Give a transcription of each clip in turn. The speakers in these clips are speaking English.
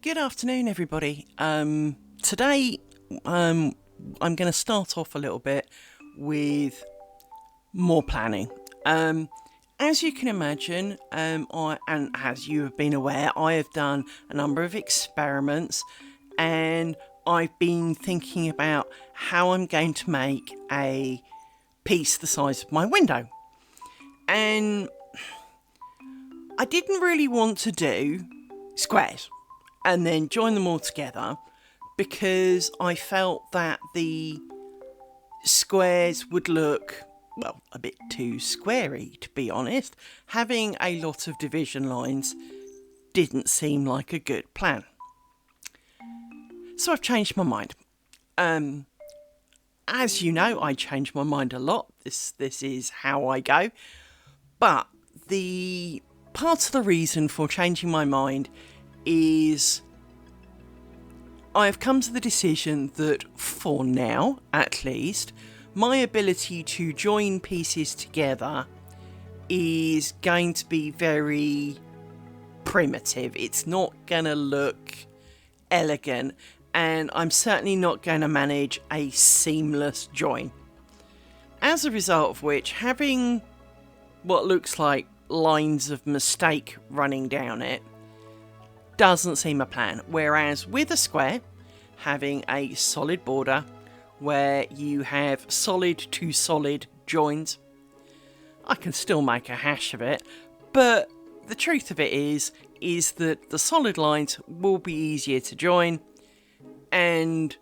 Good afternoon, everybody. Today, I'm going to start off a little bit with more planning. As you can imagine, and as you have been aware, I have done a number of experiments, and I've been thinking about how I'm going to make a piece the size of my window. And I didn't really want to do squares and then join them all together because I felt that the squares would look, well, a bit too squarey, to be honest. Having a lot of division lines didn't seem like a good plan. So I've changed my mind. As you know, I change my mind a lot. This is how I go. But the part of the reason for changing my mind is I have come to the decision that for now, at least, my ability to join pieces together is going to be very primitive. It's not going to look elegant, and I'm certainly not going to manage a seamless join. As a result of which, having what looks like lines of mistake running down it doesn't seem a plan. Whereas with a square, having a solid border where you have solid to solid joins, I can still make a hash of it, but the truth of it is that the solid lines will be easier to join, and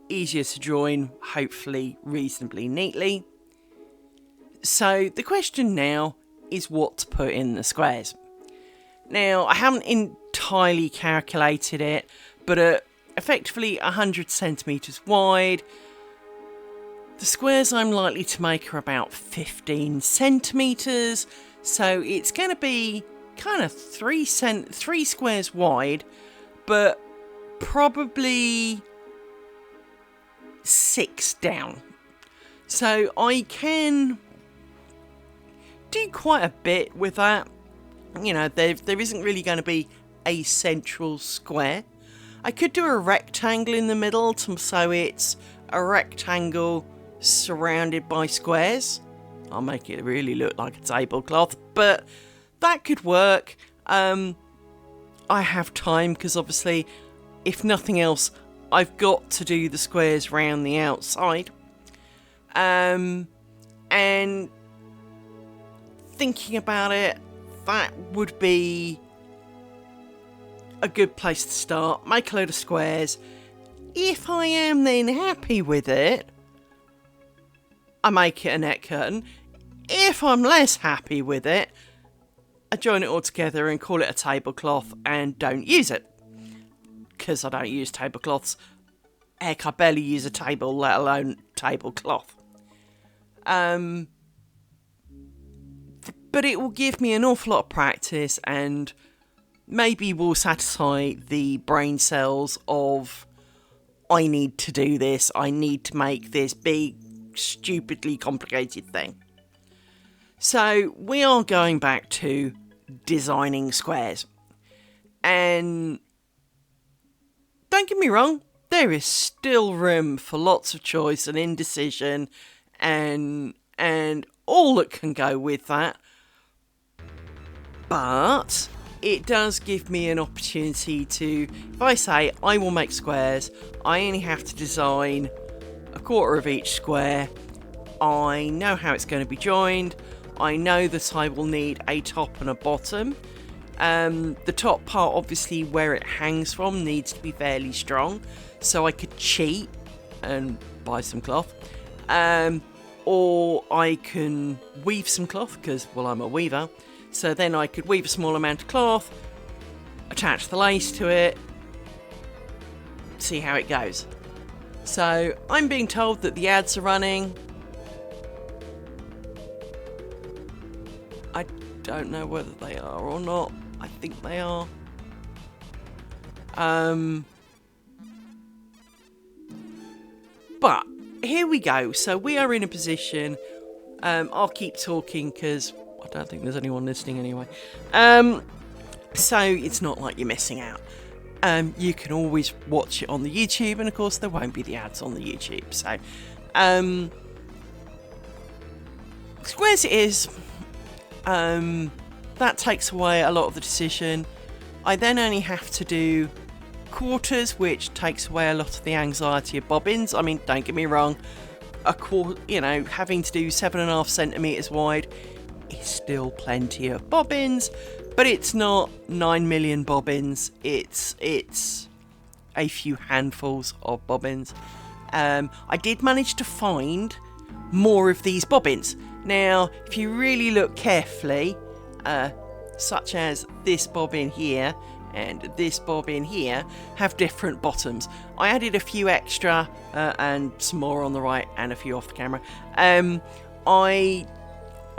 easier to join, hopefully reasonably neatly. So the question now is what to put in the squares. Now, I haven't entirely calculated it, but at effectively 100 centimetres wide, the squares I'm likely to make are about 15 centimetres, so it's going to be kind of three squares wide, but probably 6 down. So I can do quite a bit with that. You know, there isn't really going to be a central square. I could do a rectangle in the middle, so it's a rectangle surrounded by squares. I'll make it really look like a tablecloth, but that could work. I have time because obviously, if nothing else, I've got to do the squares round the outside. And thinking about it, that would be a good place to start. Make a load of squares. If I am then happy with it, I make it a net curtain. If I'm less happy with it, I join it all together and call it a tablecloth and don't use it. Because I don't use tablecloths. Heck, I barely use a table, let alone tablecloth. But it will give me an awful lot of practice and maybe will satisfy the brain cells of, I need to do this, I need to make this big, stupidly complicated thing. So we are going back to designing squares. And don't get me wrong, there is still room for lots of choice and indecision and all that can go with that. But it does give me an opportunity to, if I say I will make squares, I only have to design a quarter of each square. I know how it's going to be joined. I know that I will need a top and a bottom. The top part, obviously, where it hangs from, needs to be fairly strong. So I could cheat and buy some cloth. Or I can weave some cloth, because, well, I'm a weaver. So then I could weave a small amount of cloth, attach the lace to it, see how it goes. So I'm being told that the ads are running. I don't know whether they are or not. I think they are. But here we go. So we are in a position. I'll keep talking because I don't think there's anyone listening anyway. So it's not like you're missing out. You can always watch it on the YouTube, and of course there won't be the ads on the YouTube. So, squares it is. That takes away a lot of the decision. I then only have to do quarters, which takes away a lot of the anxiety of bobbins. I mean, don't get me wrong, having to do 7.5 centimetres wide is still plenty of bobbins, but it's not 9 million bobbins. It's a few handfuls of bobbins. I did manage to find more of these bobbins. Now, if you really look carefully, such as this bobbin here and this bobbin here, have different bottoms. I added a few extra and some more on the right and a few off the camera.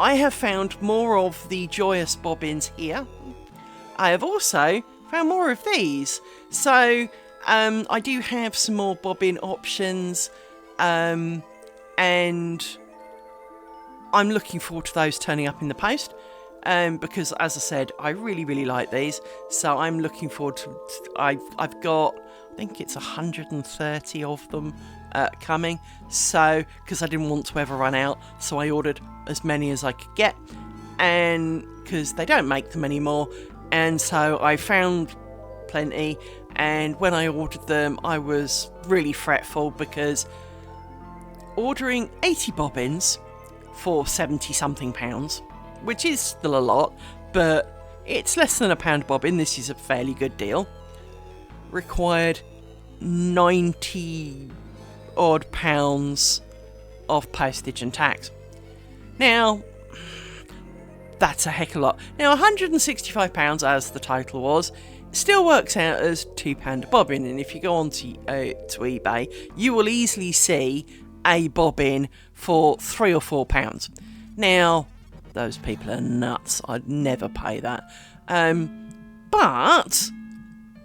I have found more of the joyous bobbins here. I have also found more of these. So I do have some more bobbin options, and I'm looking forward to those turning up in the post. Because, as I said, I really, really like these. So I'm looking forward to... I've got, I think it's 130 of them coming. So, because I didn't want to ever run out, so I ordered as many as I could get. And because they don't make them anymore. And so I found plenty. And when I ordered them, I was really fretful because ordering 80 bobbins for 70-something pounds, which is still a lot, but it's less than £1 bobbin. This is a fairly good deal. Required 90 odd pounds of postage and tax. Now, that's a heck of a lot. Now, £165, as the title was, still works out as £2 a bobbin. And if you go on to eBay, you will easily see a bobbin for £3 or £4. Now, those people are nuts. I'd never pay that. But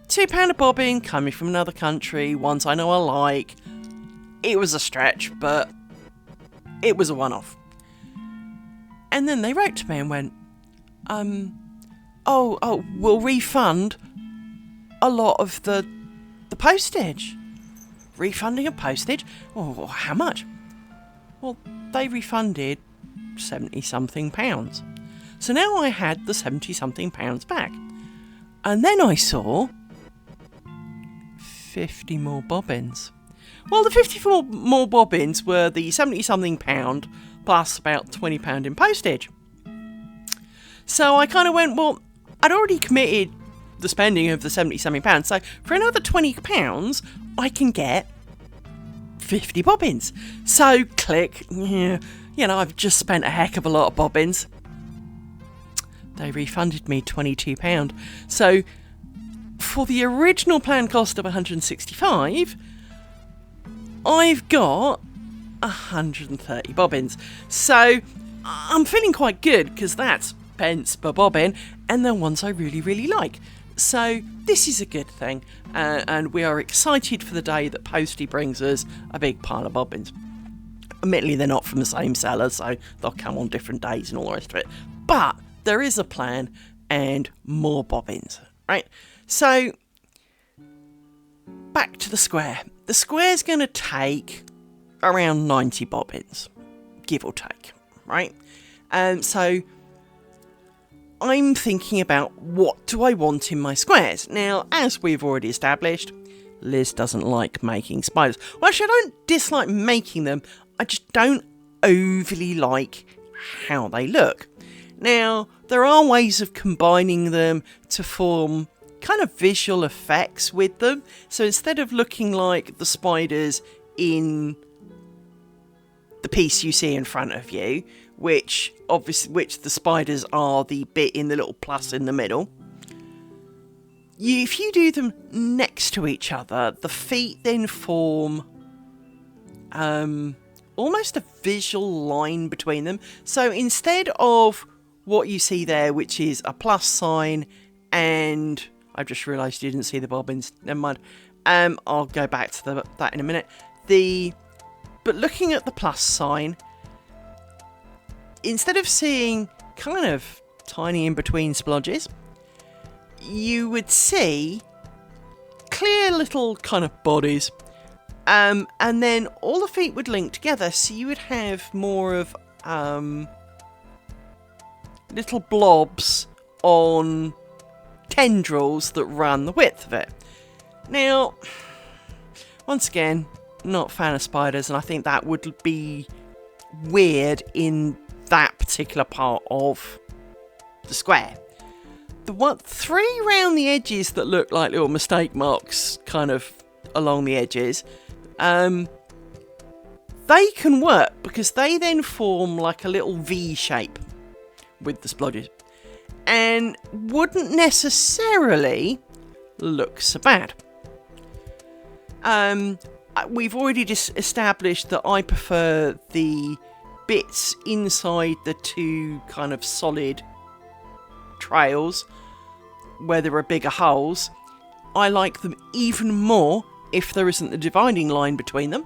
£2 a bobbin coming from another country, ones I know I like. It was a stretch, but it was a one-off. And then they wrote to me and went, we'll refund a lot of the postage. Refunding of postage? Oh, how much? Well, they refunded 70-something pounds. So now I had the 70-something pounds back. And then I saw 50 more bobbins. Well, the 54 more bobbins were the 70-something pound plus about £20 in postage. So I kind of went, well, I'd already committed the spending of the 70-something pounds, so for another £20 I can get 50 bobbins. So click, I've just spent a heck of a lot of bobbins. They refunded me £22. So for the original planned cost of £165, I've got 130 bobbins. So I'm feeling quite good because that's pence per bobbin, and they're ones I really, really like. So this is a good thing, and we are excited for the day that Posty brings us a big pile of bobbins. Admittedly, they're not from the same seller, so they'll come on different days and all the rest of it. But there is a plan and more bobbins, right? So back to the square. The square's going to take around 90 bobbins, give or take, right? So I'm thinking about what do I want in my squares. Now, as we've already established, Liz doesn't like making spiders. Well, actually, I don't dislike making them. I just don't overly like how they look. Now, there are ways of combining them to form kind of visual effects with them. So instead of looking like the spiders in the piece you see in front of you, which the spiders are the bit in the little plus in the middle, if you do them next to each other, the feet then form almost a visual line between them. So instead of what you see there, which is a plus sign, and I've just realised you didn't see the bobbins, never mind, I'll go back to that in a minute. But looking at the plus sign, instead of seeing kind of tiny in between splodges, you would see clear little kind of bodies. And then all the feet would link together, so you would have more of little blobs on tendrils that run the width of it. Now, once again, not a fan of spiders, and I think that would be weird in that particular part of the square. The 3 round the edges that look like little mistake marks kind of along the edges, they can work because they then form like a little V shape with the splodges and wouldn't necessarily look so bad. We've already established that I prefer the bits inside the 2 kind of solid trails where there are bigger holes. I like them even more if there isn't a dividing line between them.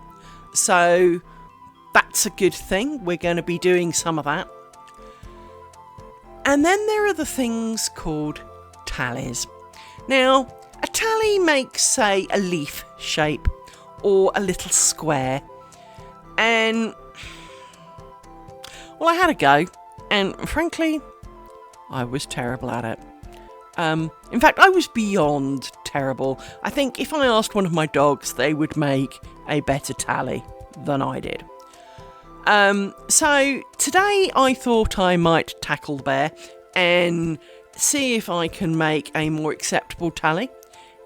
So that's a good thing. We're going to be doing some of that. And then there are the things called tallies. Now, a tally makes, say, a leaf shape or a little square. And, well, I had a go. And frankly, I was terrible at it. In fact, I was beyond terrible. I think if I asked one of my dogs, they would make a better tally than I did. So today I thought I might tackle the bear and see if I can make a more acceptable tally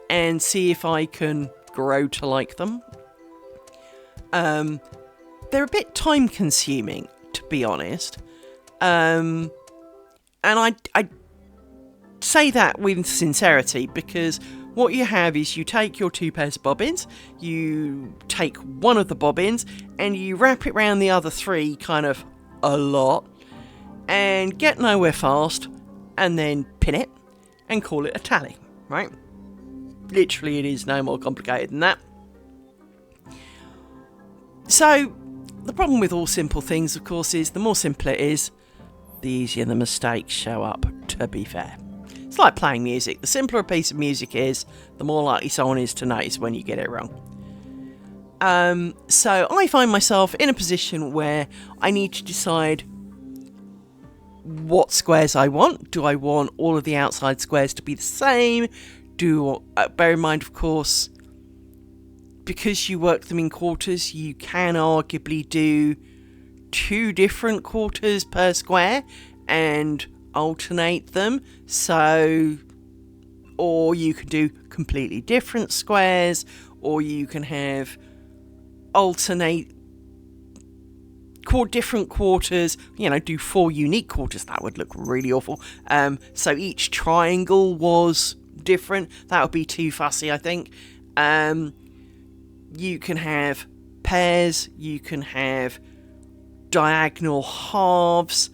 and see if I can grow to like them. They're a bit time consuming, to be honest. And I say that with sincerity because what you have is you take your 2 pairs of bobbins, you take one of the bobbins and you wrap it around the other 3 kind of a lot and get nowhere fast and then pin it and call it a tally, right? Literally, it is no more complicated than that. So the problem with all simple things, of course, is the more simple it is, the easier the mistakes show up, to be fair. It's like playing music. The simpler a piece of music is, the more likely someone is to notice when you get it wrong. So I find myself in a position where I need to decide what squares I want. Do I want all of the outside squares to be the same? Bear in mind, of course, because you work them in quarters, you can arguably do 2 different quarters per square and alternate them. So, or you can do completely different squares, or you can have alternate different quarters, do 4 unique quarters. That would look really awful. So each triangle was different. That would be too fussy, I think. You can have pairs, you can have diagonal halves.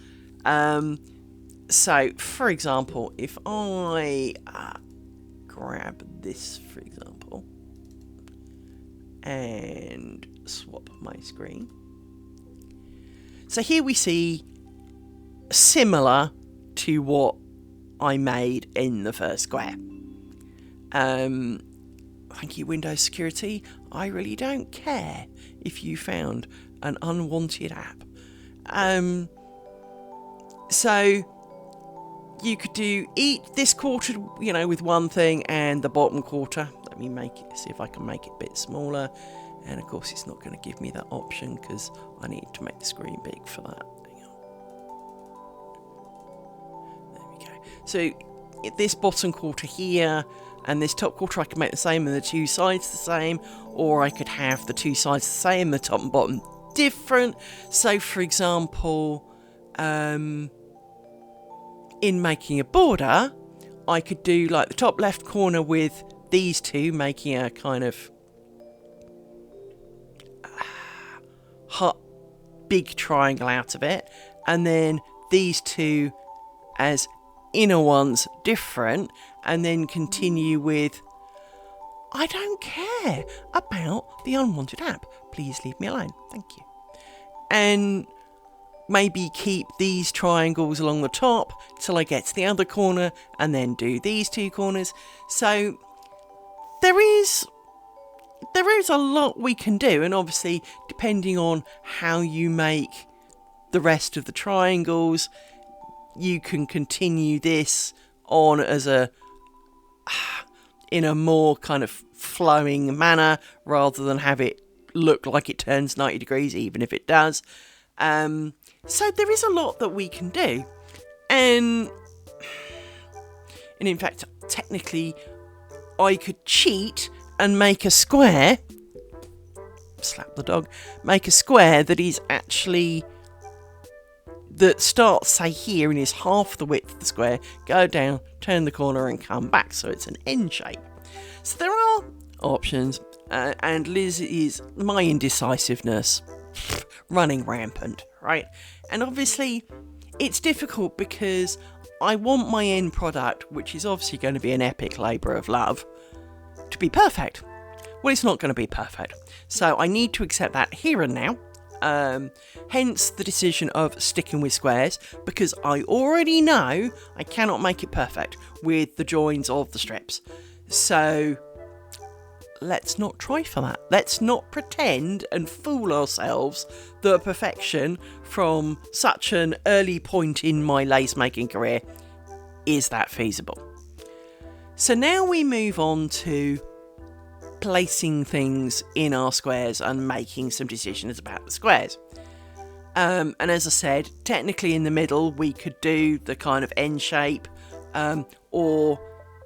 So, for example, if I grab this, for example, and swap my screen. So here we see similar to what I made in the first square. Thank you, Windows Security. I really don't care if you found an unwanted app. So you could do this quarter, with one thing, and the bottom quarter. Let me see if I can make it a bit smaller. And of course, it's not going to give me that option because I need to make the screen big for that. Hang on. There we go. So this bottom quarter here and this top quarter, I can make the same and the 2 sides the same, or I could have the 2 sides the same, the top and bottom different. So, for example, in making a border, I could do like the top left corner with these 2, making a kind of big triangle out of it, and then these 2 as inner ones different, and then continue with I don't care about the unwanted app, please leave me alone, thank you. And maybe keep these triangles along the top till I get to the other corner, and then do these 2 corners. So there is a lot we can do, and obviously depending on how you make the rest of the triangles, you can continue this on as in a more kind of flowing manner rather than have it look like it turns 90 degrees, even if it does. So there is a lot that we can do, and in fact, technically, I could cheat and make a square. Slap the dog. Make a square that is actually that starts, say, here and is half the width of the square, go down, turn the corner and come back, so it's an N shape. So there are options, and Liz is my indecisiveness running rampant, right? And obviously it's difficult because I want my end product, which is obviously going to be an epic labour of love, to be perfect. Well, it's not going to be perfect, so I need to accept that here and now. Hence the decision of sticking with squares, because I already know I cannot make it perfect with the joins of the strips. So let's not try for that. Let's not pretend and fool ourselves that perfection from such an early point in my lace making career is that feasible. So now we move on to placing things in our squares and making some decisions about the squares. And as I said, technically in the middle we could do the kind of N shape, or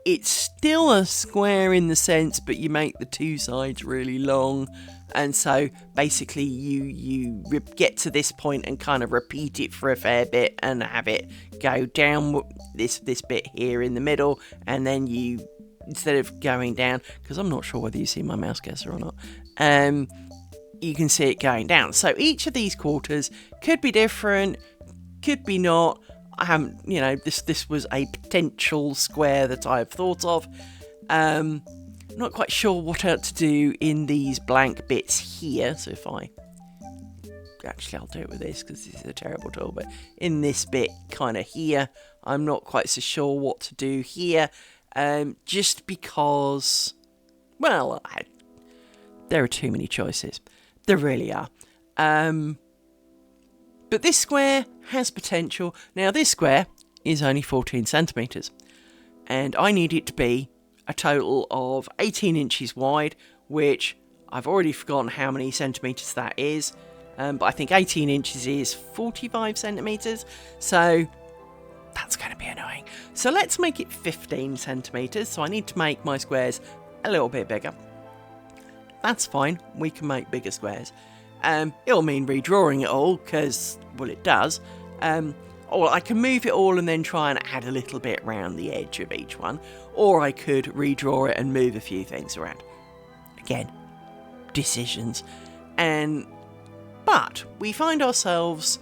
it's still a square in the sense, but you make the two sides really long, and so basically you get to this point and kind of repeat it for a fair bit and have it go down this bit here in the middle, and then you, instead of going down, because I'm not sure whether you see my mouse cursor or not, you can see it going down. So each of these quarters could be different, could be not. I haven't, this was a potential square that I've thought of. I'm not quite sure what else to do in these blank bits here. So if actually I'll do it with this because this is a terrible tool, but in this bit kind of here, I'm not quite so sure what to do here. Just because, well, there are too many choices. There really are. But this square has potential. Now, this square is only 14 centimetres, and I need it to be a total of 18 inches wide, which I've already forgotten how many centimetres that is, but I think 18 inches is 45 centimetres, so that's going to be annoying. So let's make it 15 centimetres, so I need to make my squares a little bit bigger. That's fine, we can make bigger squares. It'll mean redrawing it all, because, well, it does. Or I can move it all and then try and add a little bit around the edge of each one. Or I could redraw it and move a few things around. Again, decisions. But we find ourselves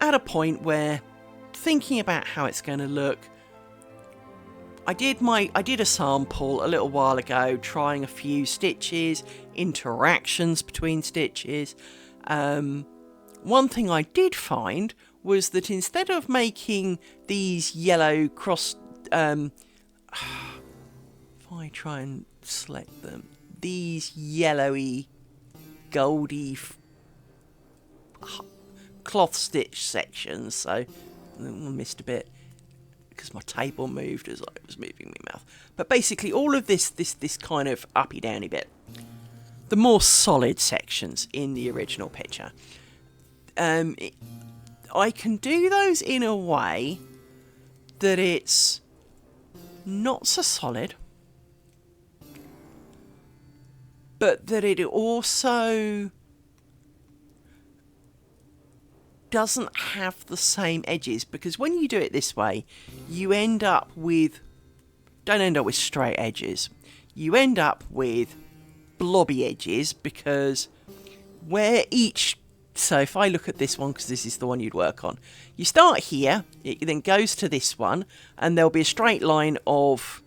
at a point where, thinking about how it's going to look, I did a sample a little while ago, trying a few stitches, interactions between stitches. One thing I did find was that instead of making these yellow cross, if I try and select them, these yellowy, goldy cloth stitch sections, so I missed a bit because my table moved as I was moving my mouth. But basically all of this kind of uppy downy bit, the more solid sections in the original picture, I can do those in a way that it's not so solid, but that it also doesn't have the same edges, because when you do it this way, you don't end up with straight edges. You end up with blobby edges, because so if I look at this one, because this is the one you'd work on, you start here, it then goes to this one, and there'll be a straight line of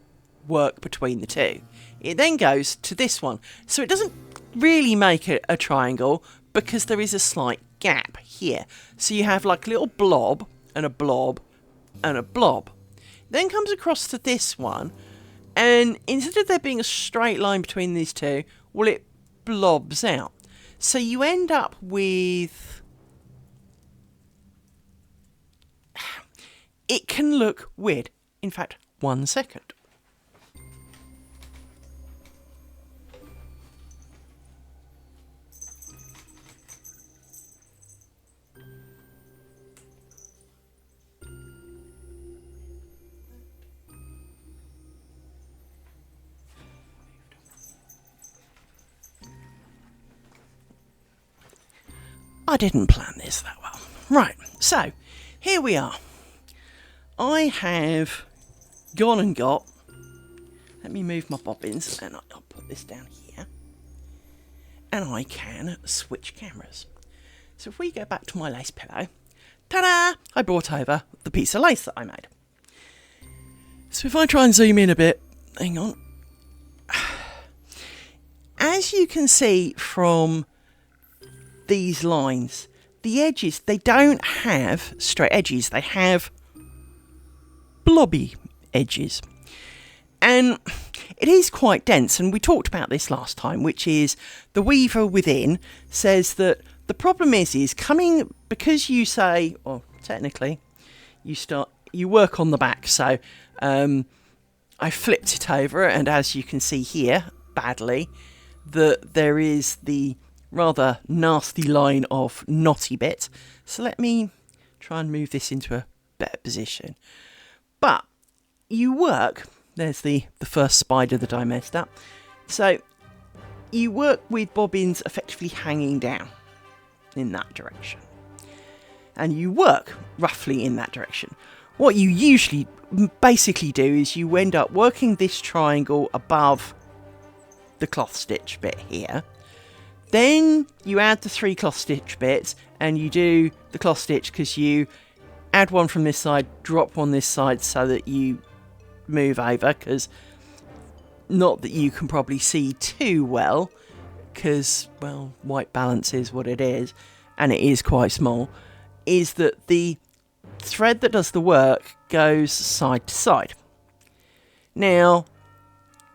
work between the two. It then goes to this one, so it doesn't really make it a triangle, because there is a slight gap here. So you have like a little blob and a blob and a blob. Then comes across to this one, And instead of there being a straight line between these two, well, it blobs out. So you end up with... It can look weird. In fact, 1 second. I didn't plan this that well. Right, so here we are. I have gone and got... Let me move my bobbins and I'll put this down here. And I can switch cameras. So if we go back to my lace pillow, ta-da! I brought over the piece of lace that I made. So if I try and zoom in a bit, hang on. As you can see from these lines, the edges, they don't have straight edges, they have blobby edges. And it is quite dense, and we talked about this last time, which is the weaver within says that the problem is coming, because you say, or technically, you work on the back, so I flipped it over, and as you can see here, badly, that there is the rather nasty line of knotty bit. So let me try and move this into a better position. But you work, there's the first spider that I messed up. So you work with bobbins effectively hanging down in that direction. And you work roughly in that direction. What you usually basically do is you end up working this triangle above the cloth stitch bit here. Then you add the 3 cloth stitch bits and you do the cloth stitch because you add one from this side, drop one this side so that you move over, because not that you can probably see too well because, well, white balance is what it is and it is quite small, is that the thread that does the work goes side to side. Now,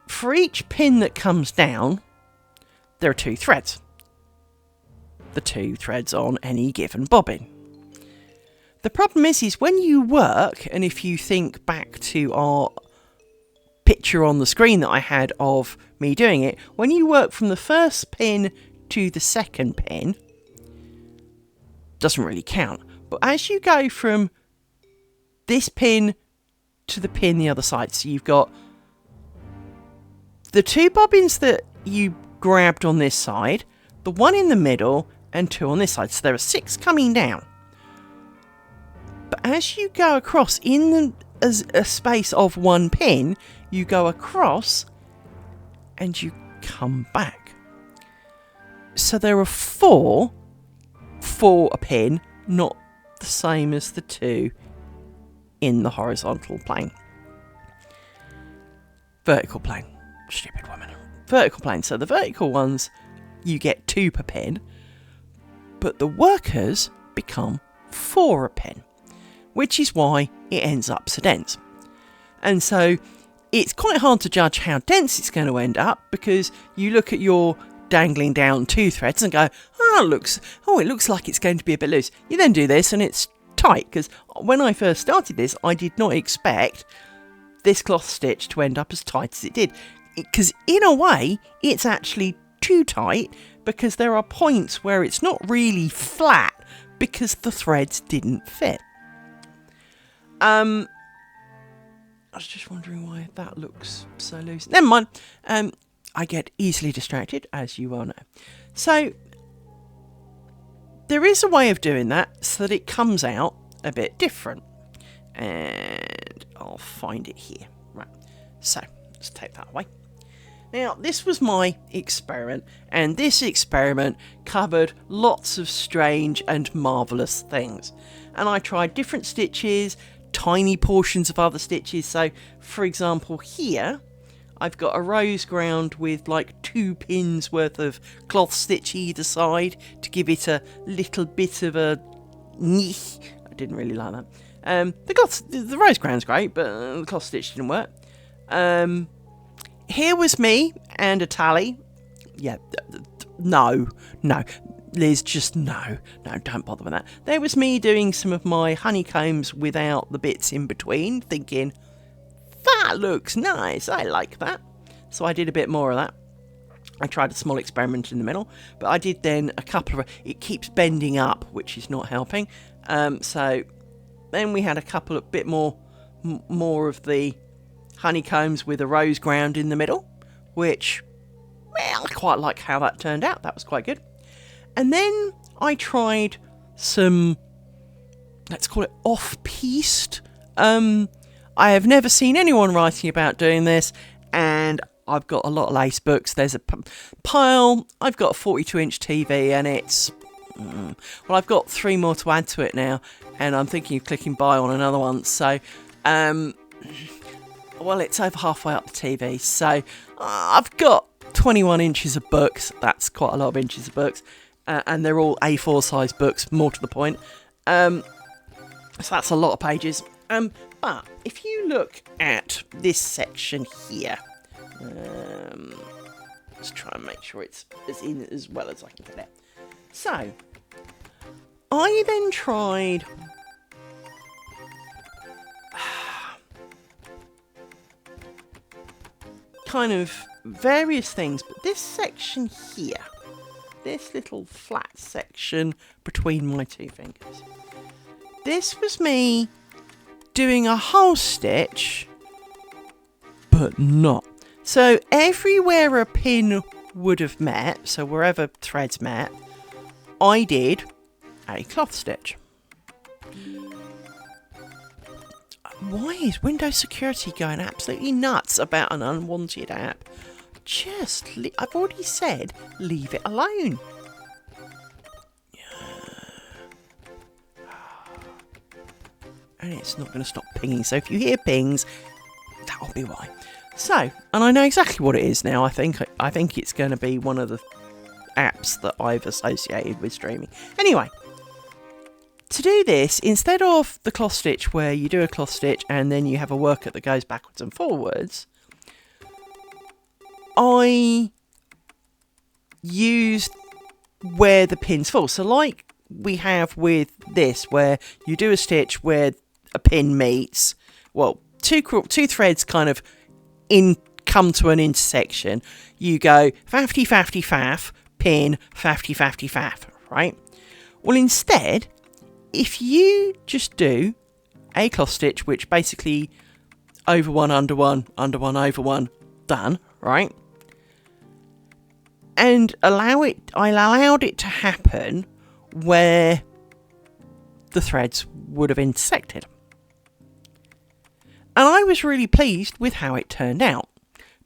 for each pin that comes down, there are 2 threads. The 2 threads on any given bobbin. The problem is when you work, and if you think back to our picture on the screen that I had of me doing it, when you work from the first pin to the second pin, doesn't really count. But as you go from this pin to the pin the other side, so you've got the 2 bobbins that you grabbed on this side, the 1 in the middle, and 2 on this side. So there are 6 coming down. But as you go across in a space of 1 pin, you go across and you come back. So there are 4 for a pin, not the same as the 2 in the horizontal plane. Vertical plane. Stupid woman. Vertical plane. So the vertical ones, you get 2 per pin, but the workers become 4 a pin, which is why it ends up so dense. And so it's quite hard to judge how dense it's going to end up, because you look at your dangling down 2 threads and go, it looks like it's going to be a bit loose. You then do this and it's tight, because when I first started this, I did not expect this cloth stitch to end up as tight as it did. Because in a way, it's actually too tight, because there are points where it's not really flat because the threads didn't fit. I was just wondering why that looks so loose. Never mind. I get easily distracted, as you well know. So there is a way of doing that so that it comes out a bit different. And I'll find it here. Right. So let's take that away. Now, this was my experiment, and this experiment covered lots of strange and marvellous things. And I tried different stitches, tiny portions of other stitches. So, for example, here, I've got a rose ground with like 2 pins worth of cloth stitch either side to give it a little bit of a nyeh. I didn't really like that. The rose ground's great, but the cloth stitch didn't work. here was me and a tally. Yeah, no, Liz, just no, don't bother with that. There was me doing some of my honeycombs without the bits in between, thinking, that looks nice, I like that. So I did a bit more of that. I tried a small experiment in the middle, but I did then a couple of... It keeps bending up, which is not helping. So then we had a couple of bit more of the honeycombs with a rose ground in the middle, which, well, I quite like how that turned out. That was quite good. And then I tried some, let's call it off-piste. I have never seen anyone writing about doing this, and I've got a lot of lace books. There's a pile. I've got a 42-inch TV, and it's... well, I've got 3 more to add to it now, and I'm thinking of clicking buy on another one. So, well, it's over halfway up the TV. So, I've got 21 inches of books. That's quite a lot of inches of books. And they're all A4 size books, more to the point. So that's a lot of pages. But if you look at this section here... let's try and make sure it's in as well as I can get it. So, I then tried kind of various things, but this section here, this little flat section between my 2 fingers, this was me doing a whole stitch, but not. So everywhere a pin would have met, so wherever threads met, I did a cloth stitch. Why is Windows Security going absolutely nuts about an unwanted app? I've already said, leave it alone. And it's not going to stop pinging, so if you hear pings, that'll be why. So, and I know exactly what it is now. I think it's going to be one of the apps that I've associated with streaming. Anyway, to do this, instead of the cloth stitch where you do a cloth stitch and then you have a worker that goes backwards and forwards, I used where the pins fall. So like we have with this, where you do a stitch where a pin meets, well, two threads kind of come to an intersection. You go fafty fafty faff, pin, fafty fafty faff, right? Well, instead, if you just do a cloth stitch, which basically over one, under one, over one, done, right? And I allowed it to happen where the threads would have intersected. And I was really pleased with how it turned out,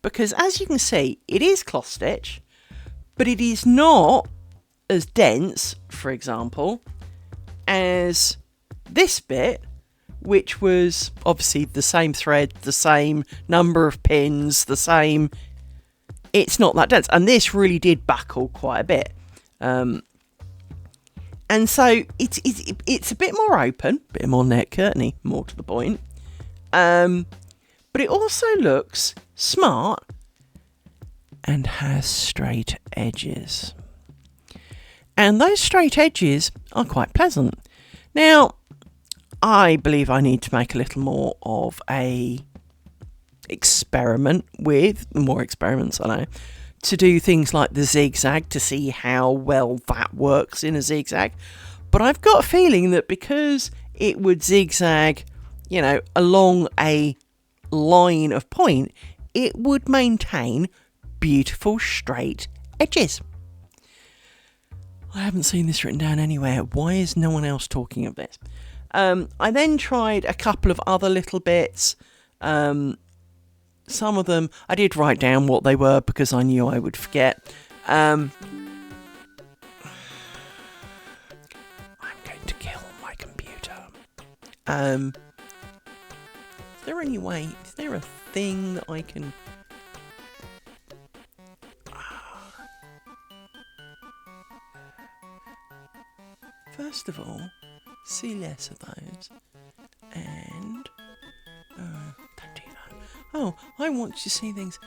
because as you can see, it is cloth stitch, but it is not as dense, for example, as this bit, which was obviously the same thread, the same number of pins, the same... It's not that dense, and this really did buckle quite a bit. And so it's a bit more open, a bit more net curtainy, more to the point. But it also looks smart and has straight edges. And those straight edges are quite pleasant. Now, I believe I need to make a little more of a experiment with, more experiments, I know, to do things like the zigzag to see how well that works in a zigzag. But I've got a feeling that because it would zigzag, along a line of point, it would maintain beautiful straight edges. I haven't seen this written down anywhere. Why is no one else talking of this? I then tried a couple of other little bits. Some of them, I did write down what they were because I knew I would forget. I'm going to kill my computer. Is there a thing that I can... First of all, see less of those. And... don't do that. Oh, I want you to see things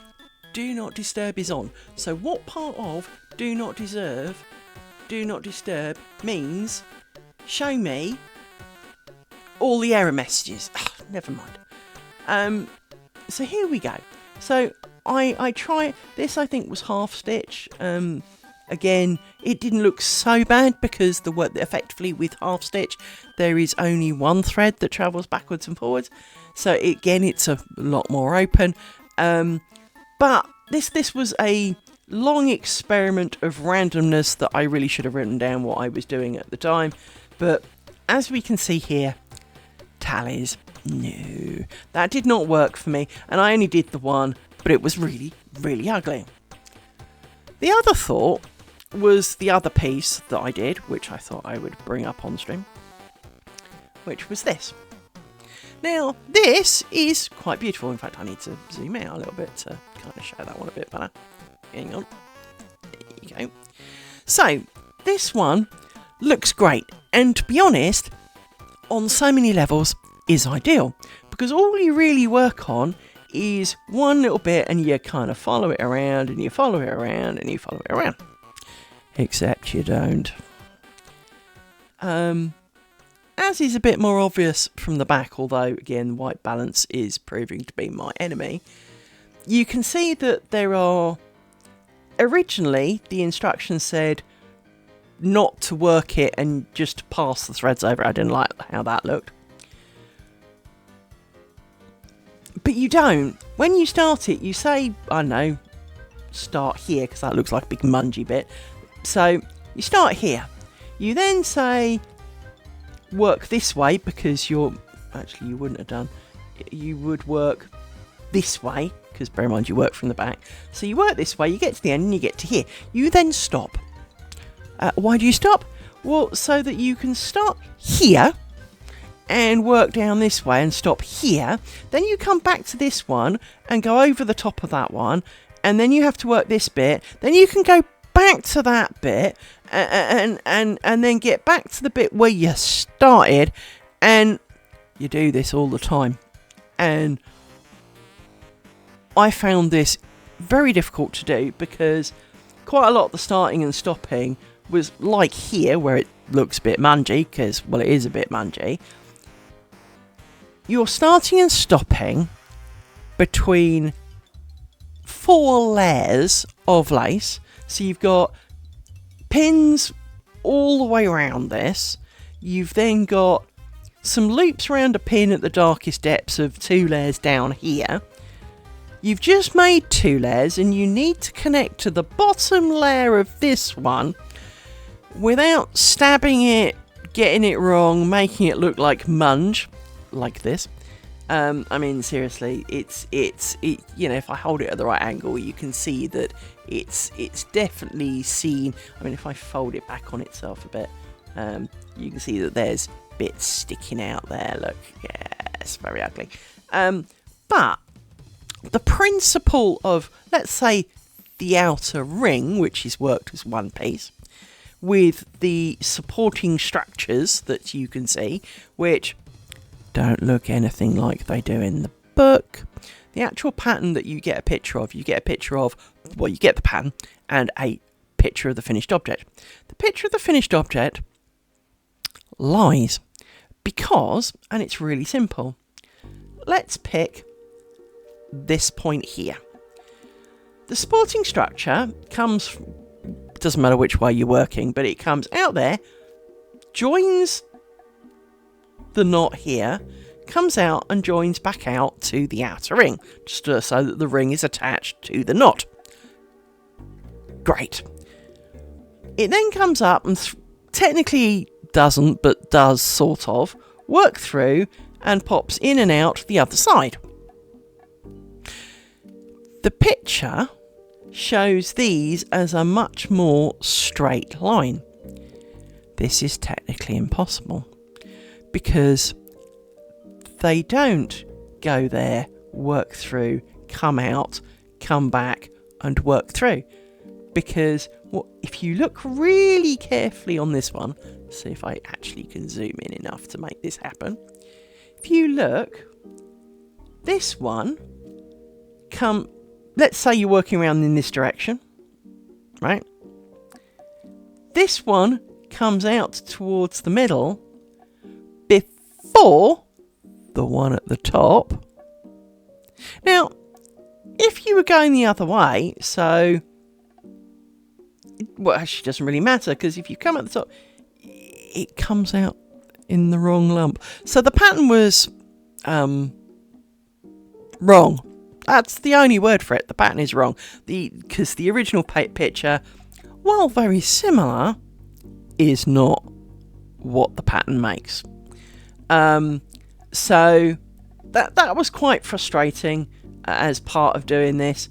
do not disturb is on. So what part of do not disturb means show me all the error messages. Never mind. So here we go. So I try this. I think was half stitch. Again, it didn't look so bad because the work effectively with half stitch, there is only one thread that travels backwards and forwards. So again, it's a lot more open. But this was a long experiment of randomness that I really should have written down what I was doing at the time. But as we can see here, tallies, no, that did not work for me. And I only did the one, but it was really, really ugly. The other thought was the other piece that I did, which I thought I would bring up on stream, which was this. Now, this is quite beautiful. In fact, I need to zoom out a little bit to kind of show that one a bit better. Hang on. There you go. So, this one looks great. And to be honest, on so many levels, is ideal. Because all you really work on is one little bit and you kind of follow it around and you follow it around and you follow it around. Except you don't. As is a bit more obvious from the back, although again white balance is proving to be my enemy, you can see that there are, originally the instructions said not to work it and just pass the threads over. I didn't like how that looked. But you don't. When you start it, you say, I don't know, start here, because that looks like a big mungy bit. So you start here. You then say work this way, because actually you wouldn't have done. You would work this way, because bear in mind you work from the back. So you work this way, you get to the end and you get to here. You then stop. Why do you stop? Well, so that you can start here and work down this way and stop here. Then you come back to this one and go over the top of that one, and then you have to work this bit. Then you can go back to that bit and then get back to the bit where you started, and you do this all the time. And I found this very difficult to do because quite a lot of the starting and stopping was like here, where it looks a bit mangy, because, well, it is a bit mangy. You're starting and stopping between 4 layers of lace. So you've got pins all the way around this. You've then got some loops around a pin at the darkest depths of 2 layers down here. You've just made 2 layers and you need to connect to the bottom layer of this one without stabbing it, getting it wrong, making it look like munge, like this. I mean, seriously, it's you know, if I hold it at the right angle, you can see that it's definitely seen. I mean, if I fold it back on itself a bit, you can see that there's bits sticking out there. Look, yeah, it's very ugly. But the principle of, let's say, the outer ring, which is worked as one piece, with the supporting structures that you can see, which don't look anything like they do in the book. The actual pattern that you get a picture of, you get the pattern and a picture of the finished object. The picture of the finished object lies because, and it's really simple, let's pick this point here. The supporting structure comes, doesn't matter which way you're working, but it comes out there, joins the knot here, comes out and joins back out to the outer ring, just so that the ring is attached to the knot. Great. It then comes up and technically doesn't, but does sort of, work through and pops in and out the other side. The picture shows these as a much more straight line. This is technically impossible, because they don't go there, work through, come out, come back and work through. Because if you look really carefully on this one, see if I actually can zoom in enough to make this happen. If you look, this one let's say you're working around in this direction, right? This one comes out towards the middle before the one at the top. Now, if you were going the other way, so, well, actually it doesn't really matter, because if you come at the top, it comes out in the wrong lump. So the pattern was wrong. That's the only word for it. The pattern is wrong. Because the original picture, while very similar, is not what the pattern makes. So that was quite frustrating as part of doing this,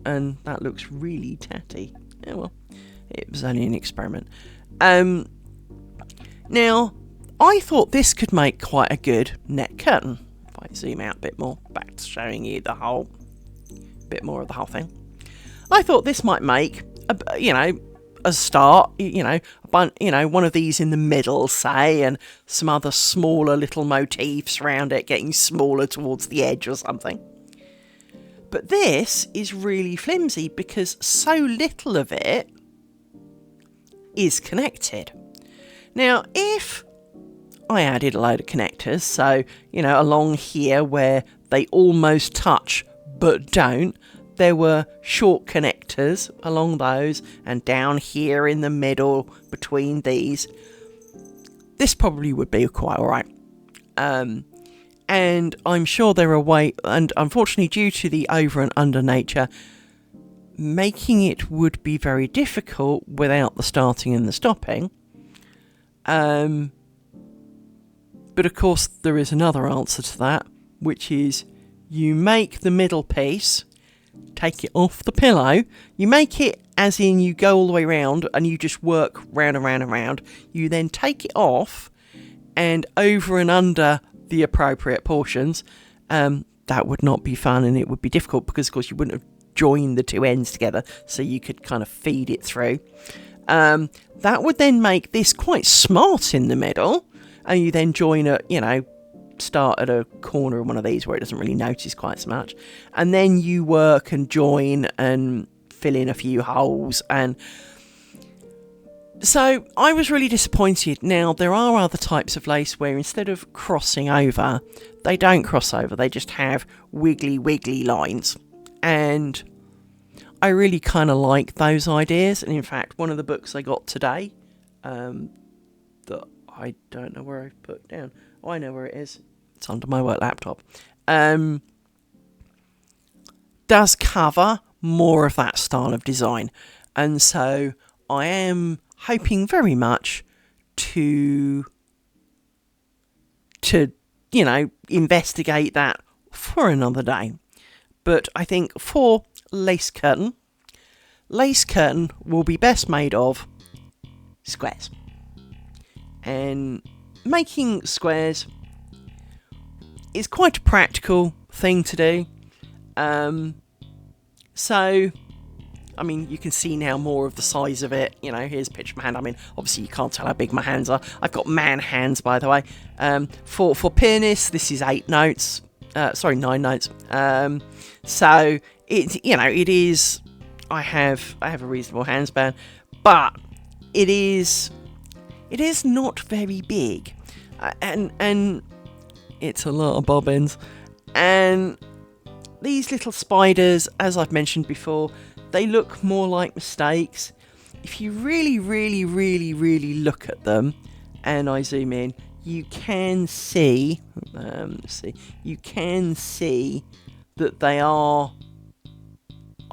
and that looks really tatty. Yeah, well, it was only an experiment. Now, I thought this could make quite a good net curtain. If I zoom out a bit more, back to showing you the whole, bit more of the whole thing. I thought this might make, a start, one of these in the middle, say, and some other smaller little motifs around it, getting smaller towards the edge or something. But this is really flimsy because so little of it is connected. Now, if I added a load of connectors, so, along here where they almost touch but don't, there were short connectors along those, and down here in the middle between these, this probably would be quite alright. And I'm sure there are ways, and unfortunately due to the over and under nature, making it would be very difficult without the starting and the stopping. But of course there is another answer to that, which is you make the middle piece, take it off the pillow, you make it as in you go all the way round and you just work round and round and round. You then take it off and over and under the appropriate portions. That would not be fun, and it would be difficult because of course you wouldn't have joined the two ends together so you could kind of feed it through. That would then make this quite smart in the middle, and you then join start at a corner of one of these where it doesn't really notice quite so much, and then you work and join and fill in a few holes. And so I was really disappointed. Now, there are other types of lace where instead of crossing over, they don't cross over, they just have wiggly lines, and I really kind of like those ideas. And in fact, one of the books I got today, that I don't know where I've put down, I know where it is, it's under my work laptop, does cover more of that style of design. And so I am hoping very much to investigate that for another day. But I think for lace curtain will be best made of squares. And making squares is quite a practical thing to do. So, I mean, you can see now more of the size of it. Here's a picture of my hand. I mean, obviously you can't tell how big my hands are. I've got man hands, by the way. For pianist, this is 9 notes. So it is. I have a reasonable handspan, but it is not very big, and it's a lot of bobbins. And these little spiders, as I've mentioned before, they look more like mistakes. If you really look at them, and I zoom in, you can see. You can see that they are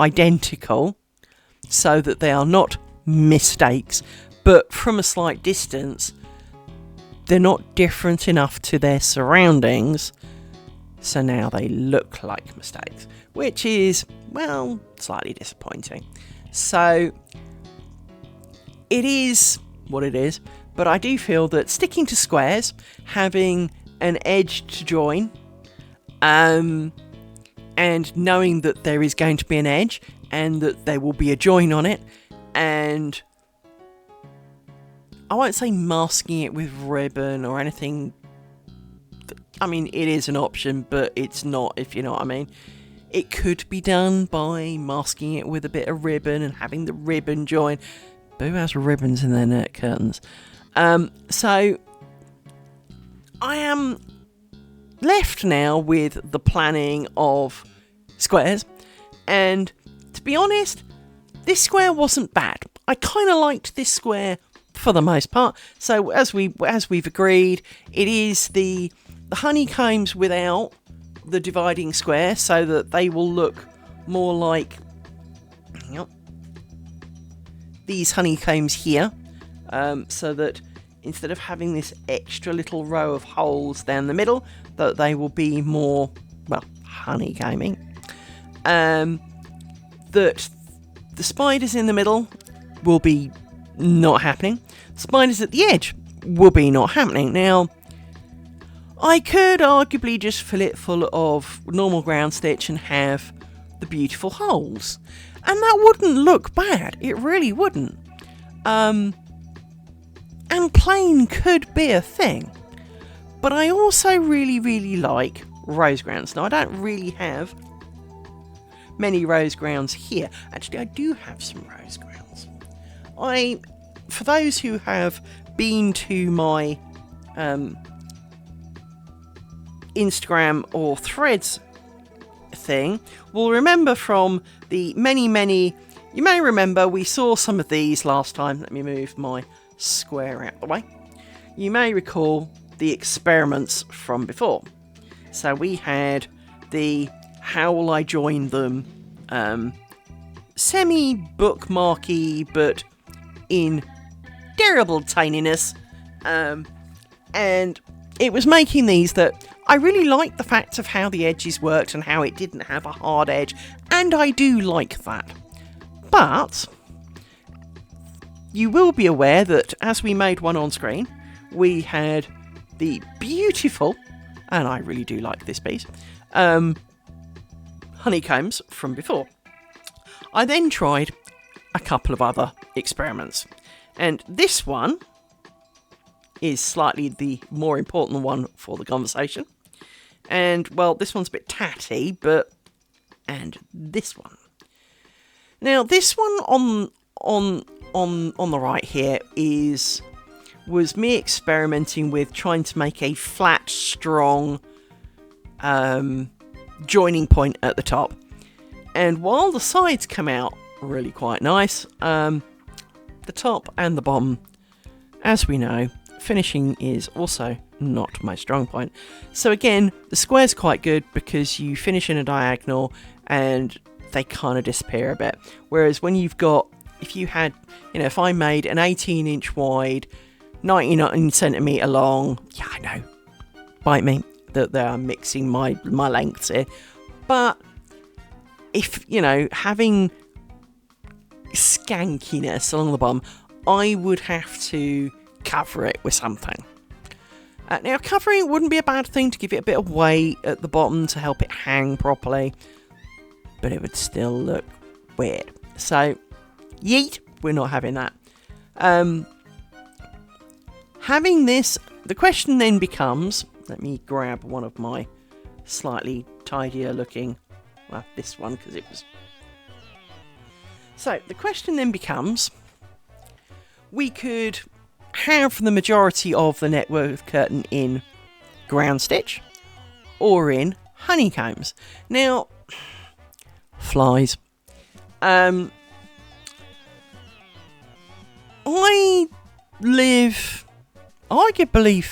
identical, so that they are not mistakes. But from a slight distance, they're not different enough to their surroundings, so now they look like mistakes, which is, well, slightly disappointing. So it is what it is, but I do feel that sticking to squares, having an edge to join, and knowing that there is going to be an edge and that there will be a join on it, and I won't say masking it with ribbon or anything. I mean, it is an option, but it's not, if you know what I mean. It could be done by masking it with a bit of ribbon and having the ribbon join. Who has ribbons in their net curtains? So I am left now with the planning of squares, and to be honest, this square wasn't bad. I kind of liked this square for the most part. So as we've agreed, it is the honeycombs without the dividing square, so that they will look more like these honeycombs here, so that instead of having this extra little row of holes down the middle, that they will be more, well, honeycombing. That the spiders in the middle will be not happening. Spiders at the edge will be not happening. Now, I could arguably just fill it full of normal ground stitch and have the beautiful holes, and that wouldn't look bad. It really wouldn't. And plain could be a thing. But I also really, really like rose grounds. Now, I don't really have many rose grounds here. Actually, I do have some rose grounds. For those who have been to my Instagram or Threads thing, will remember from the many, you may remember we saw some of these last time. Let me move my square out the way. You may recall the experiments from before. So we had the how will I join them semi-bookmarky but in terrible tininess, and it was making these that I really liked the fact of how the edges worked and how it didn't have a hard edge, and I do like that. But you will be aware that as we made one on screen, we had the beautiful, and I really do like this piece, honeycombs from before. I then tried a couple of other experiments, and this one is slightly the more important one for the conversation. And, well, this one's a bit tatty, and this one. Now, this one on the right here was me experimenting with trying to make a flat, strong joining point at the top. And while the sides come out really quite nice, the top and the bottom, as we know, finishing is also not my strong point. So again, the square's quite good because you finish in a diagonal and they kind of disappear a bit. Whereas when if I made an 18-inch wide, 99 centimetre long, yeah, I know, bite me, that they are mixing my lengths here. But if, having skankiness along the bottom, I would have to cover it with something. Now, covering it wouldn't be a bad thing to give it a bit of weight at the bottom to help it hang properly, but it would still look weird. So, yeet, we're not having that. Having this, the question then becomes, let me grab one of my slightly tidier looking, well, this one, because it was... So, the question then becomes, we could have the majority of the network curtain in ground stitch or in honeycombs. Now, flies. I live arguably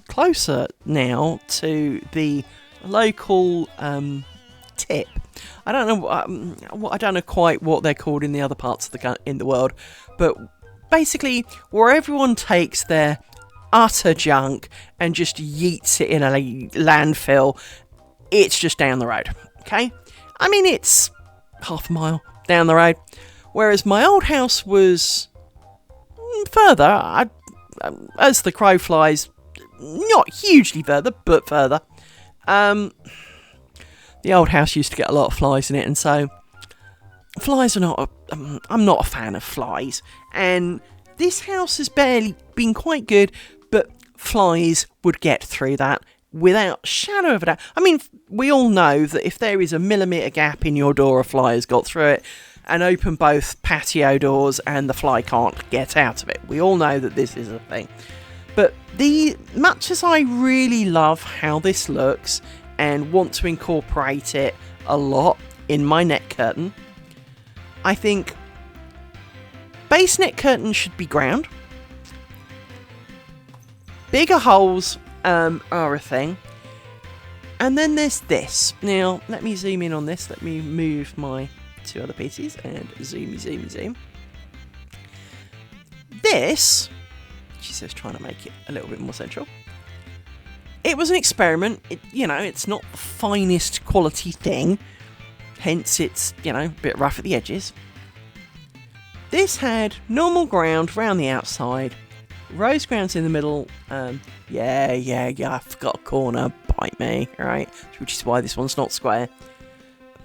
closer now to the local tip. I don't know. I don't know quite what they're called in the other parts of the world, but basically, where everyone takes their utter junk and just yeets it in a landfill, it's just down the road, okay? I mean, it's half a mile down the road, whereas my old house was further, as the crow flies, not hugely further, but further. The old house used to get a lot of flies in it, and so flies are not... I'm not a fan of flies, and this house has barely been quite good, but flies would get through that without shadow of a doubt. I mean, we all know that if there is a millimetre gap in your door, a fly has got through it and open both patio doors and the fly can't get out of it. We all know that this is a thing. But much as I really love how this looks and want to incorporate it a lot in my net curtain, I think base net curtain should be ground. Bigger holes are a thing. And then there's this. Now, let me zoom in on this. Let me move my two other pieces and zoom. This, she says, trying to make it a little bit more central. It was an experiment. It's not the finest quality thing. Hence, it's, a bit rough at the edges. This had normal ground round the outside. Rose grounds in the middle. Yeah, I forgot a corner. Bite me, right? Which is why this one's not square.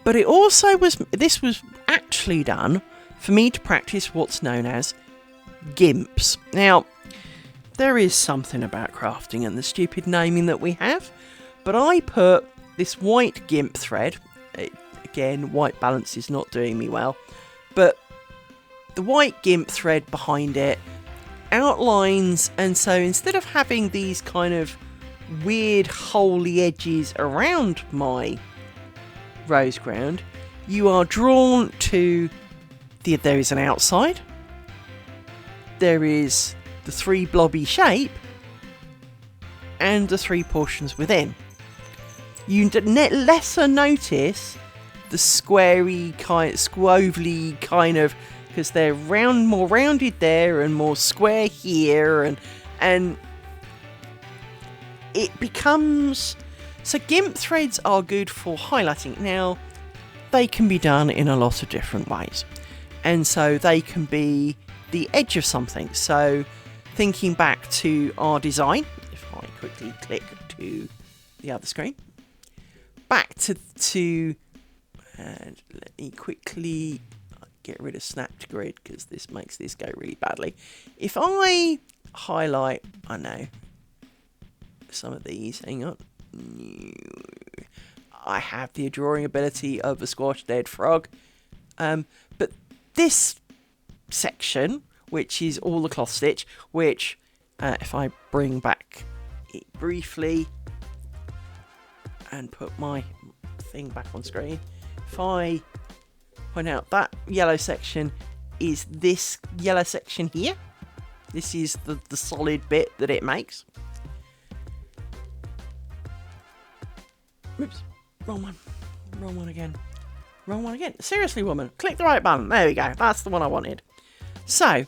But it also this was actually done for me to practice what's known as gimps. Now, there is something about crafting and the stupid naming that we have, but I put this white gimp thread. Again, white balance is not doing me well, but the white gimp thread behind it outlines, and so instead of having these kind of weird holy edges around my rose ground, you are drawn to there is an outside, there is the three blobby shape, and the three portions within. You lesser notice the squarey kind, squovely kind of, because they're more rounded there and more square here, and it becomes. So gimp threads are good for highlighting. Now, they can be done in a lot of different ways. And so they can be the edge of something. So thinking back to our design, if I quickly click to the other screen, back to and let me quickly get rid of snapped grid because this makes this go really badly. If I highlight, I know, some of these, hang on. I have the drawing ability of a squashed dead frog, but this section, which is all the cloth stitch, which if I bring back it briefly and put my thing back on screen, if I point out that yellow section is this yellow section here, this is the solid bit that it makes. Oops, wrong one again. Seriously, woman, click the right button. There we go, that's the one I wanted. So,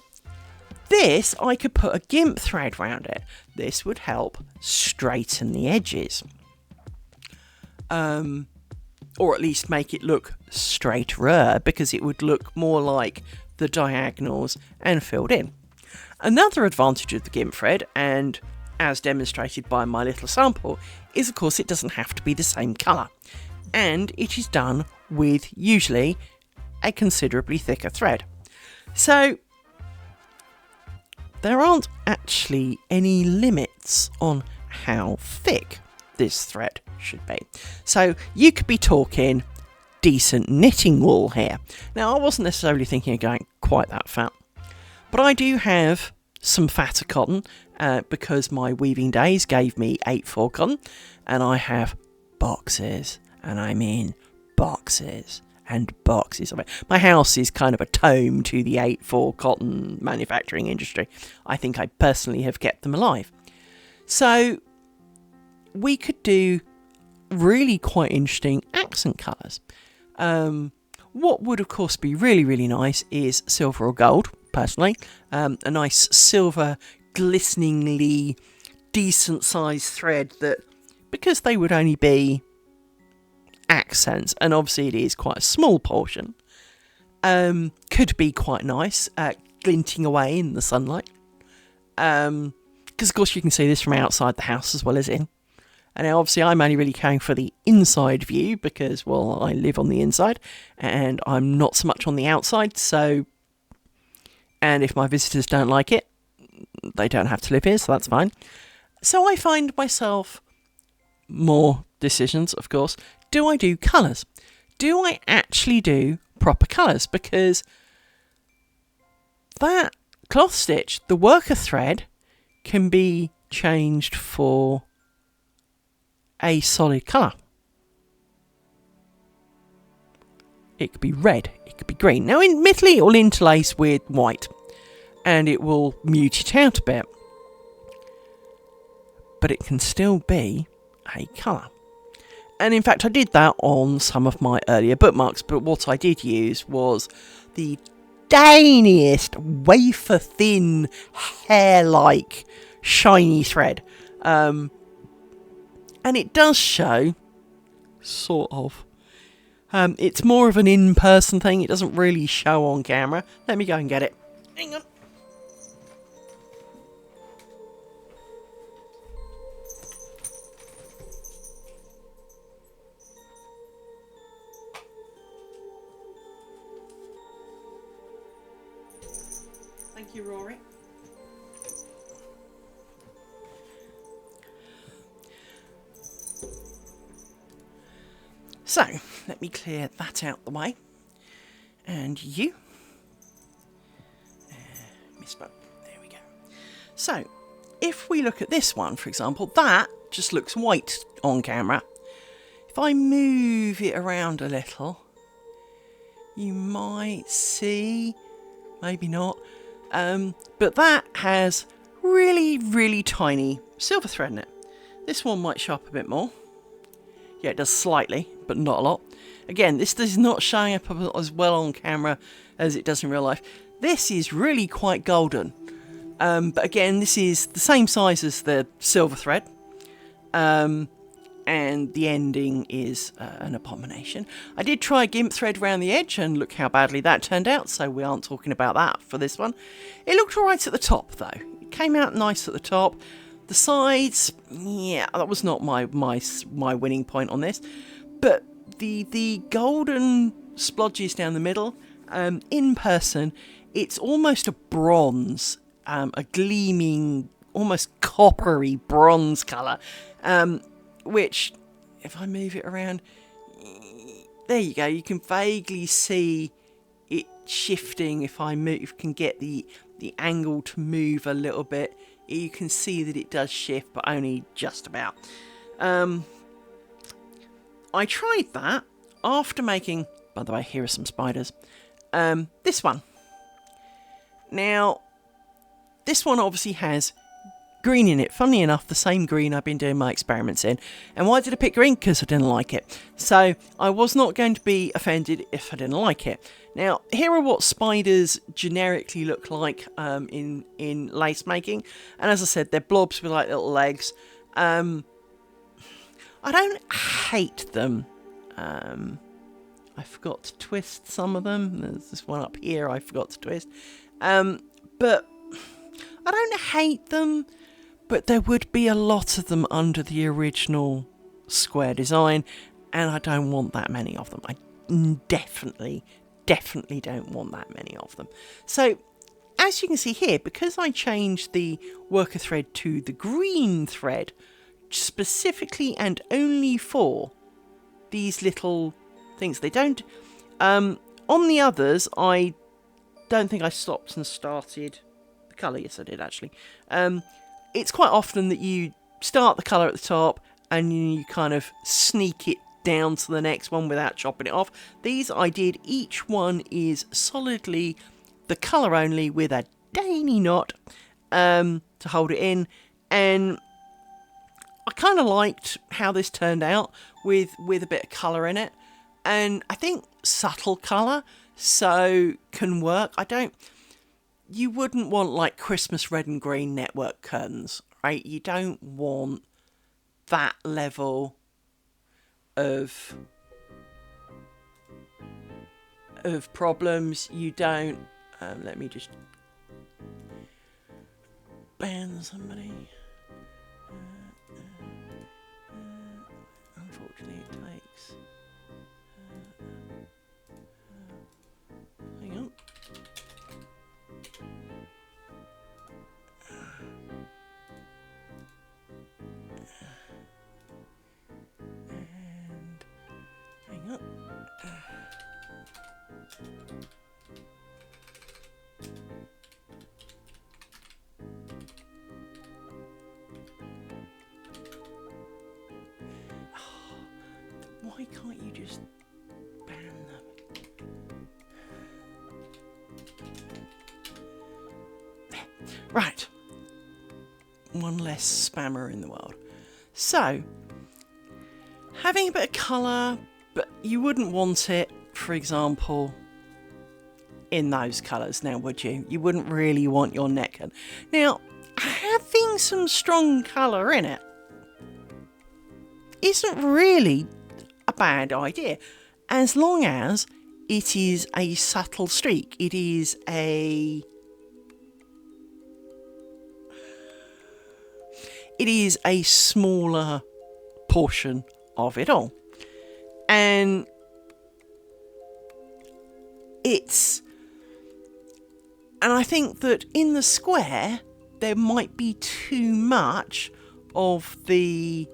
this, I could put a gimp thread around it. This would help straighten the edges. Or at least make it look straighter, because it would look more like the diagonals and filled in. Another advantage of the gimp thread, and as demonstrated by my little sample, is of course it doesn't have to be the same colour, and it is done with usually a considerably thicker thread. So there aren't actually any limits on how thick this thread should be. So you could be talking decent knitting wool here. Now, I wasn't necessarily thinking of going quite that fat, but I do have some fatter cotton because my weaving days gave me 8/4 cotton, and I have boxes, and I mean boxes and boxes of it. My house is kind of a tome to the 8/4 cotton manufacturing industry. I think I personally have kept them alive. So we could do really quite interesting accent colours. What would of course be really, really nice is silver or gold, personally. A nice silver, glisteningly decent sized thread that, because they would only be accents, and obviously it is quite a small portion, could be quite nice, glinting away in the sunlight. Because of course you can see this from outside the house as well as in. And now obviously I'm only really caring for the inside view because, well, I live on the inside and I'm not so much on the outside, so... And if my visitors don't like it, they don't have to live here, so that's fine. So I find myself more decisions, of course. Do I do colours? Do I actually do proper colours? Because that cloth stitch, the worker thread, can be changed for a solid colour. It could be red, it could be green. Now, admittedly, it will interlace with white and it will mute it out a bit, but it can still be a colour. And in fact, I did that on some of my earlier bookmarks, but what I did use was the tiniest, wafer-thin, hair-like, shiny thread. And it does show, sort of. It's more of an in-person thing. It doesn't really show on camera. Let me go and get it. Hang on. Thank you, Rory. So, let me clear that out the way. And you. Misspoke. There we go. So, if we look at this one, for example, that just looks white on camera. If I move it around a little, you might see, maybe not, but that has really, really tiny silver thread in it. This one might show up a bit more. Yeah, it does slightly, but not a lot. Again, this is not showing up as well on camera as it does in real life. This is really quite golden. But again, this is the same size as the silver thread. And the ending is an abomination. I did try a gimp thread around the edge, and look how badly that turned out, so we aren't talking about that for this one. It looked alright at the top, though. It came out nice at the top. The sides, yeah, that was not my winning point on this. But the golden splodges down the middle, in person, it's almost a bronze, a gleaming, almost coppery bronze colour. Which, if I move it around, there you go, you can vaguely see it shifting. If I can get the angle to move a little bit, you can see that it does shift, but only just about. I tried that after making, by the way, here are some spiders, this one. Now, this one obviously has green in it. Funnily enough, the same green I've been doing my experiments in. And why did I pick green? Because I didn't like it. So I was not going to be offended if I didn't like it. Now, here are what spiders generically look like in lace making. And as I said, they're blobs with like little legs. I don't hate them. I forgot to twist some of them. There's this one up here I forgot to twist. But I don't hate them. But there would be a lot of them under the original square design, and I don't want that many of them. I definitely don't want that many of them. So, as you can see here, because I changed the worker thread to the green thread, specifically and only for these little things, they don't... on the others, I don't think I stopped and started the colour. Yes, I did, actually. It's quite often that you start the colour at the top and you kind of sneak it down to the next one without chopping it off. These I did. Each one is solidly the colour only with a tiny knot to hold it in. And I kind of liked how this turned out with a bit of colour in it. And I think subtle colour can work. You wouldn't want like Christmas red and green network curtains, right? You don't want that level of problems. You don't. Let me just ban somebody. Unfortunately, it takes. Hang on. just ban them. Right. One less spammer in the world. So, having a bit of colour, but you wouldn't want it, for example, in those colours now, would you? You wouldn't really want your neck. Now, having some strong colour in it isn't really a bad idea, as long as it is a subtle streak. It is a smaller portion of it all. And I think that in the square there might be too much of the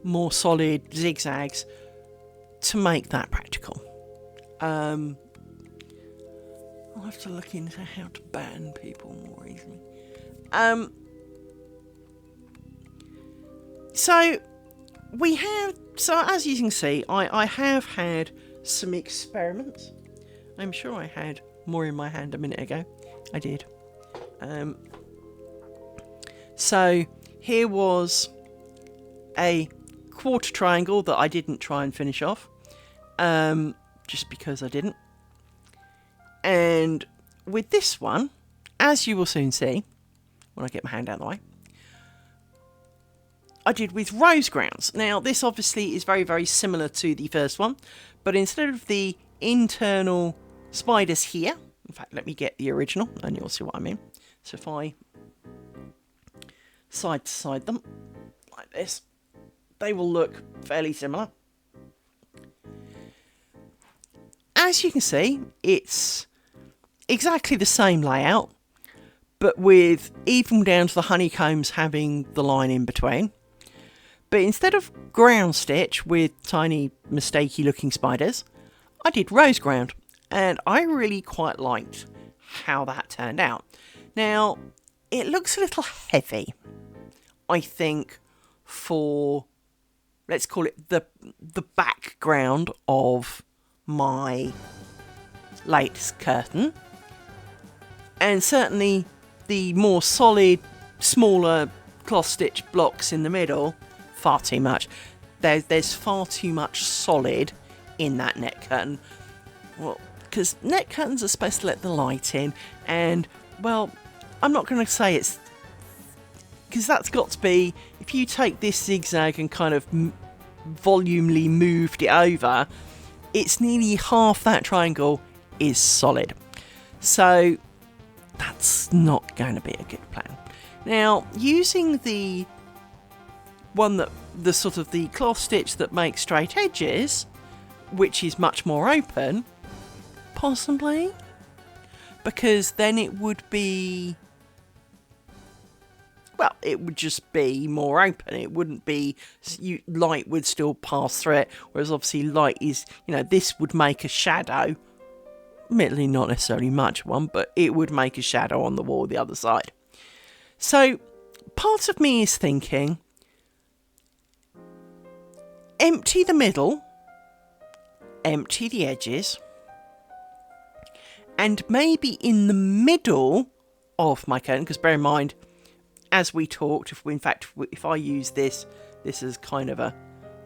more solid zigzags to make that practical. I'll have to look into how to ban people more easily. So as you can see, I have had some experiments. I'm sure I had more in my hand a minute ago. I did. So here was a quarter triangle that I didn't try and finish off, just because I didn't. And with this one, as you will soon see, when I get my hand out of the way, I did with rose grounds. Now, this obviously is very, very similar to the first one, but instead of the internal spiders here, in fact, let me get the original and you'll see what I mean. So if I side to side them like this, they will look fairly similar. As you can see, it's exactly the same layout, but with even down to the honeycombs having the line in between. But instead of ground stitch with tiny mistakey looking spiders, I did rose ground, and I really quite liked how that turned out. Now, it looks a little heavy, I think, for, let's call it the background of my latest curtain. And certainly the more solid, smaller cloth stitch blocks in the middle, far too much. There's far too much solid in that net curtain. Well, because net curtains are supposed to let the light in, and, well, I'm not going to say it's... because that's got to be... if you take this zigzag and kind of volumely moved it over, it's nearly half that triangle is solid. So that's not going to be a good plan. Now, using the one that the sort of the cloth stitch that makes straight edges, which is much more open, possibly, because then it would be, well, it would just be more open. It wouldn't be, light would still pass through it, whereas obviously light is, this would make a shadow, admittedly not necessarily much one, but it would make a shadow on the wall the other side. So part of me is thinking, empty the middle, empty the edges, and maybe in the middle of my curtain, because bear in mind, as we talked, if I use this as kind of a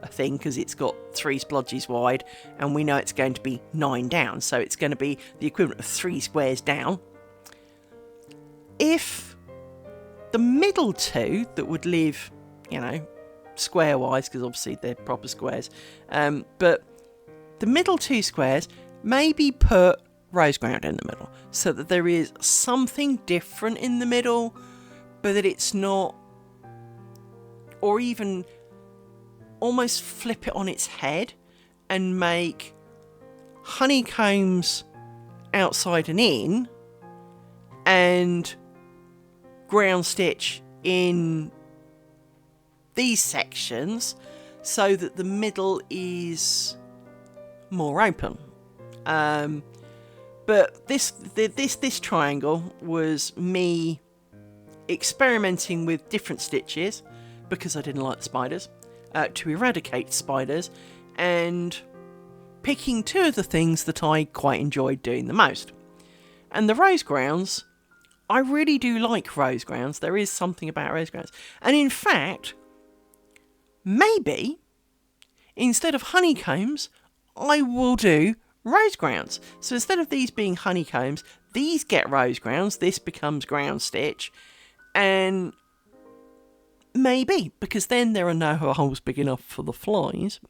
thing, because it's got 3 splodges wide, and we know it's going to be 9 down, so it's going to be the equivalent of 3 squares down. If the middle 2 that would live, square wise, because obviously they're proper squares, but the middle 2 squares, maybe put rose ground in the middle, so that there is something different in the middle, but that it's not, or even almost flip it on its head and make honeycombs outside and in, and ground stitch in these sections, so that the middle is more open. But this triangle was me experimenting with different stitches, because I didn't like the spiders, to eradicate spiders, and picking two of the things that I quite enjoyed doing the most. And the rose grounds, I really do like rose grounds. There is something about rose grounds. And in fact, maybe instead of honeycombs, I will do rose grounds. So instead of these being honeycombs, these get rose grounds. This becomes ground stitch. And maybe, because then there are no holes big enough for the flies.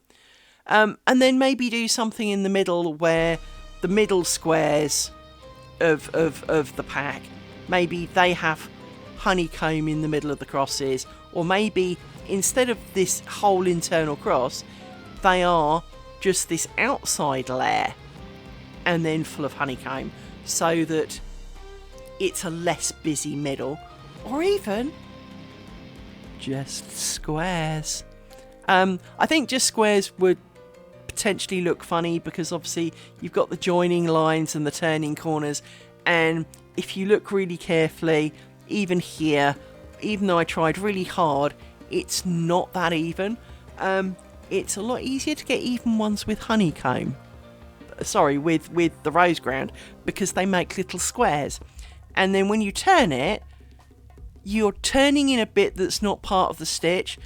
And then maybe do something in the middle where the middle squares of the pack, maybe they have honeycomb in the middle of the crosses, or maybe instead of this whole internal cross, they are just this outside layer and then full of honeycomb, so that it's a less busy middle, or even just squares. I think just squares would potentially look funny, because obviously you've got the joining lines and the turning corners, and if you look really carefully, even here, even though I tried really hard, it's not that even. It's a lot easier to get even ones with honeycomb. Sorry, with the rose ground, because they make little squares. And then when you turn it, you're turning in a bit that's not part of the stitch,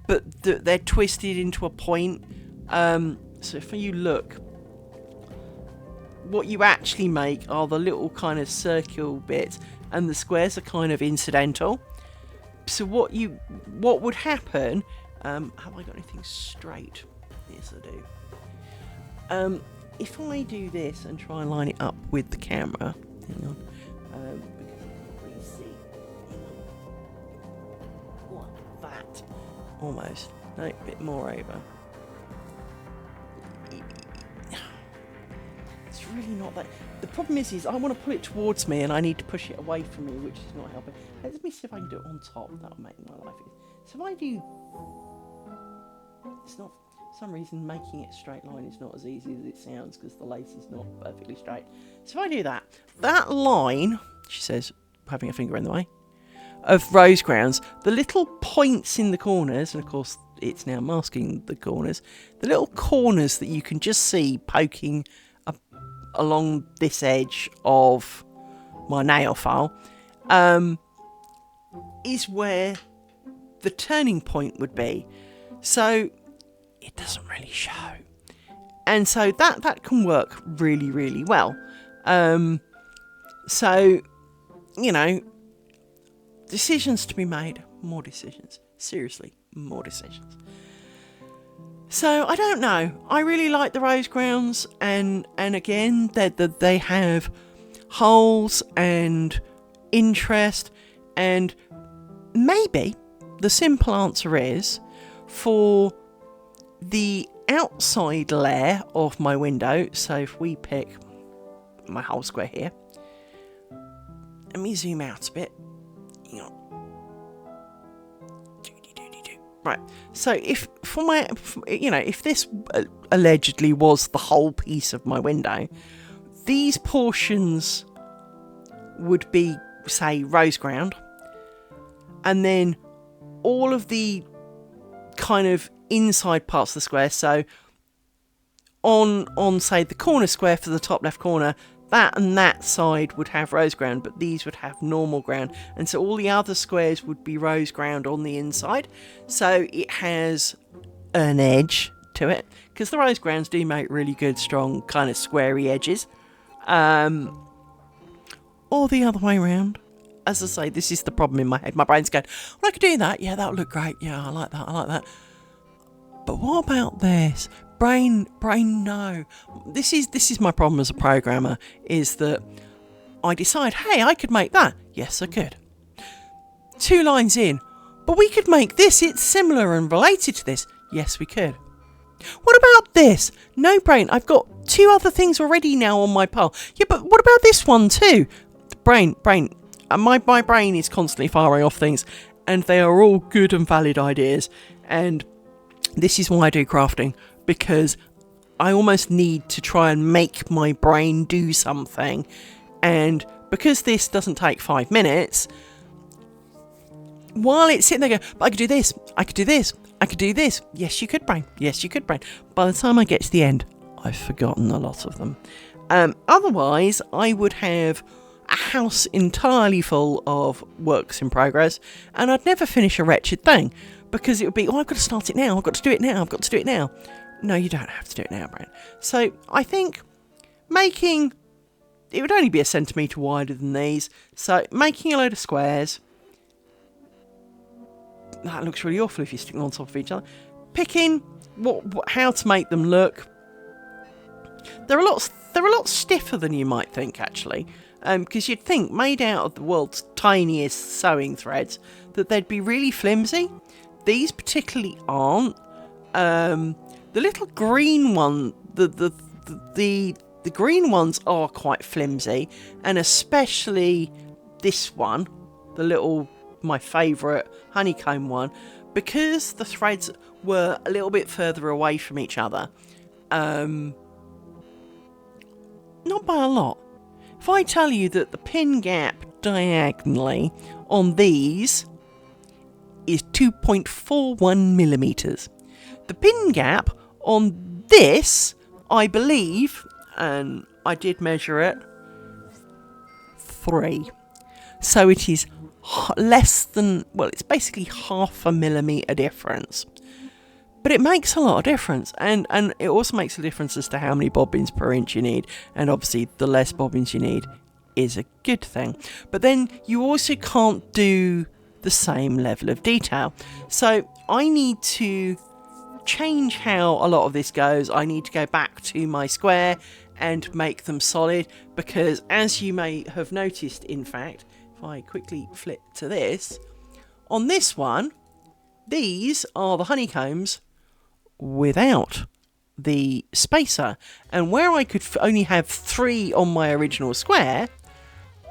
but they're twisted into a point. So if you look, what you actually make are the little kind of circle bits, and the squares are kind of incidental. So what would happen? Have I got anything straight? Yes, I do. If I do this and try and line it up with the camera, hang on, because I can't really see. Hang on. Like that, almost. No, a bit more over. It's really not that. The problem is I want to pull it towards me and I need to push it away from me, which is not helping. Let me see if I can do it on top. That'll make my life easy. So if I do, it's not. For some reason, making it a straight line is not as easy as it sounds, because the lace is not perfectly straight. So if I do that line, she says, having a finger in the way, of rose grounds, the little points in the corners, and of course it's now masking the corners, the little corners that you can just see poking along this edge of my nail file, is where the turning point would be. So it doesn't really show, and so that can work really, really well. So, you know, decisions to be made, more decisions, seriously, more decisions. So I don't know, I really like the rose grounds, and again, they have holes and interest, and maybe the simple answer is, for the outside layer of my window, so if we pick my whole square here, let me zoom out a bit. Hang on. Right, so if if this allegedly was the whole piece of my window, these portions would be, say, rose ground, and then all of the kind of inside parts of the square, so on say the corner square for the top left corner, that and that side would have rose ground, but these would have normal ground, and so all the other squares would be rose ground on the inside, so it has an edge to it, because the rose grounds do make really good strong kind of squarey edges, or the other way around. As I say, this is the problem in my head. My brain's going, well, I could do that, yeah, that would look great, yeah, I like that. But what about this? Brain, no. This is my problem as a programmer, is that I decide, hey, I could make that. Yes, I could. 2 lines in, but we could make this. It's similar and related to this. Yes, we could. What about this? No, brain, I've got 2 other things already now on my pile. Yeah, but what about this one too? Brain, my brain is constantly firing off things, and they are all good and valid ideas, and this is why I do crafting, because I almost need to try and make my brain do something, and because this doesn't take 5 minutes, while it's sitting there going, but I could do this, I could do this, I could do this. Yes, you could, brain. Yes, you could, brain. By the time I get to the end, I've forgotten a lot of them. Otherwise, I would have a house entirely full of works in progress, and I'd never finish a wretched thing, because it would be, I've got to start it now, I've got to do it now, I've got to do it now. No, you don't have to do it now, Brian. So I think it would only be a centimetre wider than these, so making a load of squares, that looks really awful if you stick them on top of each other. Picking how to make them look. They're a lot stiffer than you might think, actually, because you'd think, made out of the world's tiniest sewing threads, that they'd be really flimsy. These particularly aren't. The little green one, the green ones are quite flimsy, and especially this one, my favourite honeycomb one, because the threads were a little bit further away from each other. Not by a lot. If I tell you that the pin gap diagonally on these is 2.41 millimetres. The pin gap on this, I believe, and I did measure it, 3. So it is less than, well, it's basically half a millimetre difference. But it makes a lot of difference, and it also makes a difference as to how many bobbins per inch you need, and obviously the less bobbins you need is a good thing. But then you also can't do the same level of detail. So I need to change how a lot of this goes. I need to go back to my square and make them solid, because as you may have noticed, in fact, if I quickly flip to this, on this one, these are the honeycombs without the spacer, and where I could only have 3 on my original square,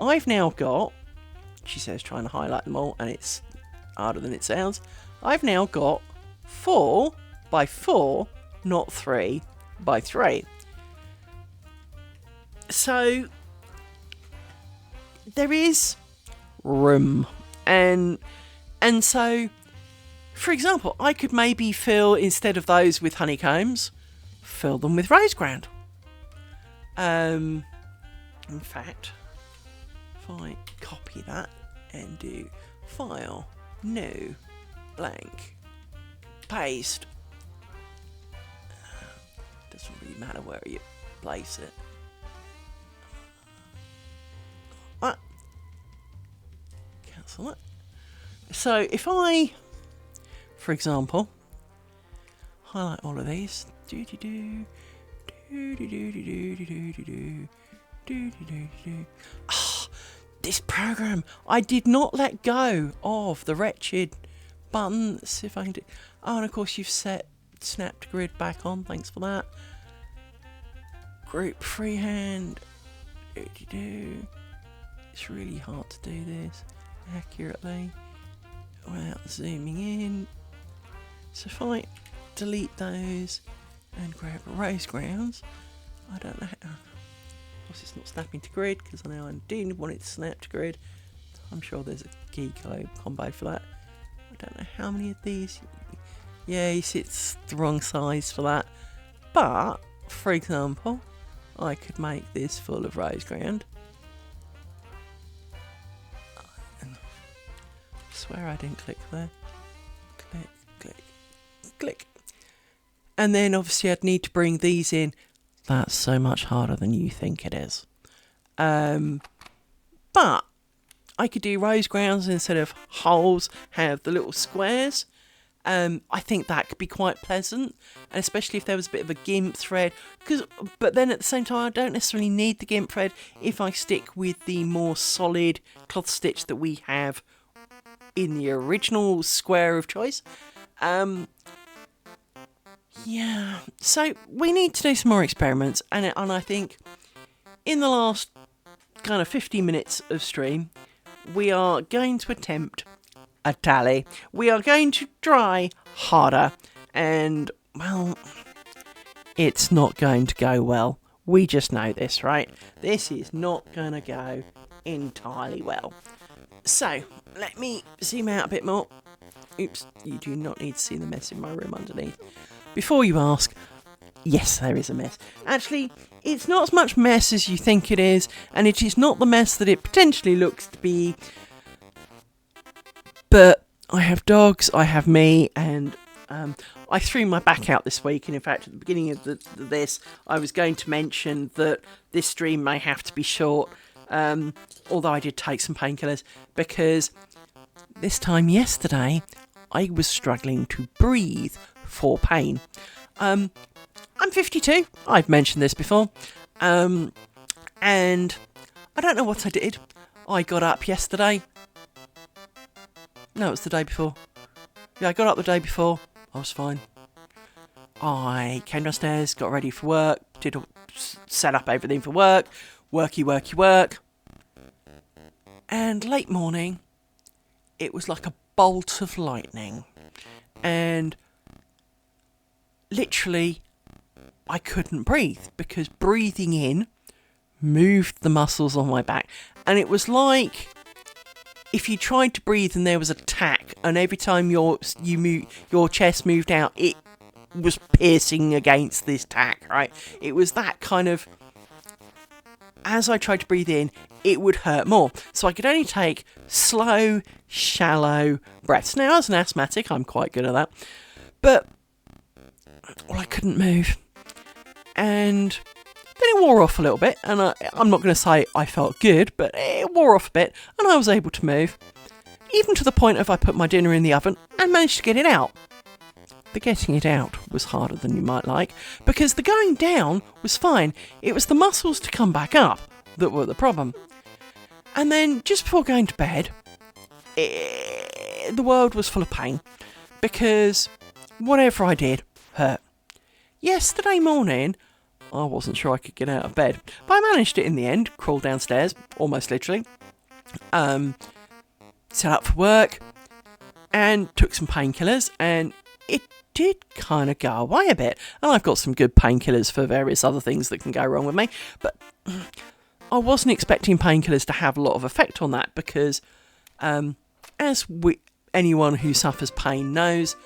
I've now got, she says trying to highlight them all, and it's harder than it sounds, I've now got 4 by 4, not 3 by 3. So there is room, and so, for example, I could maybe fill, instead of those with honeycombs, fill them with rose ground. In fact, if I copy that and do File, New, Blank, Paste, doesn't really matter where you place it. Cancel it. So if I, for example, highlight all of these, this program, I did not let go of the wretched button. Let's see if I can do. Oh, and of course you've set Snap to Grid back on. Thanks for that. Group freehand. It's really hard to do this accurately without zooming in. So if I delete those and grab rose grounds, I don't know how. Of course, it's not snapping to grid because I know I do want it to snap to grid. I'm sure there's a key combo for that. I don't know how many of these. Yeah, you see it's the wrong size for that. But, for example, I could make this full of rose ground. I swear I didn't click there. Click, click, click. And then obviously I'd need to bring these in. That's so much harder than you think it is. But I could do rose grounds instead of holes, have the little squares. I think that could be quite pleasant, and especially if there was a bit of a gimp thread. But then at the same time, I don't necessarily need the gimp thread if I stick with the more solid cloth stitch that we have in the original square of choice. Yeah, so we need to do some more experiments, and I think in the last kind of 50 minutes of stream, we are going to attempt a tally. We are going to try harder, and, well, it's not going to go well. We just know this, right? This is not going to go entirely well. So, let me zoom out a bit more. Oops, you do not need to see the mess in my room underneath. Before you ask, Yes, there is a mess. Actually, it's not as much mess as you think it is, and it is not the mess that it potentially looks to be. But I have dogs, I have me, and I threw my back out this week. And in fact, at the beginning of this, I was going to mention that this stream may have to be short, although I did take some painkillers, because this time yesterday, I was struggling to breathe for pain. I'm 52, I've mentioned this before, and I don't know what I did. I got up yesterday. No, it was the day before. Yeah, I got up the day before. I was fine. I came downstairs, got ready for work, set up everything for work, work. And late morning, it was like a bolt of lightning. And literally, I couldn't breathe because breathing in moved the muscles on my back. And it was like if you tried to breathe and there was a tack, and every time your chest moved out, it was piercing against this tack, right? It was that kind of, as I tried to breathe in, it would hurt more. So I could only take slow, shallow breaths. Now, as an asthmatic, I'm quite good at that. But I couldn't move. And then it wore off a little bit, and I'm not going to say I felt good, but it wore off a bit, and I was able to move, even to the point of I put my dinner in the oven and managed to get it out. The getting it out was harder than you might like, because the going down was fine. It was the muscles to come back up that were the problem. And then, just before going to bed, the world was full of pain, because whatever I did hurt. Yesterday morning, I wasn't sure I could get out of bed, but I managed it in the end. Crawled downstairs, almost literally, set up for work, and took some painkillers, and it did kind of go away a bit. And I've got some good painkillers for various other things that can go wrong with me, but I wasn't expecting painkillers to have a lot of effect on that, because anyone who suffers pain knows,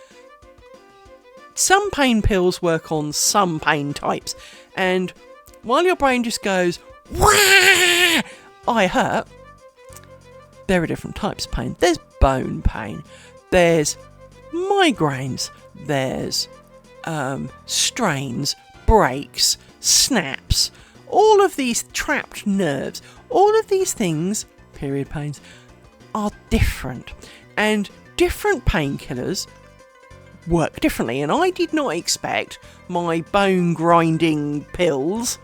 some pain pills work on some pain types, and while your brain just goes, wah, I hurt, there are different types of pain. There's bone pain, there's migraines, there's strains, breaks, snaps, all of these trapped nerves, all of these things, period pains, are different, and different painkillers work differently, and I did not expect my bone grinding pills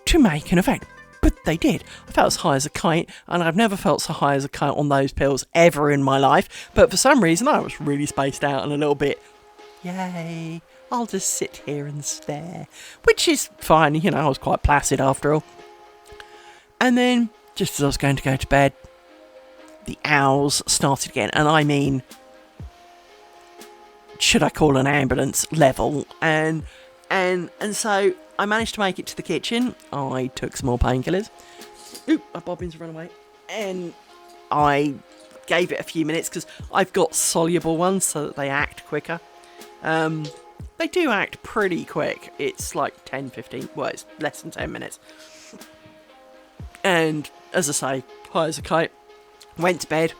to make an effect, but they did. I felt as high as a kite, and I've never felt so high as a kite on those pills ever in my life, but for some reason I was really spaced out and a little bit, yay, I'll just sit here and stare, which is fine, I was quite placid after all. And then, just as I was going to go to bed, the owls started again, and I mean, should I call an ambulance level? And so I managed to make it to the kitchen. I took some more painkillers. Oop, my bobbins run away. And I gave it a few minutes, because I've got soluble ones so that they act quicker. They do act pretty quick. It's like 10, 15, well, it's less than 10 minutes. And as I say, high as a kite, went to bed.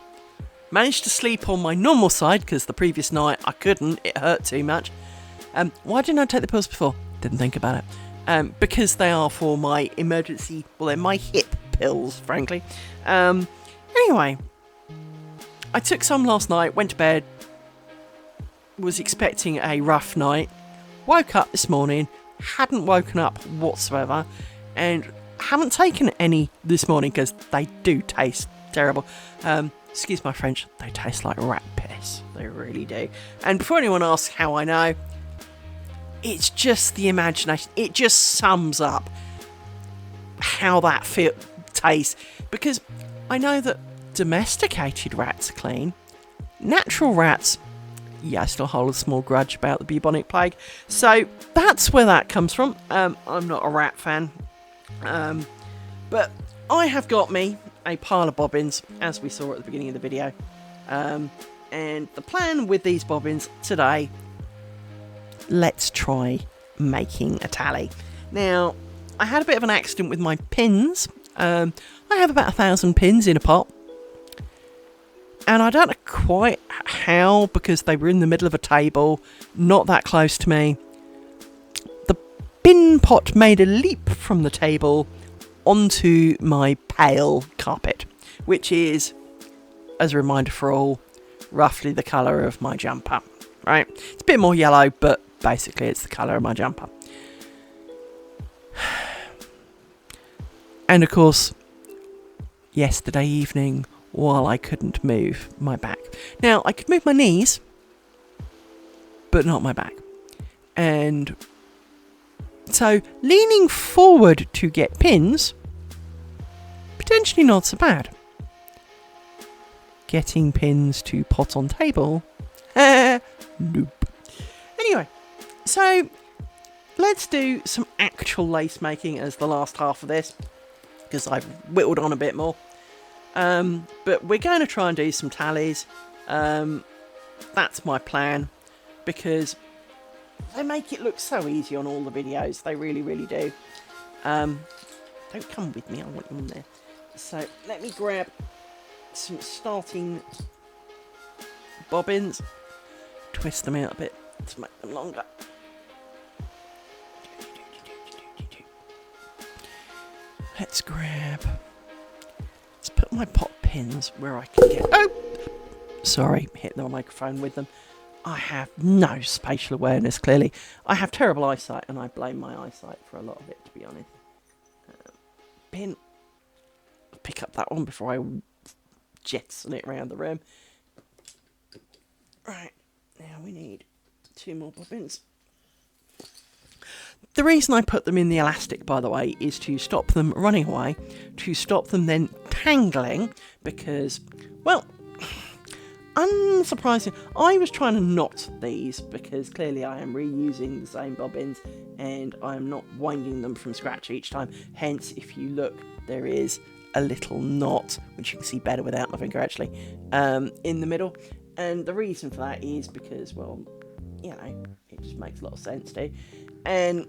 Managed to sleep on my normal side, because the previous night I couldn't, it hurt too much. Why didn't I take the pills before? Didn't think about it. Because they are for my emergency, well, they're my hip pills, frankly. Anyway, I took some last night, went to bed, was expecting a rough night, woke up this morning, hadn't woken up whatsoever, and haven't taken any this morning, because they do taste terrible. Excuse my French, they taste like rat piss. They really do. And before anyone asks how I know, it's just the imagination. It just sums up how that tastes. Because I know that domesticated rats are clean. Natural rats, I still hold a small grudge about the bubonic plague. So that's where that comes from. I'm not a rat fan. But I have got me a pile of bobbins, as we saw at the beginning of the video. And the plan with these bobbins today, let's try making a tally. Now, I had a bit of an accident with my pins. I have about 1,000 pins in a pot. And I don't know quite how, because they were in the middle of a table, not that close to me. The pin pot made a leap from the table onto my pale carpet, which is, as a reminder for all, roughly the colour of my jumper, right? It's a bit more yellow, but basically it's the colour of my jumper. And of course, yesterday evening, while I couldn't move my back. Now, I could move my knees, but not my back. And so, leaning forward to get pins, potentially not so bad. Getting pins to pot on table, nope. Anyway, so let's do some actual lace making as the last half of this, because I've whittled on a bit more. But we're going to try and do some tallies. That's my plan, because they make it look so easy on all the videos. They really, really do. Don't come with me, I want you in there. So let me grab some starting bobbins, twist them out a bit to make them longer. Let's put my pot pins where I can get... Oh! Sorry, hit the microphone with them. I have no spatial awareness, clearly. I have terrible eyesight, and I blame my eyesight for a lot of it, to be honest. Pin. Pick up that one before I jetson it around the room. Right, now we need 2 more bobbins. The reason I put them in the elastic, by the way, is to stop them running away, to stop them then tangling, because, well, unsurprisingly, I was trying to knot these, because clearly I am reusing the same bobbins, and I am not winding them from scratch each time. Hence, if you look, there is a little knot, which you can see better without my finger, actually, in the middle. And the reason for that is because, well, you know, it just makes a lot of sense to. And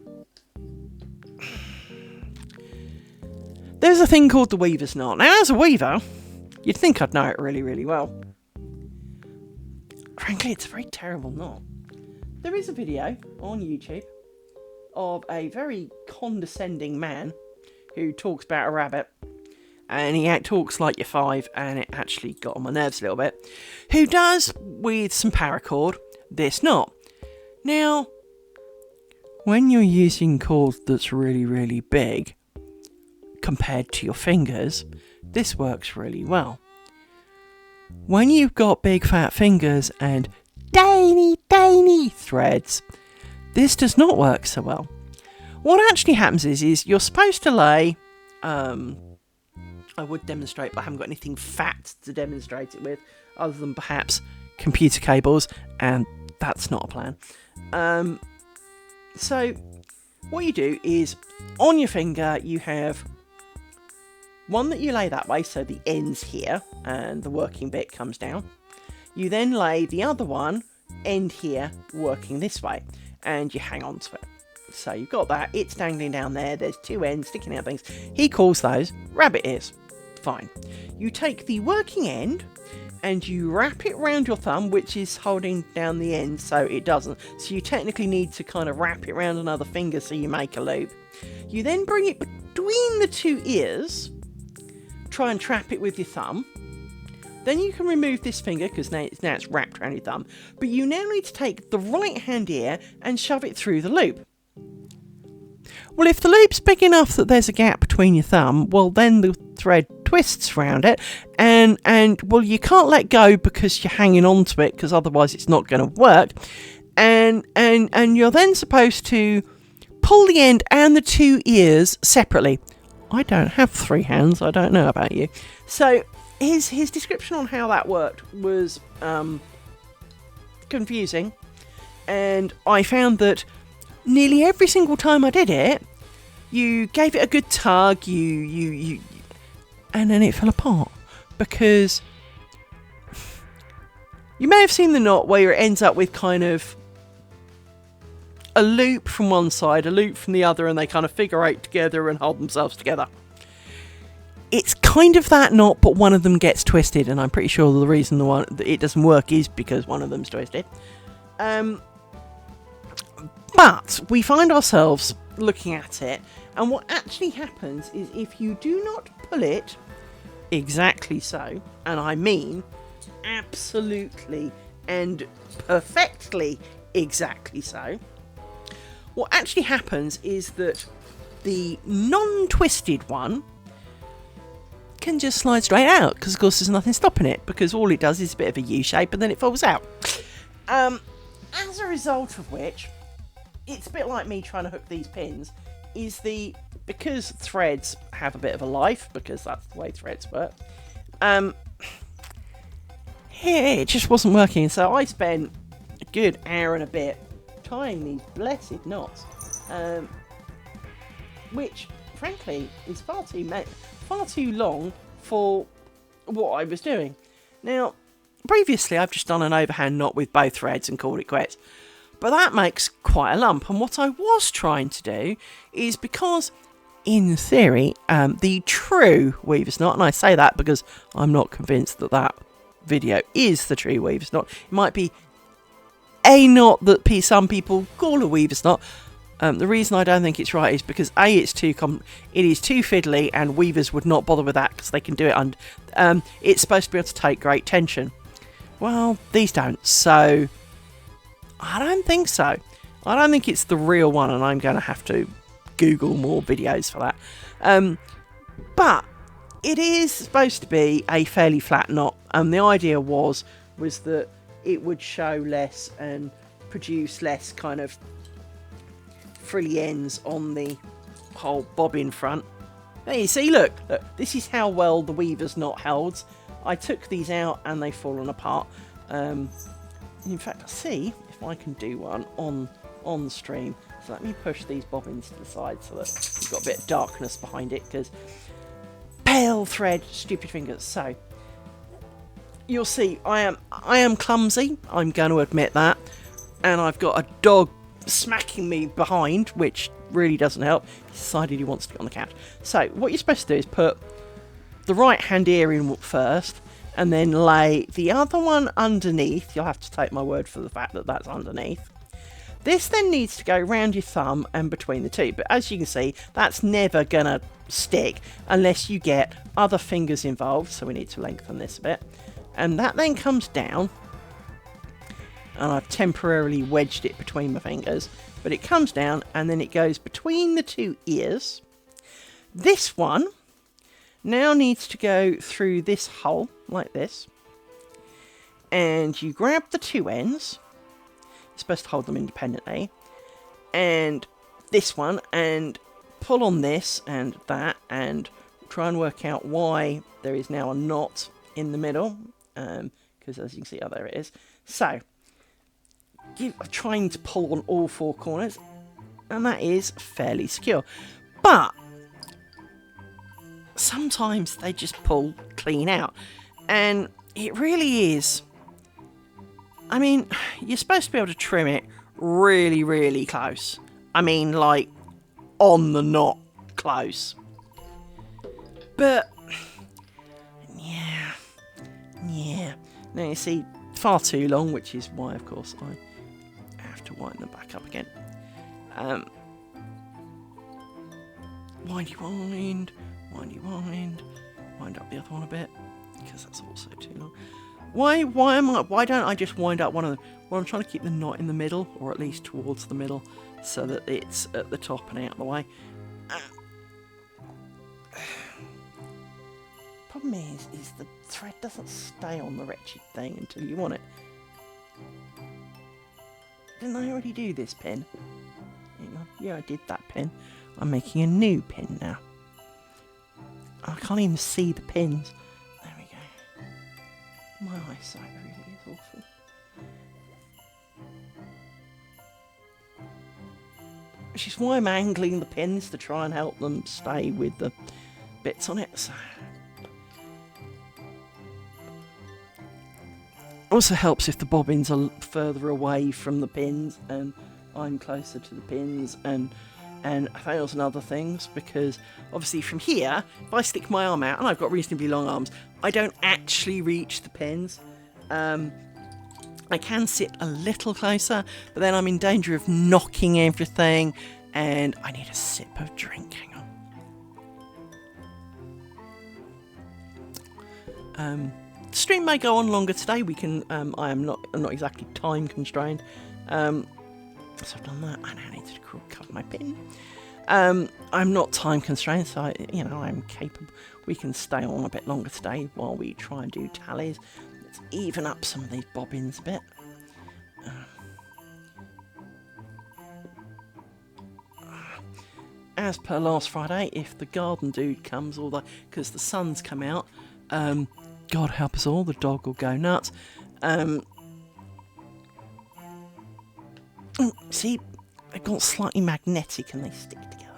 there's a thing called the weaver's knot. Now, as a weaver, you'd think I'd know it really, really well. Frankly, it's a very terrible knot. There is a video on YouTube of a very condescending man who talks about a rabbit, and he talks like you're 5, and it actually got on my nerves a little bit, who does, with some paracord, this knot. Now, when you're using cord that's really, really big, compared to your fingers, this works really well. When you've got big fat fingers and tiny, tiny threads, this does not work so well. What actually happens is you're supposed to lay, I would demonstrate, but I haven't got anything fat to demonstrate it with, other than perhaps computer cables, and that's not a plan. So, what you do is, on your finger, you have one that you lay that way, so the end's here, and the working bit comes down. You then lay the other one, end here, working this way, and you hang on to it. So you've got that, it's dangling down there, there's 2 ends sticking out things. He calls those rabbit ears. Fine. You take the working end, and you wrap it round your thumb, which is holding down the end so it doesn't. So you technically need to kind of wrap it around another finger so you make a loop. You then bring it between the 2 ears, try and trap it with your thumb. Then you can remove this finger because now it's wrapped around your thumb. But you now need to take the right hand ear and shove it through the loop. Well, if the loop's big enough that there's a gap between your thumb, well, then the thread twists around it, and well, you can't let go because you're hanging on to it, because otherwise it's not going to work. And you're then supposed to pull the end and the 2 ears separately. I don't have 3 hands, I don't know about you. So his description on how that worked was confusing, and I found that nearly every single time I did it, you gave it a good tug, you and then it fell apart, because you may have seen the knot where it ends up with kind of a loop from one side, a loop from the other, and they kind of figure eight together and hold themselves together. It's kind of that knot, but one of them gets twisted, and I'm pretty sure the reason it doesn't work is because one of them's twisted. But we find ourselves looking at it, and what actually happens is if you do not pull it exactly so, and I mean absolutely and perfectly exactly so, what actually happens is that the non-twisted one can just slide straight out, because of course there's nothing stopping it, because all it does is a bit of a U shape and then it falls out. As a result of which, it's a bit like me trying to hook these pins, because threads have a bit of a life, because that's the way threads work, it just wasn't working. So I spent a good hour and a bit tying these blessed knots, which frankly is far too long for what I was doing. Now, previously I've just done an overhand knot with both threads and called it quits, but that makes quite a lump. And what I was trying to do is, because in theory the true weaver's knot, and I say that because I'm not convinced that video is the true weaver's knot, it might be a knot that some people call a weaver's knot. The reason I don't think it's right is because A, it is too fiddly, and weavers would not bother with that because they can do it it's supposed to be able to take great tension. Well, these don't, so I don't think so. I don't think it's the real one, and I'm going to have to Google more videos for that. But it is supposed to be a fairly flat knot, and the idea was that it would show less and produce less kind of frilly ends on the whole bobbin front. There you see, look, this is how well the weaver's knot holds. I took these out and they've fallen apart. In fact, I'll see if I can do one on the stream. So let me push these bobbins to the side so that you've got a bit of darkness behind it, because pale thread, stupid fingers. So you'll see I am clumsy, I'm going to admit that, and I've got a dog smacking me behind, which really doesn't help. He decided he wants to get on the couch. So what you're supposed to do is put the right hand ear in first, and then lay the other one underneath. You'll have to take my word for the fact that that's underneath. This then needs to go round your thumb and between the two, but as you can see, that's never gonna stick unless you get other fingers involved, so we need to lengthen this a bit. And that then comes down, and I've temporarily wedged it between my fingers, but it comes down and then it goes between the two ears. This one now needs to go through this hole like this, and you grab the two ends. You're supposed to hold them independently, and this one, and pull on this and that, and try and work out why there is now a knot in the middle, because as you can see, oh, there it is. So trying to pull on all four corners, and that is fairly secure, but sometimes they just pull clean out, and it really is, I mean, you're supposed to be able to trim it really, really close. I mean, like, on the knot close. But, yeah. Now you see, far too long, which is why, of course, I have to wind them back up again. Windy wind, wind up the other one a bit, because that's also too long. Why don't I just wind up one of them? Well, I'm trying to keep the knot in the middle, or at least towards the middle, so that it's at the top and out of the way. Problem is the thread doesn't stay on the wretched thing until you want it. Didn't I already do this pin? Yeah, I did that pin. I'm making a new pin now. I can't even see the pins. There we go. My eyesight really is awful. Which is why I'm angling the pins, to try and help them stay with the bits on it. So. Also helps if the bobbins are further away from the pins, and I'm closer to the pins and fails and other things, because obviously from here, if I stick my arm out, and I've got reasonably long arms, I don't actually reach the pins. I can sit a little closer, but then I'm in danger of knocking everything, and I need a sip of drink. Hang on. The stream may go on longer today. We can. I'm not exactly time constrained. So I've done that. I now need to cover my pin. I'm not time constrained, so I'm capable. We can stay on a bit longer today while we try and do tallies. Let's even up some of these bobbins a bit. As per last Friday, if the garden dude comes, because the sun's come out, God help us all, the dog will go nuts. See, they've got slightly magnetic and they stick together.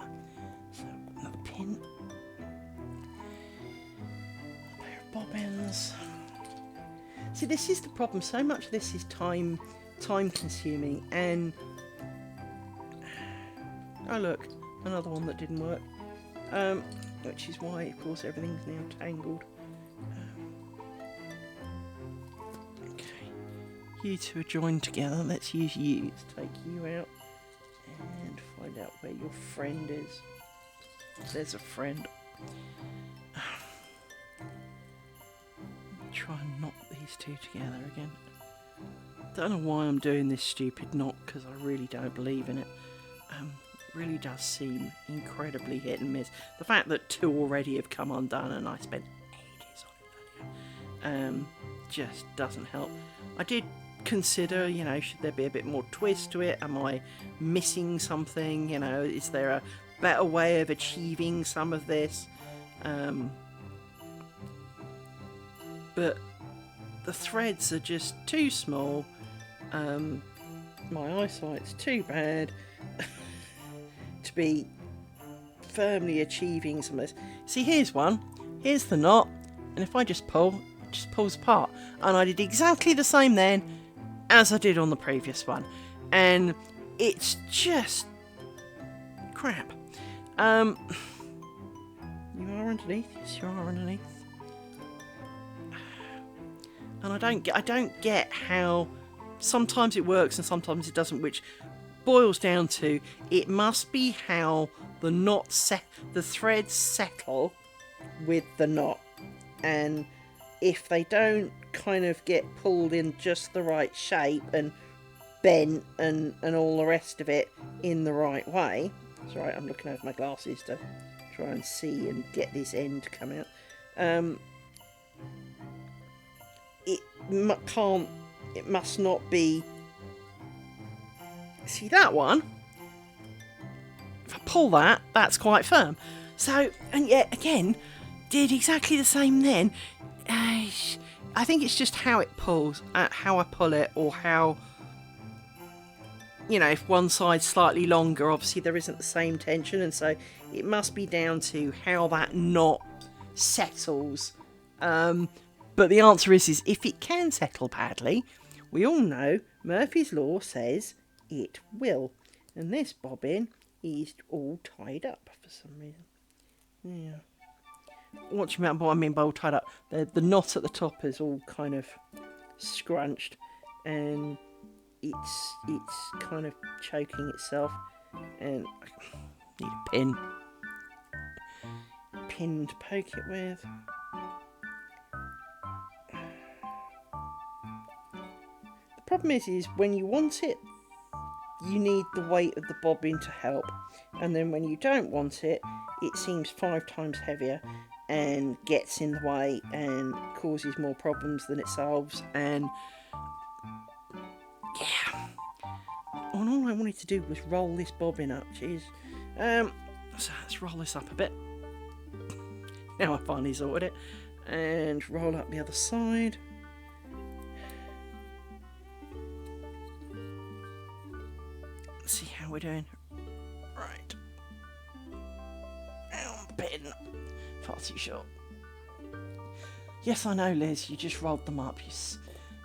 So, another pin. A pair of bobbins. See, this is the problem. So much of this is time consuming, and oh look, another one that didn't work. Which is why, of course, everything's now tangled. Okay, you two are joined together. Let's use you. Let's take you out and find out where your friend is. There's a friend. Try and knot these two together again. Don't know why I'm doing this stupid knot, because I really don't believe in it. Really does seem incredibly hit and miss. The fact that two already have come undone and I spent ages on it earlier, just doesn't help. I did consider, should there be a bit more twist to it? Am I missing something? Is there a better way of achieving some of this? But the threads are just too small. My eyesight's too bad to be firmly achieving some of this. See, here's one. Here's the knot. And if I just pull, it just pulls apart. And I did exactly the same then as I did on the previous one. And it's just crap. You are underneath. Yes, you are underneath. And I don't get how sometimes it works and sometimes it doesn't, which boils down to it must be how the threads settle with the knot, and if they don't kind of get pulled in just the right shape and bent and all the rest of it in the right way. Sorry, I'm looking over my glasses to try and see and get this end to come out. It must not be. See that one? If I pull that, that's quite firm. So, and yet again, did exactly the same then. I think it's just how it pulls, how I pull it, or how, if one side's slightly longer, obviously there isn't the same tension, and so it must be down to how that knot settles. But the answer is if it can settle badly, we all know Murphy's Law says it will. And this bobbin is all tied up for some reason. Yeah. What do you mean? What I mean by all tied up? The knot at the top is all kind of scrunched, and it's kind of choking itself. And I need a pin to poke it with. The problem is when you want it, you need the weight of the bobbin to help, and then when you don't want it, it seems 5 times heavier and gets in the way and causes more problems than it solves. And yeah, all I wanted to do was roll this bobbin up. Jeez. So let's roll this up a bit. Now I finally sorted it, and roll up the other side. See how we're doing. Right. Ow, pin. Far too short. Yes, I know, Liz. You just rolled them up.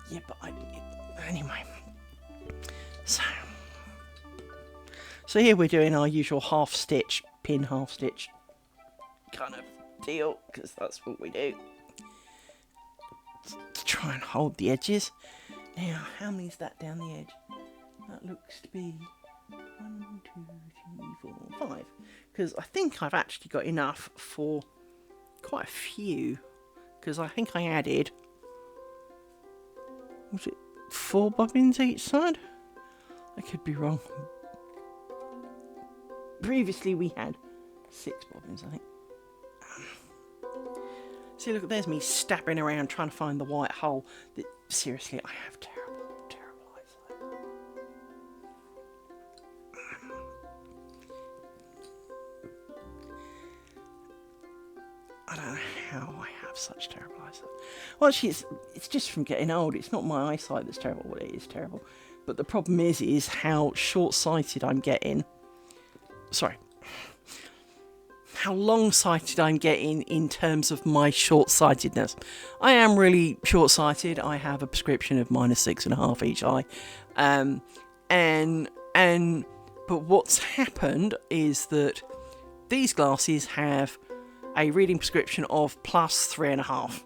Yeah, but anyway. So, So here we're doing our usual half stitch kind of deal, because that's what we do. To try and hold the edges. Now, how many's that down the edge? That looks to be 1, 2, 3, 4, 5. Because I think I've actually got enough for quite a few. Because I think I added, was it 4 bobbins each side? I could be wrong. Previously we had 6 bobbins, I think. See, look, there's me stabbing around trying to find the white hole. Seriously, I have terrible eyesight. I don't know how I have such terrible eyesight. Well, actually, it's just from getting old. It's not my eyesight that's terrible. Well, it is terrible. But the problem is how short-sighted I'm getting. Sorry. How long-sighted I'm getting in terms of my short-sightedness. I am really short-sighted. I have a prescription of -6.5 each eye. But what's happened is that these glasses have a reading prescription of +3.5.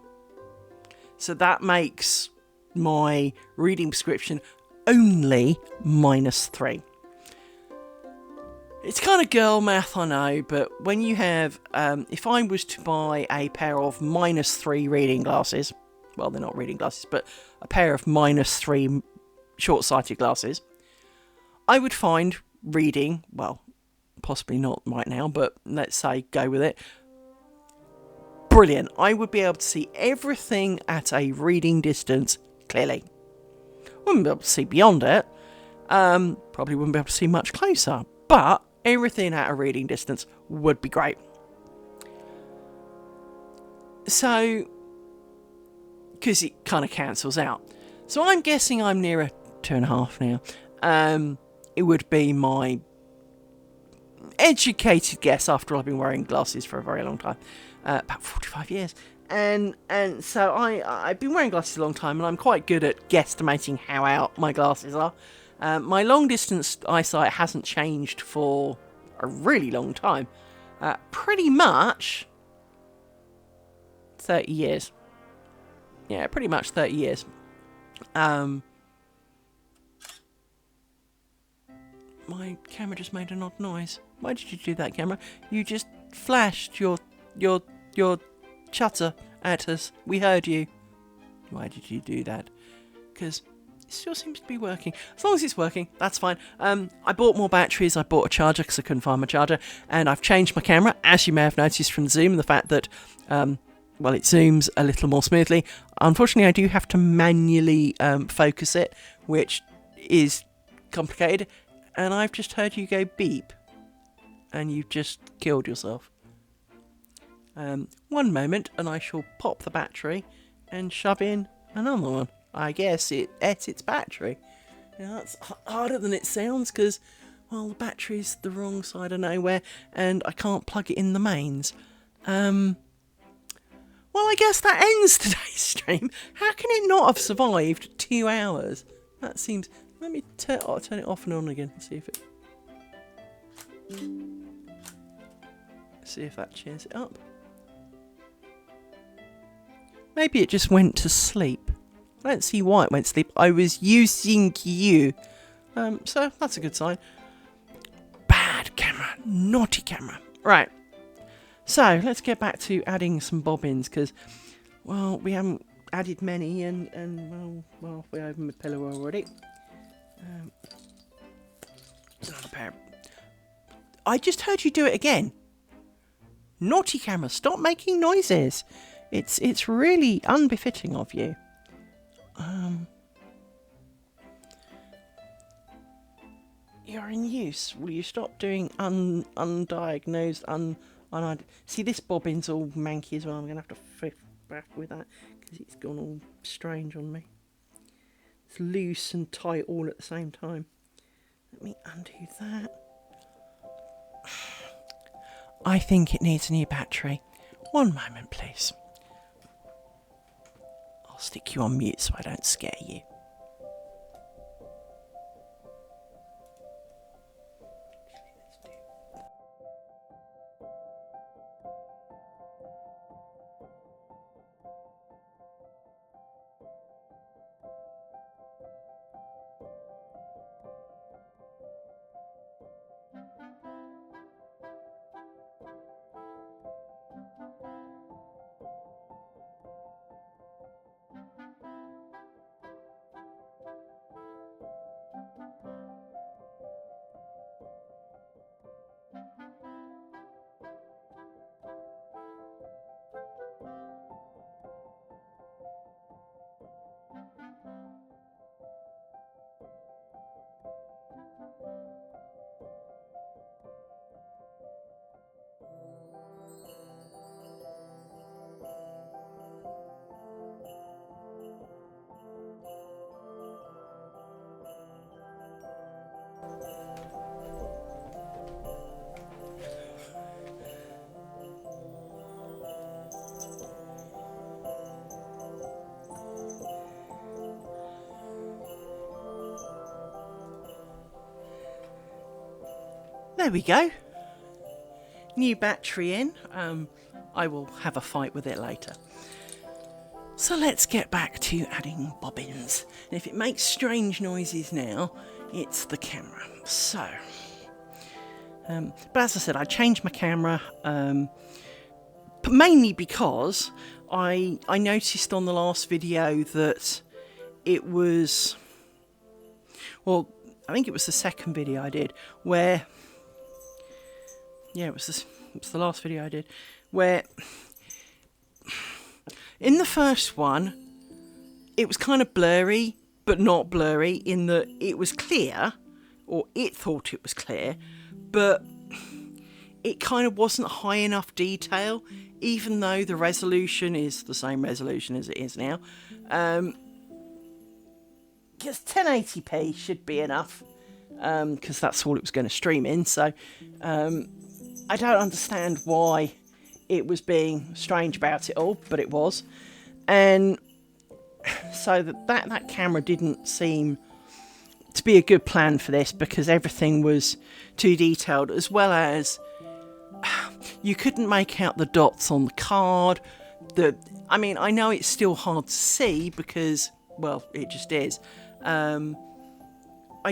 So that makes my reading prescription only -3. It's kind of girl math, I know, but when you have, if I was to buy a pair of -3 reading glasses, well, they're not reading glasses, but a pair of -3 short-sighted glasses, I would find reading, well, possibly not right now, but let's say go with it, brilliant. I would be able to see everything at a reading distance clearly. Wouldn't be able to see beyond it. Probably wouldn't be able to see much closer, but everything at a reading distance would be great. So, because it kind of cancels out. So I'm guessing I'm near a 2.5 now. It would be my educated guess after I've been wearing glasses for a very long time. About 45 years. And so I've been wearing glasses a long time, and I'm quite good at guesstimating how out my glasses are. My long distance eyesight hasn't changed for a really long time. Pretty much 30 years. Yeah, pretty much 30 years. My camera just made an odd noise. Why did you do that, camera? You just flashed your shutter at us. We heard you. Why did you do that? Because it still seems to be working. As long as it's working, that's fine. I bought more batteries. I bought a charger because I couldn't find my charger. And I've changed my camera, as you may have noticed from the zoom, and the fact that, well, it zooms a little more smoothly. Unfortunately, I do have to manually focus it, which is complicated. And I've just heard you go beep. And you've just killed yourself. One moment, and I shall pop the battery and shove in another one. I guess it ate its battery. Now, that's harder than it sounds because, well, the battery's the wrong side of nowhere and I can't plug it in the mains. Well, I guess that ends today's stream. How can it not have survived 2 hours? That seems... Let me turn it off and on again and see if that cheers it up. Maybe it just went to sleep. I don't see why it went to sleep. I was using you. So that's a good sign. Bad camera. Naughty camera. Right. So let's get back to adding some bobbins because, well, we haven't added many and well, we opened the pillow already. Another pair. I just heard you do it again. Naughty camera, stop making noises. It's really unbefitting of you. You're in use. Will you stop doing undiagnosed, See, this bobbin's all manky as well. I'm going to have to flip back with that because it's gone all strange on me. It's loose and tight all at the same time. Let me undo that. I think it needs a new battery. One moment, please. I'll stick you on mute so I don't scare you. There we go. New battery in. I will have a fight with it later. So let's get back to adding bobbins. And if it makes strange noises now, it's the camera. So, but as I said, I changed my camera, mainly because I noticed on the last video that it was, well, I think it was the second video I did, where, yeah, it was the last video I did, where in the first one, it was kind of blurry, but not blurry, in that it was clear, or it thought it was clear, but it kind of wasn't high enough detail, even though the resolution is the same resolution as it is now. Because 1080p should be enough, because that's all it was going to stream in, so I don't understand why it was being strange about it all, but it was. And so that camera didn't seem to be a good plan for this, because everything was too detailed, as well as you couldn't make out the dots on the card. I mean, I know it's still hard to see because, well, it just is. I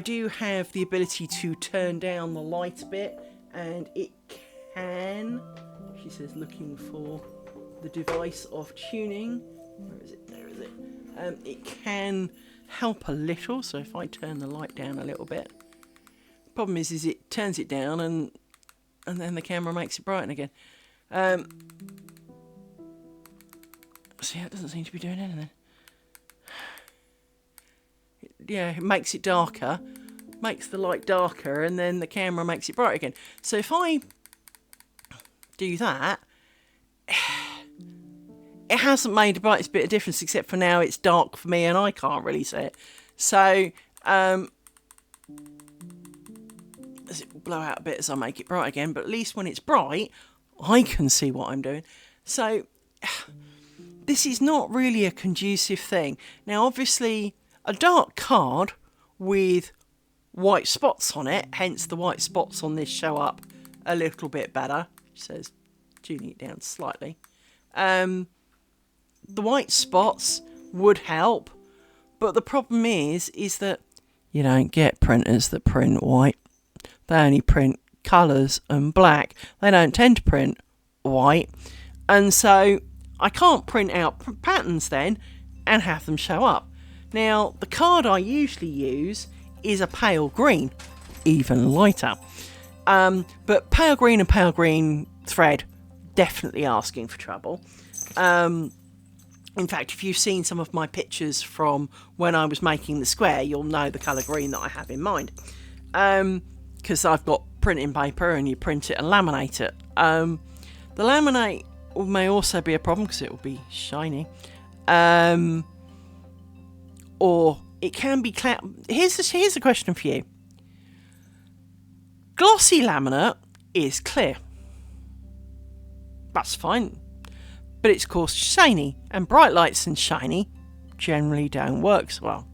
do have the ability to turn down the light a bit, and it can, she says, looking for the device of tuning. Where is it? There is it. It can help a little, so if I turn the light down a little bit. The problem is it turns it down and then the camera makes it brighten again. See, it doesn't seem to be doing anything. Yeah, it makes it darker, makes the light darker, and then the camera makes it bright again. So if I do that, it hasn't made the brightest bit of difference, except for now it's dark for me and I can't really see it. So, as it will blow out a bit as I make it bright again, but at least when it's bright, I can see what I'm doing. So, this is not really a conducive thing. Now, obviously, a dark card with white spots on it, hence the white spots on this show up a little bit better. It says tuning it down slightly. The white spots would help, but the problem is that you don't get printers that print white. They only print colours and black. They don't tend to print white, and so I can't print out patterns then and have them show up. Now, the card I usually use is a pale green, even lighter. But pale green and pale green thread, definitely asking for trouble. In fact, if you've seen some of my pictures from when I was making the square, you'll know the colour green that I have in mind. Because I've got printing paper and you print it and laminate it. The laminate may also be a problem because it will be shiny. Or it can be here's a question for you. Glossy laminate is clear. That's fine. But it's of course shiny, and bright lights and shiny generally don't work so well.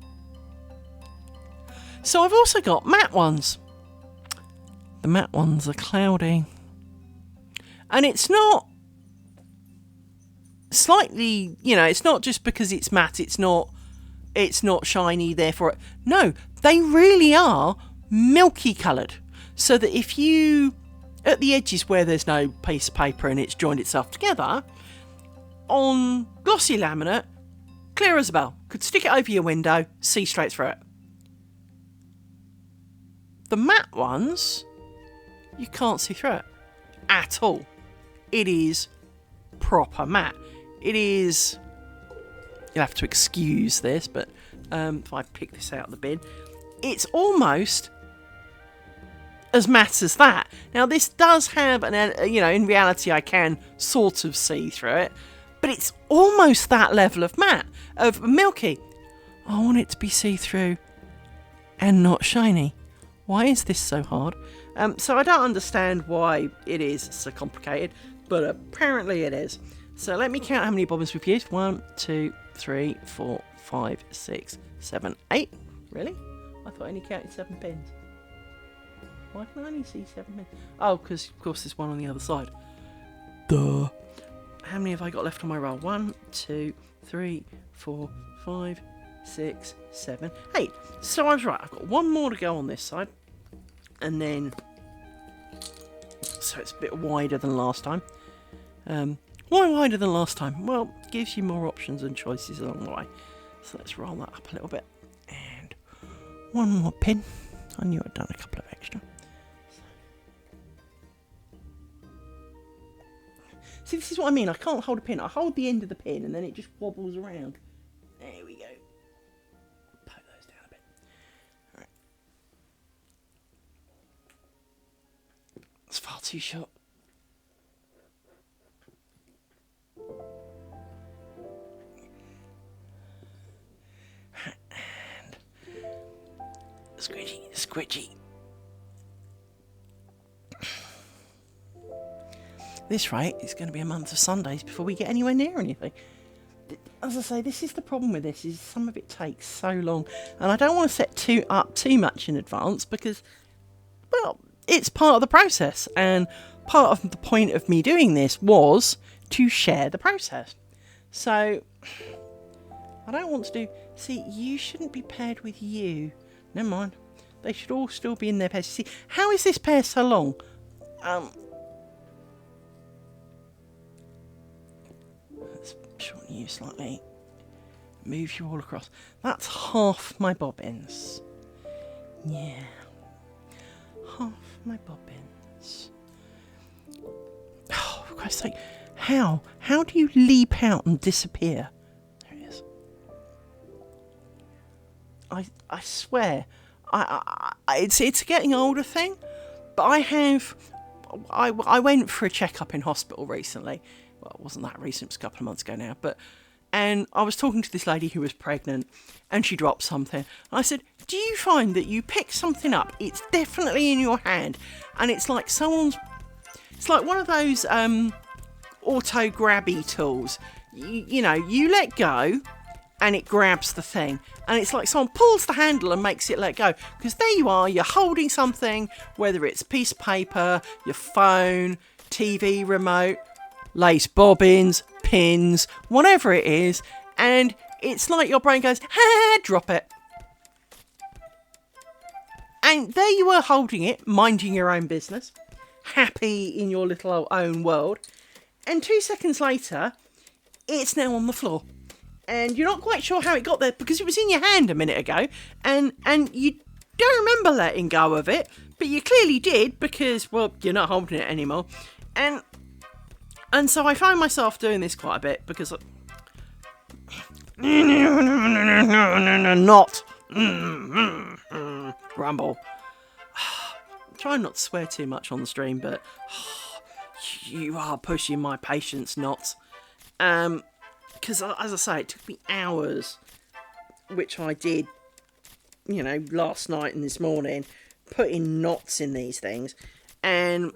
So I've also got matte ones. The matte ones are cloudy. And it's not slightly, it's not just because it's matte, it's not shiny, therefore... No, they really are milky coloured. So that if you, at the edges where there's no piece of paper and it's joined itself together, on glossy laminate, clear as a bell. Could stick it over your window, see straight through it. The matte ones, you can't see through it at all. It is proper matte. It is... You'll have to excuse this, but if I pick this out of the bin, it's almost as matte as that. Now, this does have in reality, I can sort of see through it, but it's almost that level of matte, of milky. I want it to be see-through and not shiny. Why is this so hard? So I don't understand why it is so complicated, but apparently it is. So let me count how many bobbins we've used. 1, 2, 3, 4, 5, 6, 7, 8. Really? I thought I only counted 7 pins. Why can I only see 7 pins? Oh, because of course there's one on the other side. Duh. How many have I got left on my roll? 1, 2, 3, 4, 5, 6, 7, 8. So I was right. I've got one more to go on this side. And then... So it's a bit wider than last time. Why wider than last time? Well, it gives you more options and choices along the way. So let's roll that up a little bit. And one more pin. I knew I'd done a couple of extra. See, this is what I mean. I can't hold a pin. I hold the end of the pin and then it just wobbles around. There we go. Poke those down a bit. Alright. It's far too short. And squidgy, squidgy. This rate, it's going to be a month of Sundays before we get anywhere near anything. As I say, this is the problem with this, is some of it takes so long. And I don't want to set up too much in advance because, well, it's part of the process. And part of the point of me doing this was to share the process. So, I don't want to do... See, you shouldn't be paired with you. Never mind. They should all still be in their pairs. See, how is this pair so long? Let's shorten you slightly. Move you all across. That's half my bobbins. Yeah. Half my bobbins. Oh, for Christ's sake. How? How do you leap out and disappear? There it is. I swear. It's a getting older thing. But I went for a checkup in hospital recently. Well, it wasn't that recent, it was a couple of months ago now, and I was talking to this lady who was pregnant, and she dropped something. And I said, do you find that you pick something up, it's definitely in your hand, and it's like it's like one of those auto grabby tools. You know, you let go, and it grabs the thing, and it's like someone pulls the handle and makes it let go, because there you are, you're holding something, whether it's a piece of paper, your phone, TV remote, lace bobbins, pins, whatever it is, and it's like your brain goes, ha, drop it. And there you were holding it, minding your own business, happy in your little own world, and 2 seconds later, it's now on the floor. And you're not quite sure how it got there, because it was in your hand a minute ago, and you don't remember letting go of it, but you clearly did, because, well, you're not holding it anymore. And so I find myself doing this quite a bit because not grumble. Try not to swear too much on the stream, but you are pushing my patience knots. Because as I say, it took me hours, which I did, last night and this morning, putting knots in these things, and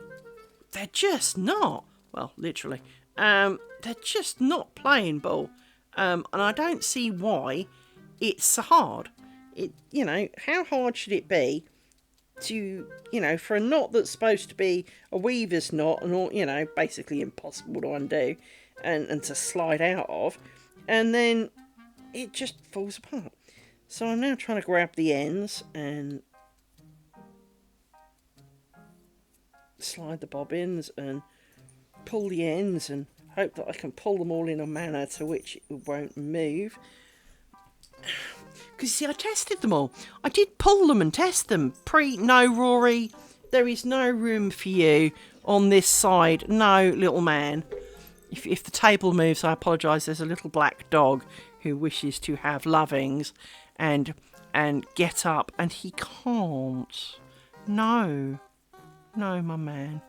they're just not. Well, literally. They're just not playing ball. And I don't see why it's so hard. How hard should it be to, for a knot that's supposed to be a weaver's knot and all, basically impossible to undo and to slide out of, and then it just falls apart. So I'm now trying to grab the ends and slide the bobbins and pull the ends and hope that I can pull them all in a manner to which it won't move. Because, see, I tested them all. I did pull them and test them. No, Rory, there is no room for you on this side. No, little man. If the table moves, I apologise. There's a little black dog who wishes to have lovings and get up, and he can't. No, my man.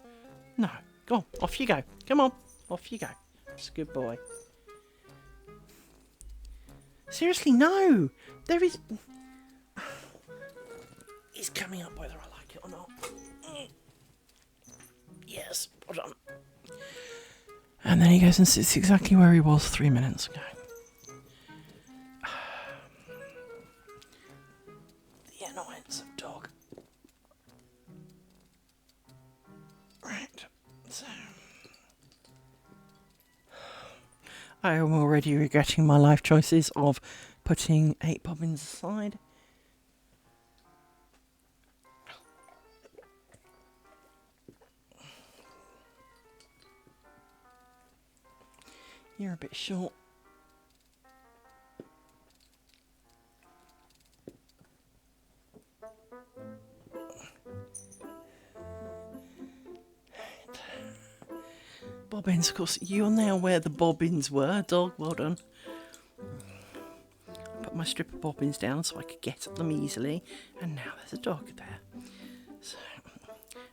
No. Go on, off you go. Come on, off you go. That's a good boy. Seriously, no. There is... He's coming up whether I like it or not. Yes, well done. And then he goes and sits exactly where he was 3 minutes ago. The annoyance of dog. Right. So I am already regretting my life choices of putting 8 bobbins aside. You're a bit short. Bobbins, of course, you're now where the bobbins were. Dog, well done. Put my strip of bobbins down so I could get at them easily. And now there's a dog there. So,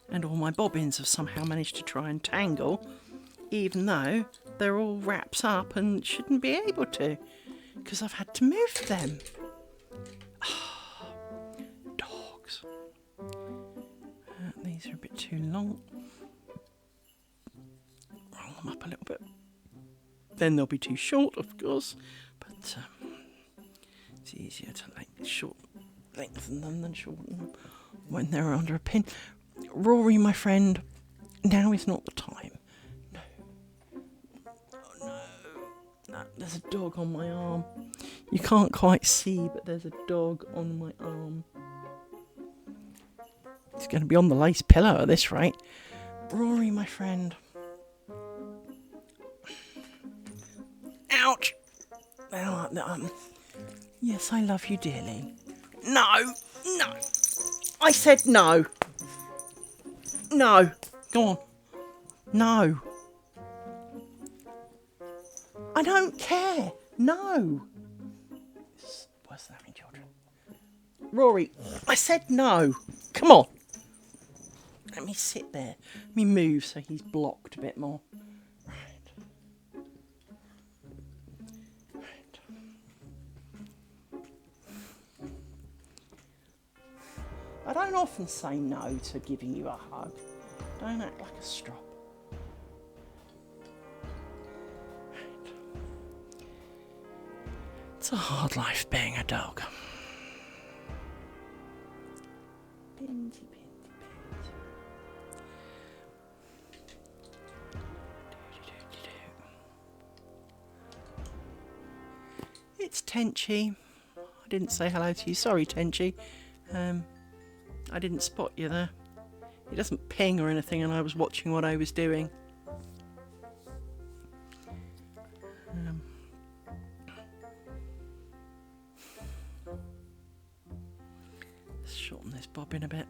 and all my bobbins have somehow managed to try and tangle, even though they're all wrapped up and shouldn't be able to, because I've had to move them. Dogs. These are a bit too long. Roll them up a little bit. Then they'll be too short, of course, but it's easier to lengthen them than shorten them when they're under a pin. Rory, my friend, now is not the time. No. Oh no. There's a dog on my arm. You can't quite see, but there's a dog on my arm. It's going to be on the lace pillow at this rate. Rory, my friend. Ouch! Yes, I love you dearly. No! I said no! No! Go on. No! I don't care! No! It's worse than having children. Rory, I said no! Come on! Let me sit there. Let me move so he's blocked a bit more. I don't often say no to giving you a hug. Don't act like a strop. It's a hard life being a dog. Pinsy. It's Tenchi. I didn't say hello to you. Sorry, Tenchi. I didn't spot you there. He doesn't ping or anything, and I was watching what I was doing. Let's shorten this bobbin a bit.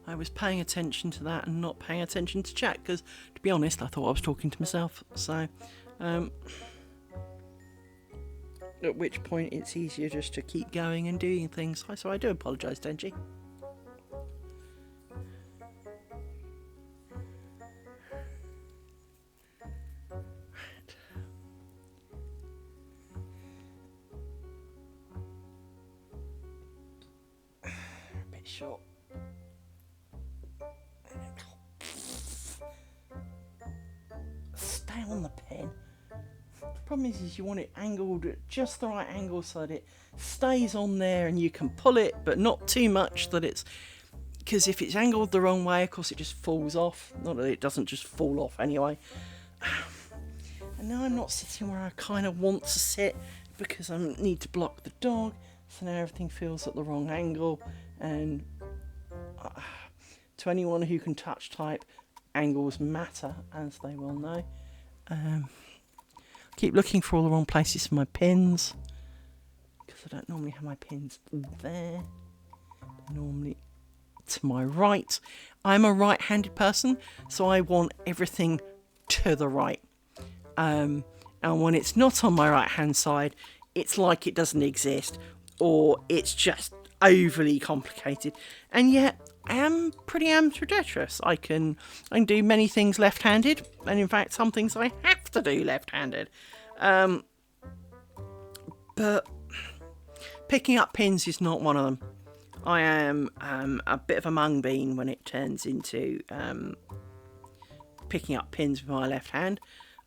I was paying attention to that and not paying attention to chat, because, to be honest, I thought I was talking to myself. So, at which point it's easier just to keep going and doing things. So I do apologise, Tenchi. Short. Stay on the pen. The problem is you want it angled at just the right angle so that it stays on there and you can pull it, but not too much that it's... Because if it's angled the wrong way, of course it just falls off. Not that it doesn't just fall off anyway. And now I'm not sitting where I kind of want to sit because I need to block the dog. So now everything feels at the wrong angle. And to anyone who can touch type, angles matter, as they will know. I keep looking for all the wrong places for my pins, because I don't normally have my pins there. They're normally to my right. I'm a right-handed person, so I want everything to the right. And when it's not on my right-hand side, it's like it doesn't exist, or it's just overly complicated. And yet I am pretty ambidextrous. I can do many things left-handed, and in fact some things I have to do left-handed. But picking up pins is not one of them. I am a bit of a mung bean when it turns into picking up pins with my left hand.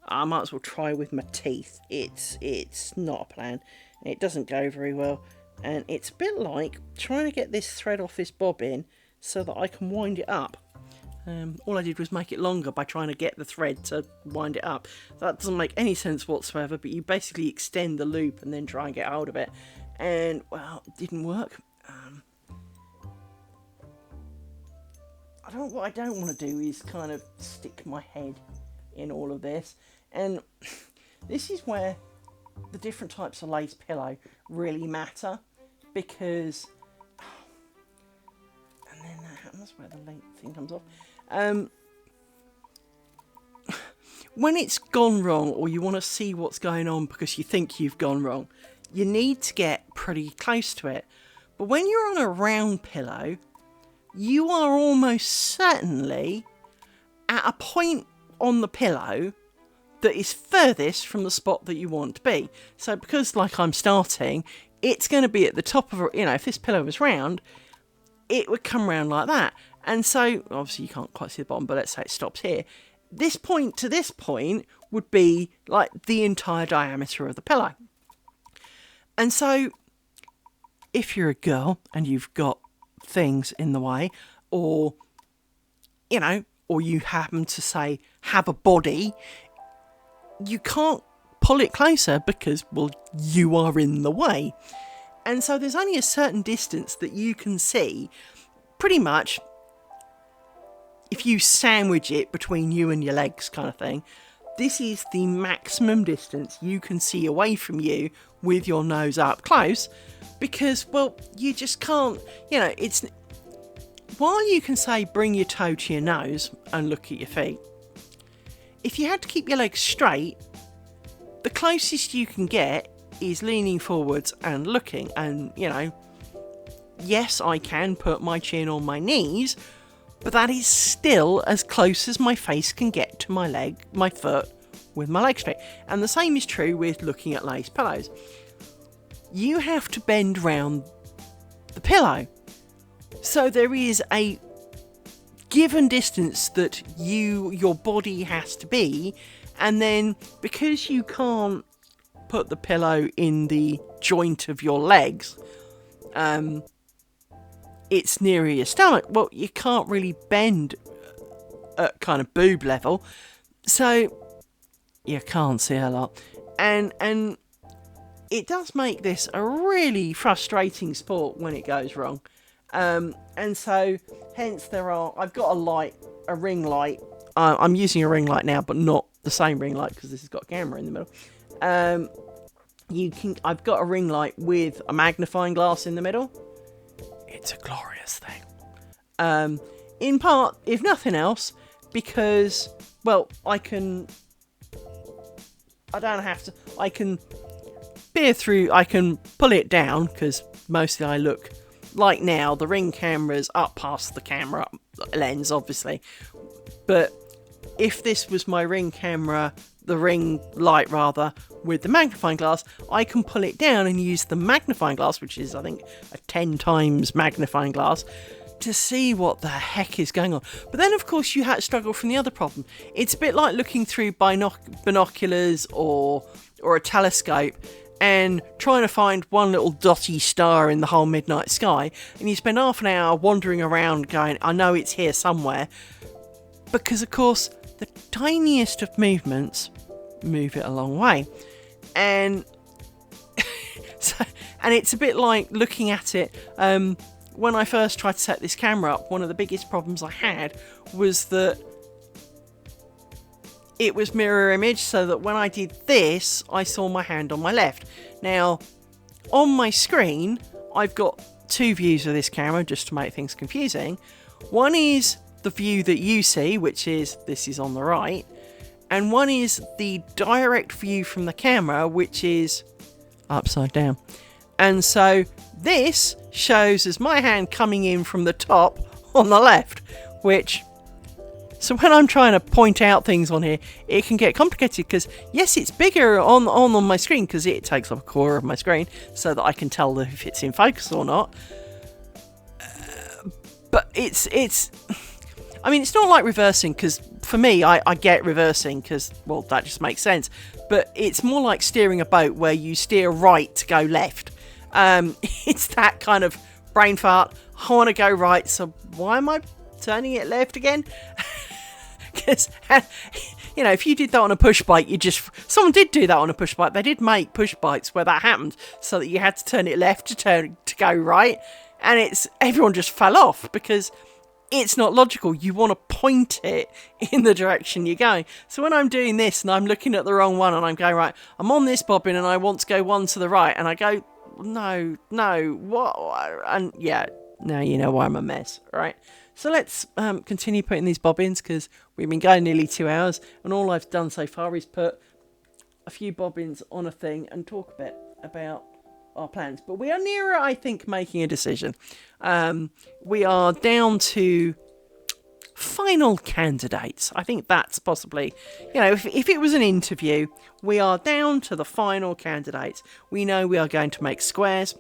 I might as well try with my teeth. It's not a plan. It doesn't go very well. And it's a bit like trying to get this thread off this bobbin so that I can wind it up. All I did was make it longer by trying to get the thread to wind it up. That doesn't make any sense whatsoever, but you basically extend the loop and then try and get hold of it. And, well, it didn't work. What I don't want to do is kind of stick my head in all of this. And this is where the different types of lace pillow really matter, because... and then that happens where the length thing comes off. When it's gone wrong, or you want to see what's going on because you think you've gone wrong, you need to get pretty close to it. But when you're on a round pillow, you are almost certainly at a point on the pillow that is furthest from the spot that you want to be. So because, like, I'm starting, it's going to be at the top of a, if this pillow was round, it would come round like that. And so, obviously you can't quite see the bottom, but let's say it stops here. This point to this point would be like the entire diameter of the pillow. And so, if you're a girl and you've got things in the way, or you happen to, say, have a body, you can't pull it closer because, well, you are in the way. And so there's only a certain distance that you can see, pretty much, if you sandwich it between you and your legs kind of thing. This is the maximum distance you can see away from you with your nose up close, because, well, you just can't, it's... While you can say bring your toe to your nose and look at your feet, if you had to keep your legs straight, the closest you can get is leaning forwards and looking. And, yes, I can put my chin on my knees, but that is still as close as my face can get to my foot with my leg straight. And the same is true with looking at lace pillows. You have to bend round the pillow. So there is a given distance that your body has to be, and then because you can't put the pillow in the joint of your legs, it's near your stomach. Well, you can't really bend at kind of boob level, so you can't see a lot, and it does make this a really frustrating sport when it goes wrong. And so, hence I've got a ring light. I'm using a ring light now, but not the same ring light because this has got a camera in the middle. I've got a ring light with a magnifying glass in the middle. It's a glorious thing. In part, if nothing else, because, well, I can pull it down, because mostly I look, like now, the ring camera's up past the camera lens, obviously. But if this was my ring camera, the ring light rather, with the magnifying glass, I can pull it down and use the magnifying glass, which is, I think, a 10 times magnifying glass, to see what the heck is going on. But then, of course, you struggle from the other problem. It's a bit like looking through binoculars or a telescope and trying to find one little dotty star in the whole midnight sky, and you spend half an hour wandering around going, I know it's here somewhere, because, of course, the tiniest of movements move it a long way. And and it's a bit like looking at it. When I first tried to set this camera up, one of the biggest problems I had was that it was mirror image, so that when I did this, I saw my hand on my left. Now, on my screen, I've got two views of this camera, just to make things confusing. One is the view that you see, which is this is on the right, and one is the direct view from the camera, which is upside down. And so this shows as my hand coming in from the top on the left, which... So when I'm trying to point out things on here, it can get complicated, because, yes, it's bigger on my screen, because it takes up a quarter of my screen, so that I can tell if it's in focus or not. But it's not like reversing, because for me, I get reversing, because, well, that just makes sense. But it's more like steering a boat, where you steer right to go left. It's that kind of brain fart. I want to go right, so why am I turning it left again. Because, you know, if you did that on a push bike, someone did do that on a push bike. They did make push bikes where that happened, so that you had to turn it left to go right, and everyone just fell off because it's not logical. You want to point it in the direction you're going. So when I'm doing this and I'm looking at the wrong one and I'm going, right, I'm on this bobbin and I want to go one to the right, and I go, no, what? And yeah, now you know why I'm a mess, right? So let's continue putting these bobbins, because we've been going nearly 2 hours, and all I've done so far is put a few bobbins on a thing and talk a bit about our plans. But we are nearer, I think, making a decision. We are down to final candidates. I think that's possibly, you know, if it was an interview, we are down to the final candidates. We know we are going to make squares.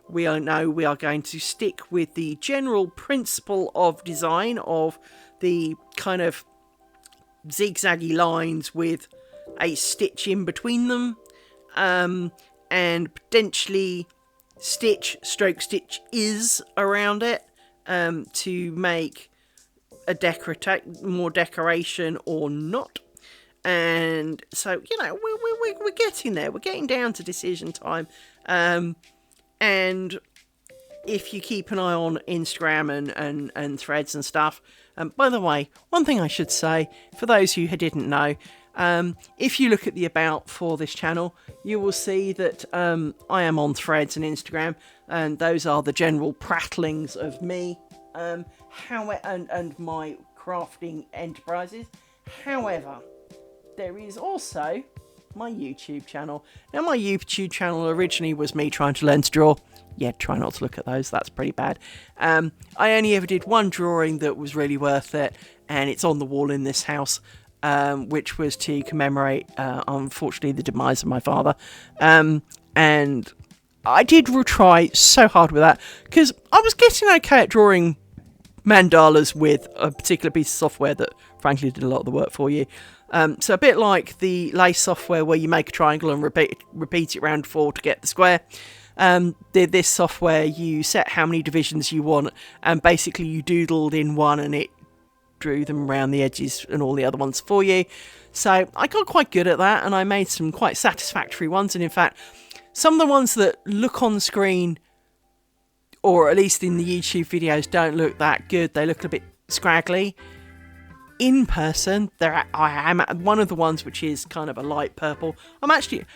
We know we are going to stick with the general principle of design of the kind of zigzaggy lines with a stitch in between them, and potentially stitch is around it, to make a more decoration or not. And so, you know, we're getting there. We're getting down to decision time. And if you keep an eye on Instagram and threads and stuff, by the way, one thing I should say, for those who didn't know, if you look at the about for this channel, you will see that I am on threads and Instagram, and those are the general prattlings of me, and my crafting enterprises. However, there is also my YouTube channel. Now, my YouTube channel originally was me trying to learn to draw. Yeah, try not to look at those, that's pretty bad. I only ever did one drawing that was really worth it, and it's on the wall in this house, which was to commemorate, unfortunately, the demise of my father. And I did try so hard with that, because I was getting okay at drawing mandalas with a particular piece of software that frankly did a lot of the work for you. So a bit like the lace software where you make a triangle and repeat it round 4 to get the square. This software, you set how many divisions you want, and basically you doodled in one and it drew them around the edges and all the other ones for you. So I got quite good at that, and I made some quite satisfactory ones. And in fact, some of the ones that look on the screen, or at least in the YouTube videos, don't look that good. They look a bit scraggly. In person, I am one of the ones which is kind of a light purple.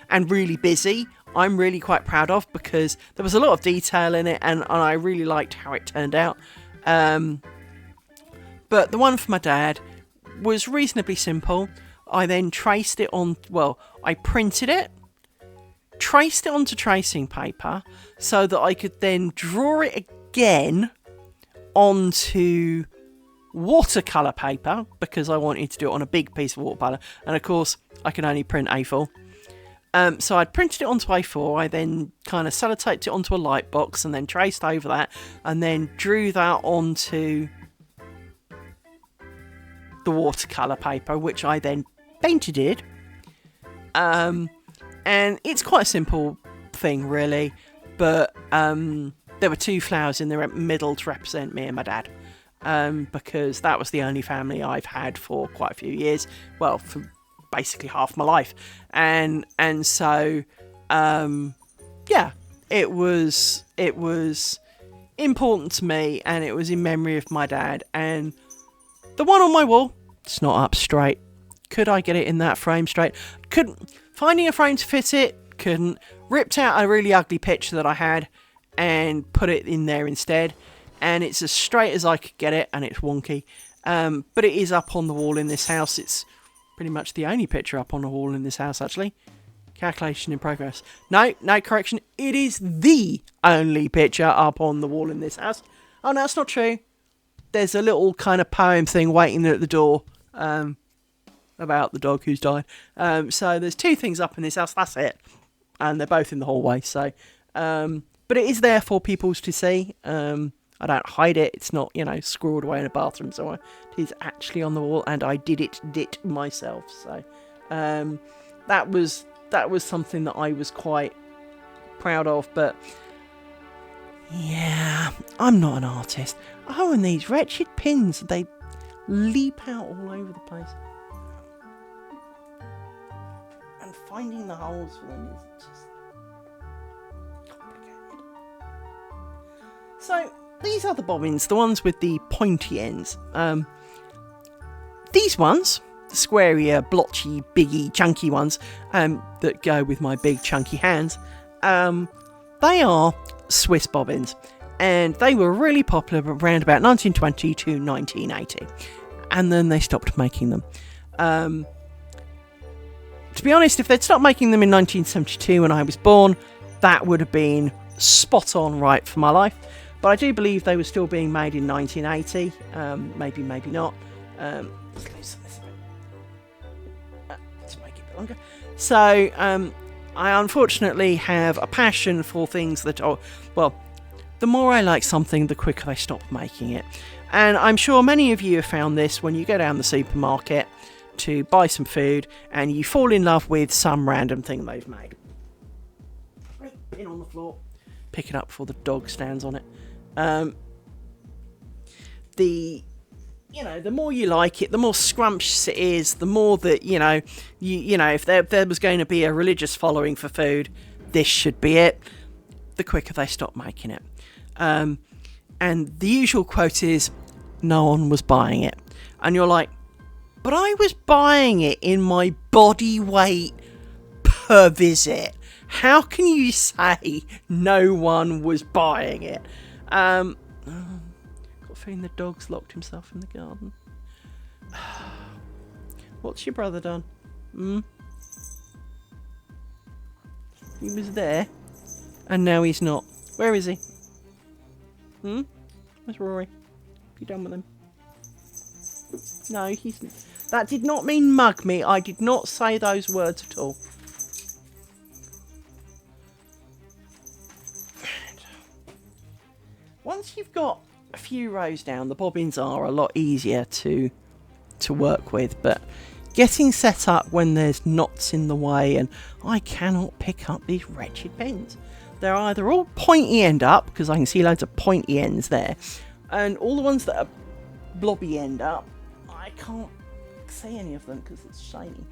And really busy. I'm really quite proud of, because there was a lot of detail in it, and I really liked how it turned out. But the one for my dad was reasonably simple. I then traced it on, I printed it, traced it onto tracing paper so that I could then draw it again onto watercolour paper, because I wanted to do it on a big piece of watercolour, and of course I can only print A4. So I'd printed it onto A4, I then kind of sellotaped it onto a light box and then traced over that, and then drew that onto the watercolour paper, which I then painted it. And it's quite a simple thing really, but there were 2 flowers in the middle to represent me and my dad. Because that was the only family I've had for quite a few years. Well, for basically half my life. And so, yeah, it was important to me, and it was in memory of my dad. And the one on my wall, it's not up straight. Could I get it in that frame straight? Couldn't. Finding a frame to fit it, couldn't. Ripped out a really ugly picture that I had and put it in there instead. And it's as straight as I could get it, and it's wonky. But it is up on the wall in this house. It's pretty much the only picture up on the wall in this house, actually. Calculation in progress. No, correction. It is the only picture up on the wall in this house. Oh, no, that's not true. There's a little kind of poem thing waiting at the door about the dog who's died. So there's 2 things up in this house. That's it. And they're both in the hallway. So, but it is there for people to see. I don't hide it. It's not, scrawled away in a bathroom somewhere. It is actually on the wall, and I did it myself. So that was something that I was quite proud of. But Yeah, I'm not an artist. Oh, and these wretched pins, they leap out all over the place. And finding the holes for them is just complicated. So, these are the bobbins, the ones with the pointy ends. These ones, the squarier, blotchy, biggy, chunky ones that go with my big, chunky hands, they are Swiss bobbins. And they were really popular around about 1920 to 1980. And then they stopped making them. To be honest, if they'd stopped making them in 1972 when I was born, that would have been spot on right for my life. But I do believe they were still being made in 1980. Maybe, maybe not. Let's loosen this a bit to make it a bit longer. So, I unfortunately have a passion for things that are, well, the more I like something, the quicker they stop making it. And I'm sure many of you have found this when you go down the supermarket to buy some food and you fall in love with some random thing they've made. Pin on the floor. Pick it up before the dog stands on it. The more you like it, the more scrumptious it is, the more that, you know, if there was going to be a religious following for food, this should be it. The quicker they stop making it. And the usual quote is, no one was buying it. And you're like, but I was buying it in my body weight per visit. How can you say no one was buying it? Got a feeling the dog's locked himself in the garden. What's your brother done? He was there, and now he's not. Where is he? Where's Rory? Have you done with him? No, he's... That did not mean mug me. I did not say those words at all. Once you've got a few rows down, the bobbins are a lot easier to work with, but getting set up when there's knots in the way, and I cannot pick up these wretched pins. They're either all pointy end up, because I can see loads of pointy ends there, and all the ones that are blobby end up, I can't see any of them because it's shiny.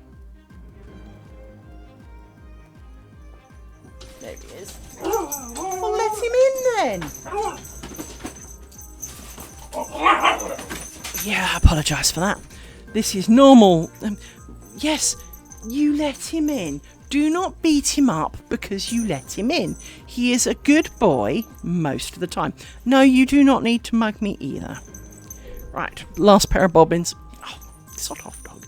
There he is. Well, let him in then. Yeah, I apologise for that. This is normal. Yes, you let him in. Do not beat him up because you let him in. He is a good boy most of the time. No, you do not need to mug me either. Right, last pair of bobbins. Oh, sod off, dog.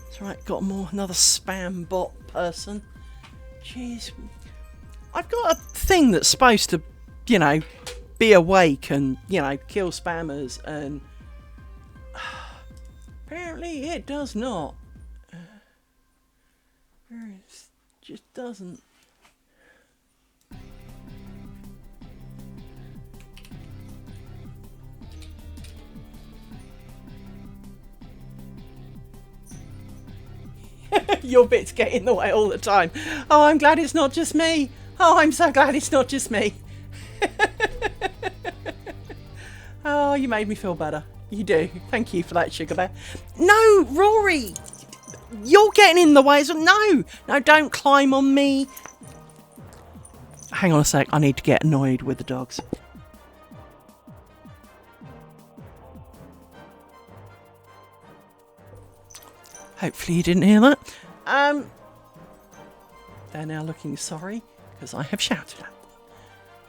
It's right, got another spam bot person. Jeez. I've got a thing that's supposed to, you know, be awake and, you know, kill spammers, and apparently it does not. It just doesn't. Your bits get in the way all the time. Oh, I'm glad it's not just me. Oh, I'm so glad it's not just me. Oh, you made me feel better. You do. Thank you for that, Sugar Bear. No, Rory! You're getting in the way as well. No, don't climb on me. Hang on a sec. I need to get annoyed with the dogs. Hopefully you didn't hear that. They're now looking sorry because I have shouted at them.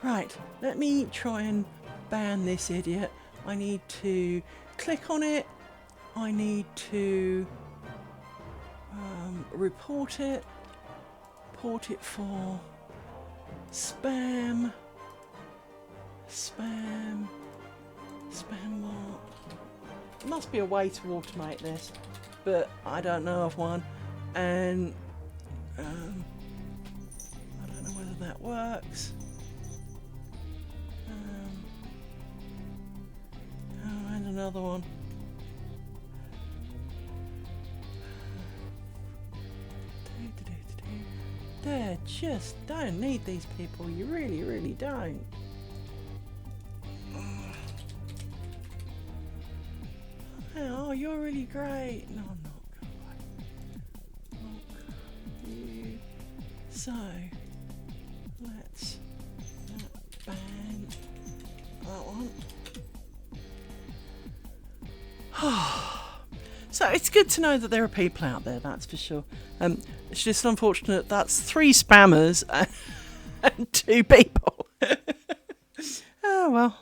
Right, let me try and ban this idiot. I need to click on it. I need to report it. Report it for spam. Spam what? There must be a way to automate this, but I don't know of one. And I don't know whether that works. Oh, and another one. They just don't need these people. You really, really don't. Oh, you're really great. No, I'm not. You. So, let's ban that one. So it's good to know that there are people out there, that's for sure. It's just unfortunate that's 3 spammers and 2 people. Oh well.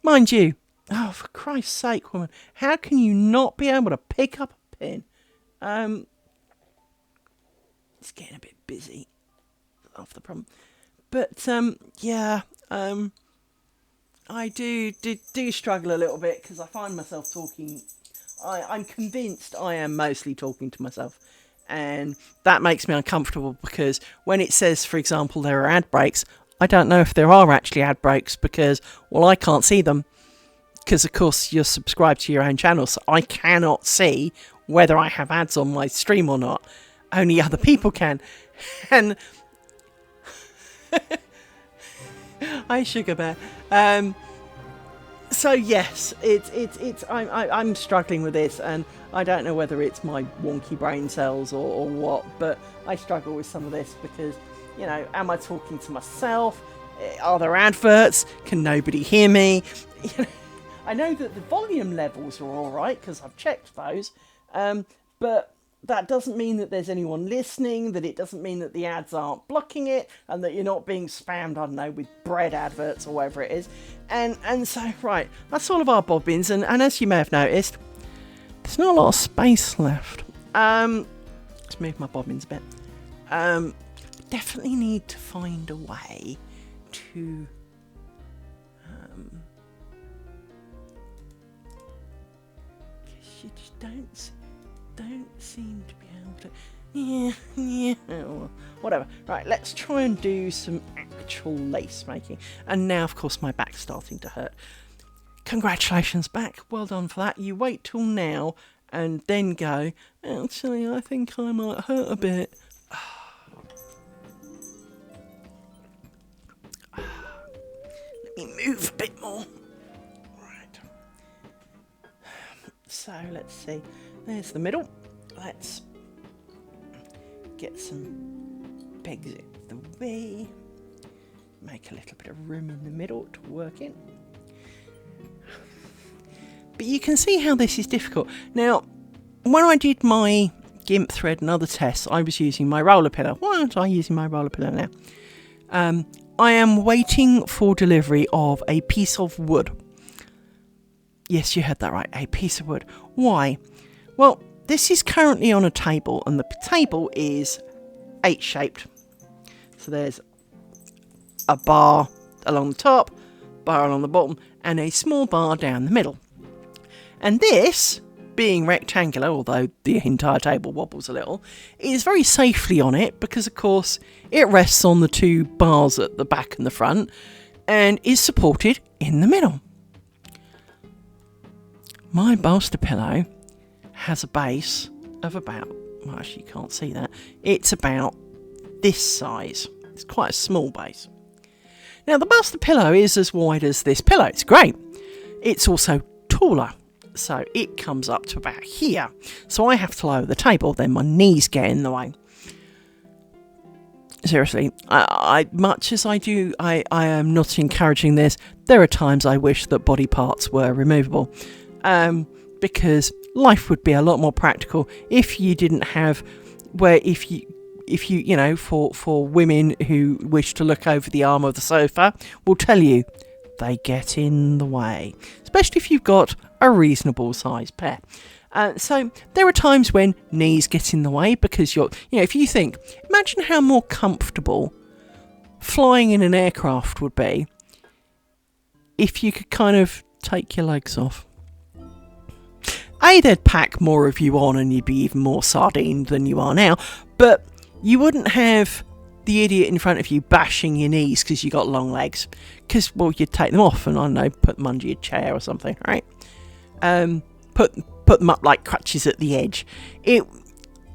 Mind you, oh for Christ's sake, woman, how can you not be able to pick up a pin? It's getting a bit busy. Off the problem. But yeah, I do struggle a little bit because I find myself talking. I'm convinced I am mostly talking to myself, and that makes me uncomfortable because when it says, for example, there are ad breaks, I don't know if there are actually ad breaks because, well, I can't see them because, of course, you're subscribed to your own channel, so I cannot see whether I have ads on my stream or not. Only other people can, and hi, Sugar Bear. So yes, it's I'm struggling with this, and I don't know whether it's my wonky brain cells or what, but I struggle with some of this because, you know, am I talking to myself? Are there adverts? Can nobody hear me? I know that the volume levels are all right because I've checked those, but that doesn't mean that there's anyone listening, that it doesn't mean that the ads aren't blocking it, and that you're not being spammed, I don't know, with bread adverts or whatever it is. And so, right, that's all of our bobbins, and as you may have noticed, there's not a lot of space left. Let's move my bobbins a bit. Definitely need to find a way to... because you just don't seem to be able to... Yeah, whatever. Right, let's try and do some actual lace making. And now, of course, my back's starting to hurt. Congratulations, back. Well done for that. You wait till now and then go, actually, I think I might hurt a bit. Let me move a bit more. Right. So, let's see. There's the middle. Let's get some pegs out of the way. Make a little bit of room in the middle to work in. But you can see how this is difficult. Now, when I did my GIMP thread and other tests, I was using my roller pillow. Why aren't I using my roller pillow now? I am waiting for delivery of a piece of wood. Yes, you heard that right, a piece of wood. Why? Well, this is currently on a table, and the table is H-shaped. So there's a bar along the top, bar along the bottom, and a small bar down the middle. And this, being rectangular, although the entire table wobbles a little, is very safely on it because, of course, it rests on the 2 bars at the back and the front and is supported in the middle. My bolster pillow has a base of about, well, actually you can't see that, it's about this size. It's quite a small base. Now the bolster pillow is as wide as this pillow, it's great. It's also taller, so it comes up to about here. So I have to lower the table, then my knees get in the way. Seriously, I much as I do, I am not encouraging this. There are times I wish that body parts were removable. Because life would be a lot more practical if you didn't have, where if you know, for women who wish to look over the arm of the sofa, will tell you they get in the way, especially if you've got a reasonable size pair. So there are times when knees get in the way because if you think, imagine how more comfortable flying in an aircraft would be if you could kind of take your legs off. They'd pack more of you on and you'd be even more sardined than you are now, but you wouldn't have the idiot in front of you bashing your knees because you got long legs, because, well, you'd take them off and, I don't know, put them under your chair or something, right? Put them up like crutches at the edge.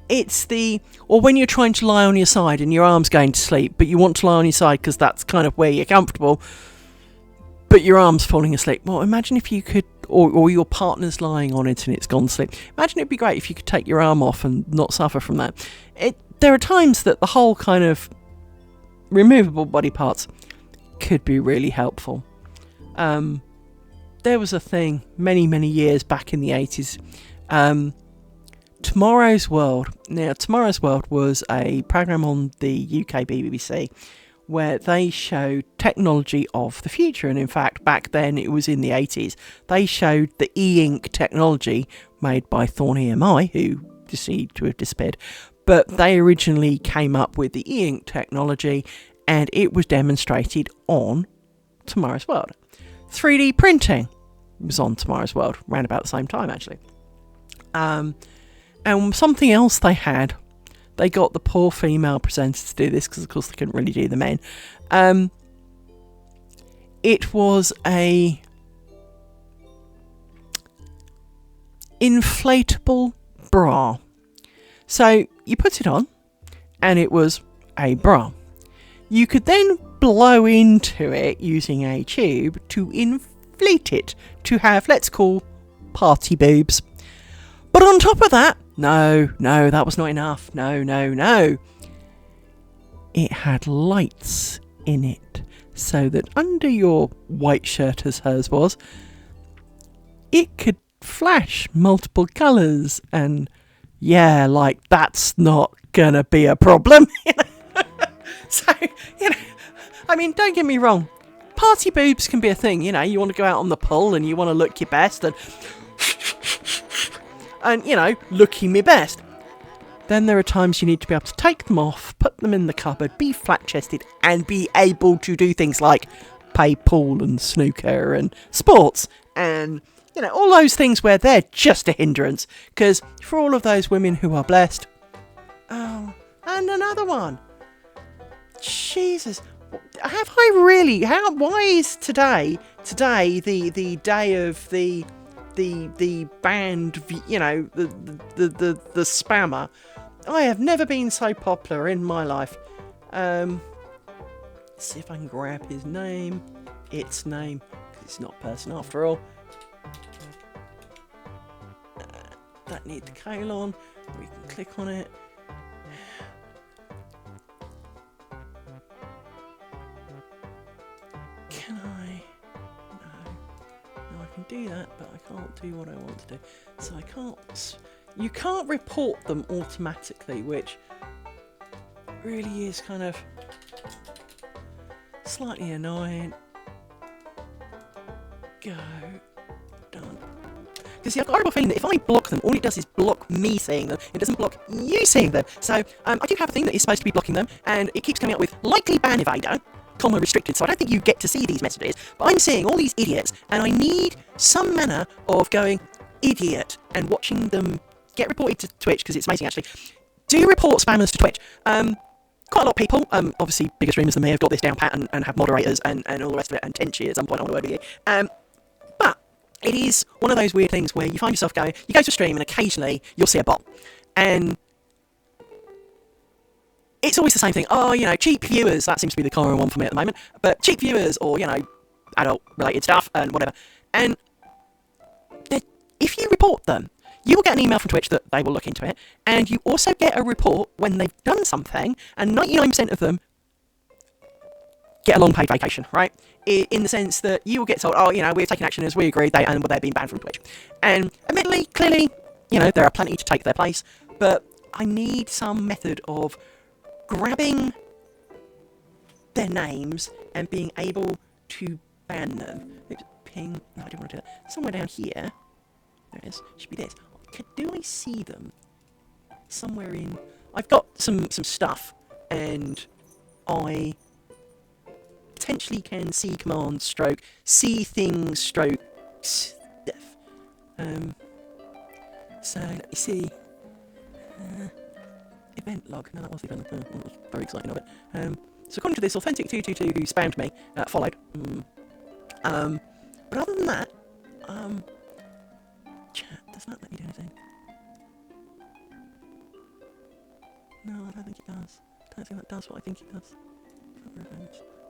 It's the, or when you're trying to lie on your side and your arm's going to sleep, but you want to lie on your side because that's kind of where you're comfortable, but your arm's falling asleep. Well, imagine if you could, or your partner's lying on it and it's gone to sleep. Imagine it'd be great if you could take your arm off and not suffer from that. There are times that the whole kind of removable body parts could be really helpful. There was a thing many years back in the 80s. Tomorrow's World. Now, Tomorrow's World was a programme on the UK BBC where they showed technology of the future. And in fact, back then, it was in the 80s, they showed the e-ink technology made by Thorn EMI, who seemed to have disappeared. But they originally came up with the e-ink technology, and it was demonstrated on Tomorrow's World. 3D printing was on Tomorrow's World, around about the same time, actually. And something else they got the poor female presenters to do this, because of course they couldn't really do the men. It was a inflatable bra. So you put it on, and it was a bra. You could then blow into it using a tube to inflate it to have, let's call, party boobs. But on top of that, no, that was not enough. No. It had lights in it, so that under your white shirt, as hers was, it could flash multiple colours, and yeah, like, that's not gonna be a problem. So, I mean, don't get me wrong, party boobs can be a thing. You want to go out on the pool and you want to look your best and looking me best. Then there are times you need to be able to take them off, put them in the cupboard, be flat-chested, and be able to do things like play pool and snooker and sports and, all those things where they're just a hindrance. Because for all of those women who are blessed... Oh, and another one. Jesus. Have I really... Why is today the day of the band, the spammer? I have never been so popular in my life. Let's see if I can grab his name. Its name, because it's not a person after all. That needs the colon. We can click on it. Can I? No, I can do that, but I can't do what I want to do. So I can't. You can't report them automatically, which really is kind of slightly annoying. Go. Done. Because I've got a horrible feeling that if I block them, all it does is block me seeing them. It doesn't block you seeing them. So I do have a thing that is supposed to be blocking them, and it keeps coming up with likely ban evader, comma restricted. So I don't think you get to see these messages, but I'm seeing all these idiots, and I need some manner of going idiot and watching them get reported to Twitch, because it's amazing actually. Do report spammers to Twitch. Quite a lot of people, obviously bigger streamers than me, have got this down pat and have moderators and all the rest of it, and Tenchi at some point I want to work with you. But it is one of those weird things where you find yourself going, you go to a stream and occasionally you'll see a bot. And it's always the same thing. Oh, cheap viewers, that seems to be the common one for me at the moment. But cheap viewers or, adult-related stuff and whatever. And if you report them, you will get an email from Twitch that they will look into it. And you also get a report when they've done something, and 99% of them get a long paid vacation, right? In the sense that you will get told, oh, we've taken action as we agreed, and they're being banned from Twitch. And admittedly, clearly, there are plenty to take their place, but I need some method of grabbing their names and being able to ban them. Oops, ping. No, I didn't want to do that. Somewhere down here. There it is. Should be this. Do I see them somewhere in... I've got some stuff, and I potentially can see commands, stroke, see things, stroke, stuff. So, let me see. Event log. No, that was the event. That was very exciting of it. So according to this, Authentic222 who spammed me, followed. But other than that, chat, does that let me do anything? No, I don't think it does. I don't think that does what I think it does.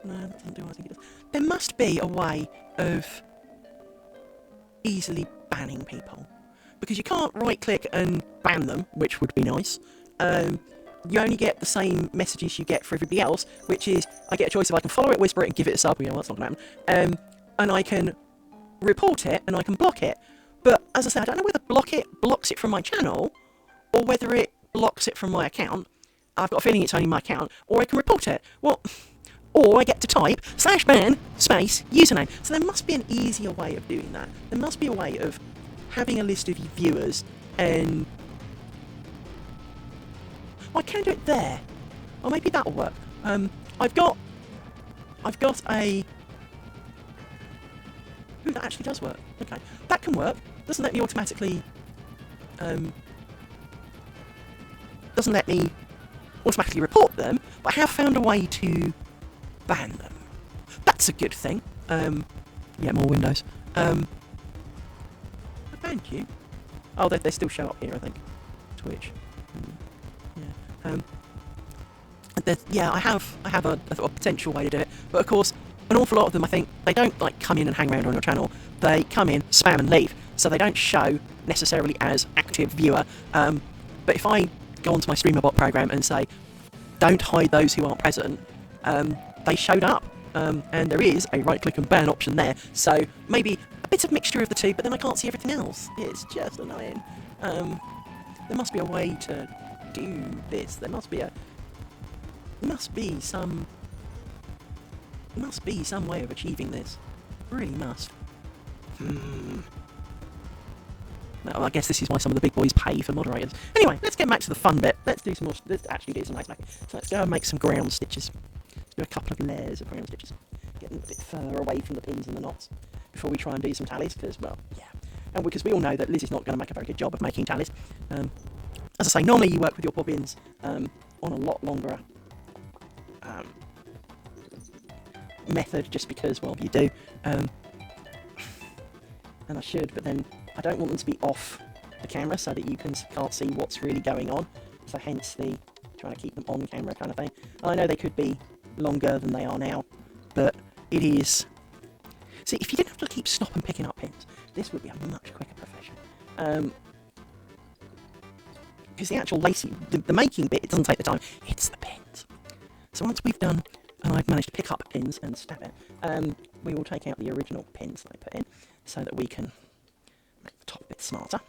No, that doesn't do what I think it does. There must be a way of easily banning people. Because you can't right-click and ban them, which would be nice. You only get the same messages you get for everybody else, which is, I get a choice if I can follow it, whisper it, and give it a sub. Well, that's not going to happen. And I can report it, and I can block it. But, as I said, I don't know whether block it blocks it from my channel, or whether it blocks it from my account. I've got a feeling it's only my account, or I can report it. Well, or I get to type /ban space username. So there must be an easier way of doing that. There must be a way of having a list of viewers and... I can do it there. Or maybe that'll work. I've got a... Ooh, that actually does work. Okay. That can work. Doesn't let me automatically... doesn't let me automatically report them, but I have found a way to ban them. That's a good thing. Yeah, more windows. Thank you. Oh, they still show up here, I think. Twitch. Yeah. I have a potential way to do it, but of course, an awful lot of them, I think, they don't like come in and hang around on your channel. They come in, spam, and leave, so they don't show necessarily as active viewer. But if I go onto my streamer bot program and say, "Don't hide those who aren't present," they showed up. And there is a right-click and ban option there, so maybe a bit of mixture of the two, but then I can't see everything else. It's just annoying. There must be a way to do this. There must be some way of achieving this. Really must. No, I guess this is why some of the big boys pay for moderators. Anyway, let's get back to the fun bit. Let's actually do some nice making. So let's go and make some ground stitches. Do a couple of layers of ground stitches, getting a bit further away from the pins and the knots before we try and do some tallies, because, well, yeah, and because we all know that Liz is not going to make a very good job of making tallies. As I say, normally you work with your bobbins on a lot longer method, just because, well, you do, and I should, but then I don't want them to be off the camera so that you can't see what's really going on, so hence the trying to keep them on camera kind of thing. And I know they could be longer than they are now, but it is... See, if you didn't have to keep stopping picking up pins, this would be a much quicker profession. Because the actual lacing, the making bit, it doesn't take the time, it's the pins. So once we've done, and I've managed to pick up pins and stab it, we will take out the original pins that I put in, so that we can make the top a bit smarter.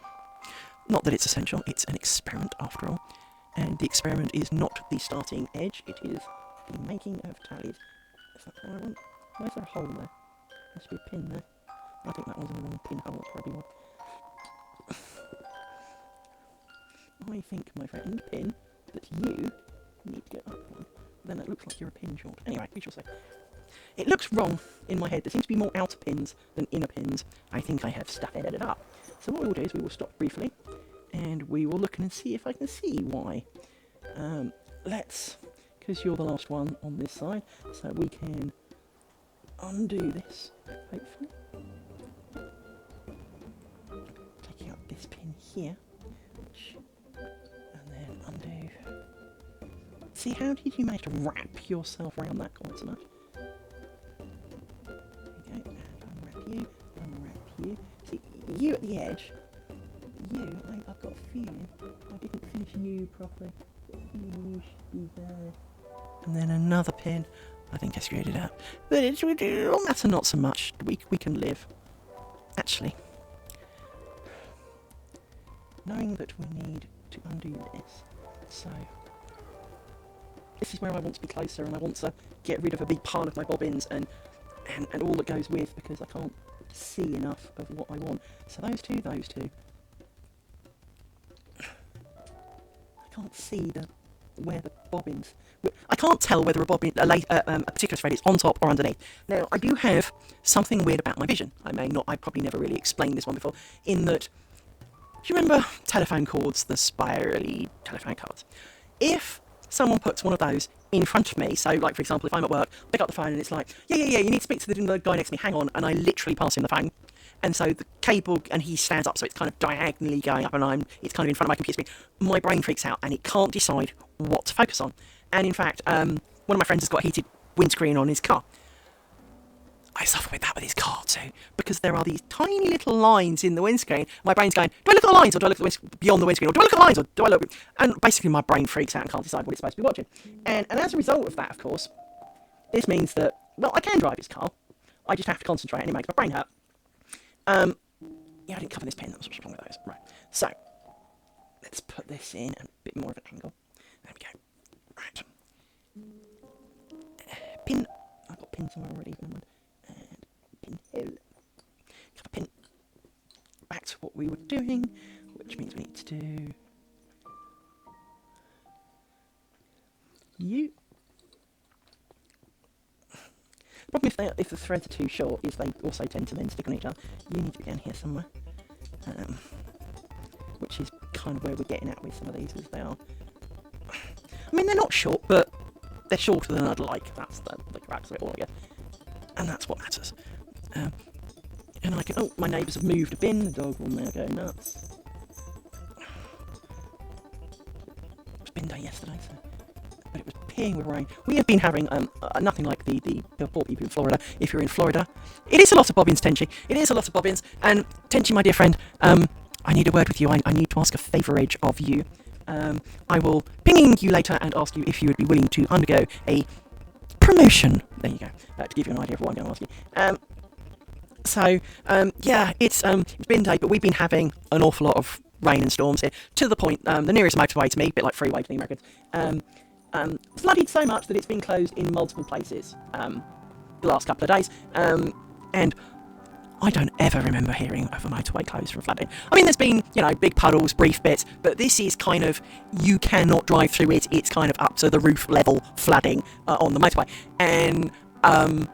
Not that it's essential, it's an experiment after all, and the experiment is not the starting edge, it is the making of tallies. Is that what I want? Why is there a hole there? There has to be a pin there. I think that one's in the wrong pinhole, it's probably one. I think, my friend, pin, that you need to get up one. Then it looks like you're a pin short. Anyway, we shall see. It looks wrong in my head. There seems to be more outer pins than inner pins. I think I have stuff edited up. So what we will do is we will stop briefly, and we will look and see if I can see why. Because you're the last one on this side, so we can undo this, hopefully. Taking out this pin here, and then undo. See, how did you manage to wrap yourself around that quite so much? There we go, and unwrap you. See, you at the edge, I've got a feeling I didn't finish you properly. You should be there. And then another pin. I think I screwed it up. But it'll matter not so much. We can live. Actually, knowing that we need to undo this, so this is where I want to be closer, and I want to get rid of a big pile of my bobbins and all that goes with, because I can't see enough of what I want. So those two. I can't see where the bobbins... I can't tell whether a particular thread is on top or underneath. Now, I do have something weird about my vision. I've probably never really explained this one before, in that, do you remember telephone cords, the spirally telephone cords? If someone puts one of those in front of me, so like for example, if I'm at work, pick up the phone and it's like, yeah, you need to speak to the guy next to me, hang on, and I literally pass him the phone, and so the cable, and he stands up, so it's kind of diagonally going up, and it's kind of in front of my computer screen. My brain freaks out, and it can't decide what to focus on. And in fact, one of my friends has got a heated windscreen on his car. I suffer with that with his car too, because there are these tiny little lines in the windscreen. My brain's going, do I look at the lines, or do I look at the beyond the windscreen, or do I look at the lines, or do I look... And basically my brain freaks out and can't decide what it's supposed to be watching. And as a result of that, of course, this means that, well, I can drive his car. I just have to concentrate, and it makes my brain hurt. Yeah, I didn't cover this pen. That's what's wrong with those. Right. So, let's put this in a bit more of an angle. There we go. Right. Pin. I've got a pin somewhere already. And pin here. Got a pin. Back to what we were doing, which means we need to do you. The problem if the threads are too short is they also tend to then stick on each other. You need to be down here somewhere, which is kind of where we're getting at with some of these, as they are. I mean, they're not short, but they're shorter than I'd like. That's the crux of it all, I guess. And that's what matters. And I can... Oh, my neighbours have moved a bin. The dog will now go nuts. It was bin day yesterday, so... But it was peeing with rain. We have been having nothing like the poor people in Florida. If you're in Florida, it is a lot of bobbins, Tenchi. It is a lot of bobbins. And Tenchi, my dear friend, I need a word with you. I need to ask a favourage of you. I will ping you later and ask you if you would be willing to undergo a promotion. There you go. To give you an idea of what I'm going to ask you. Yeah, it's bin day, but we've been having an awful lot of rain and storms here, to the point the nearest motorway to me, a bit like freeway to the Americans, flooded so much that it's been closed in multiple places the last couple of days, and I don't ever remember hearing of a motorway closed from flooding. I mean, there's been, big puddles, brief bits, but this is kind of, you cannot drive through it. It's kind of up to the roof level flooding on the motorway. And, I mean,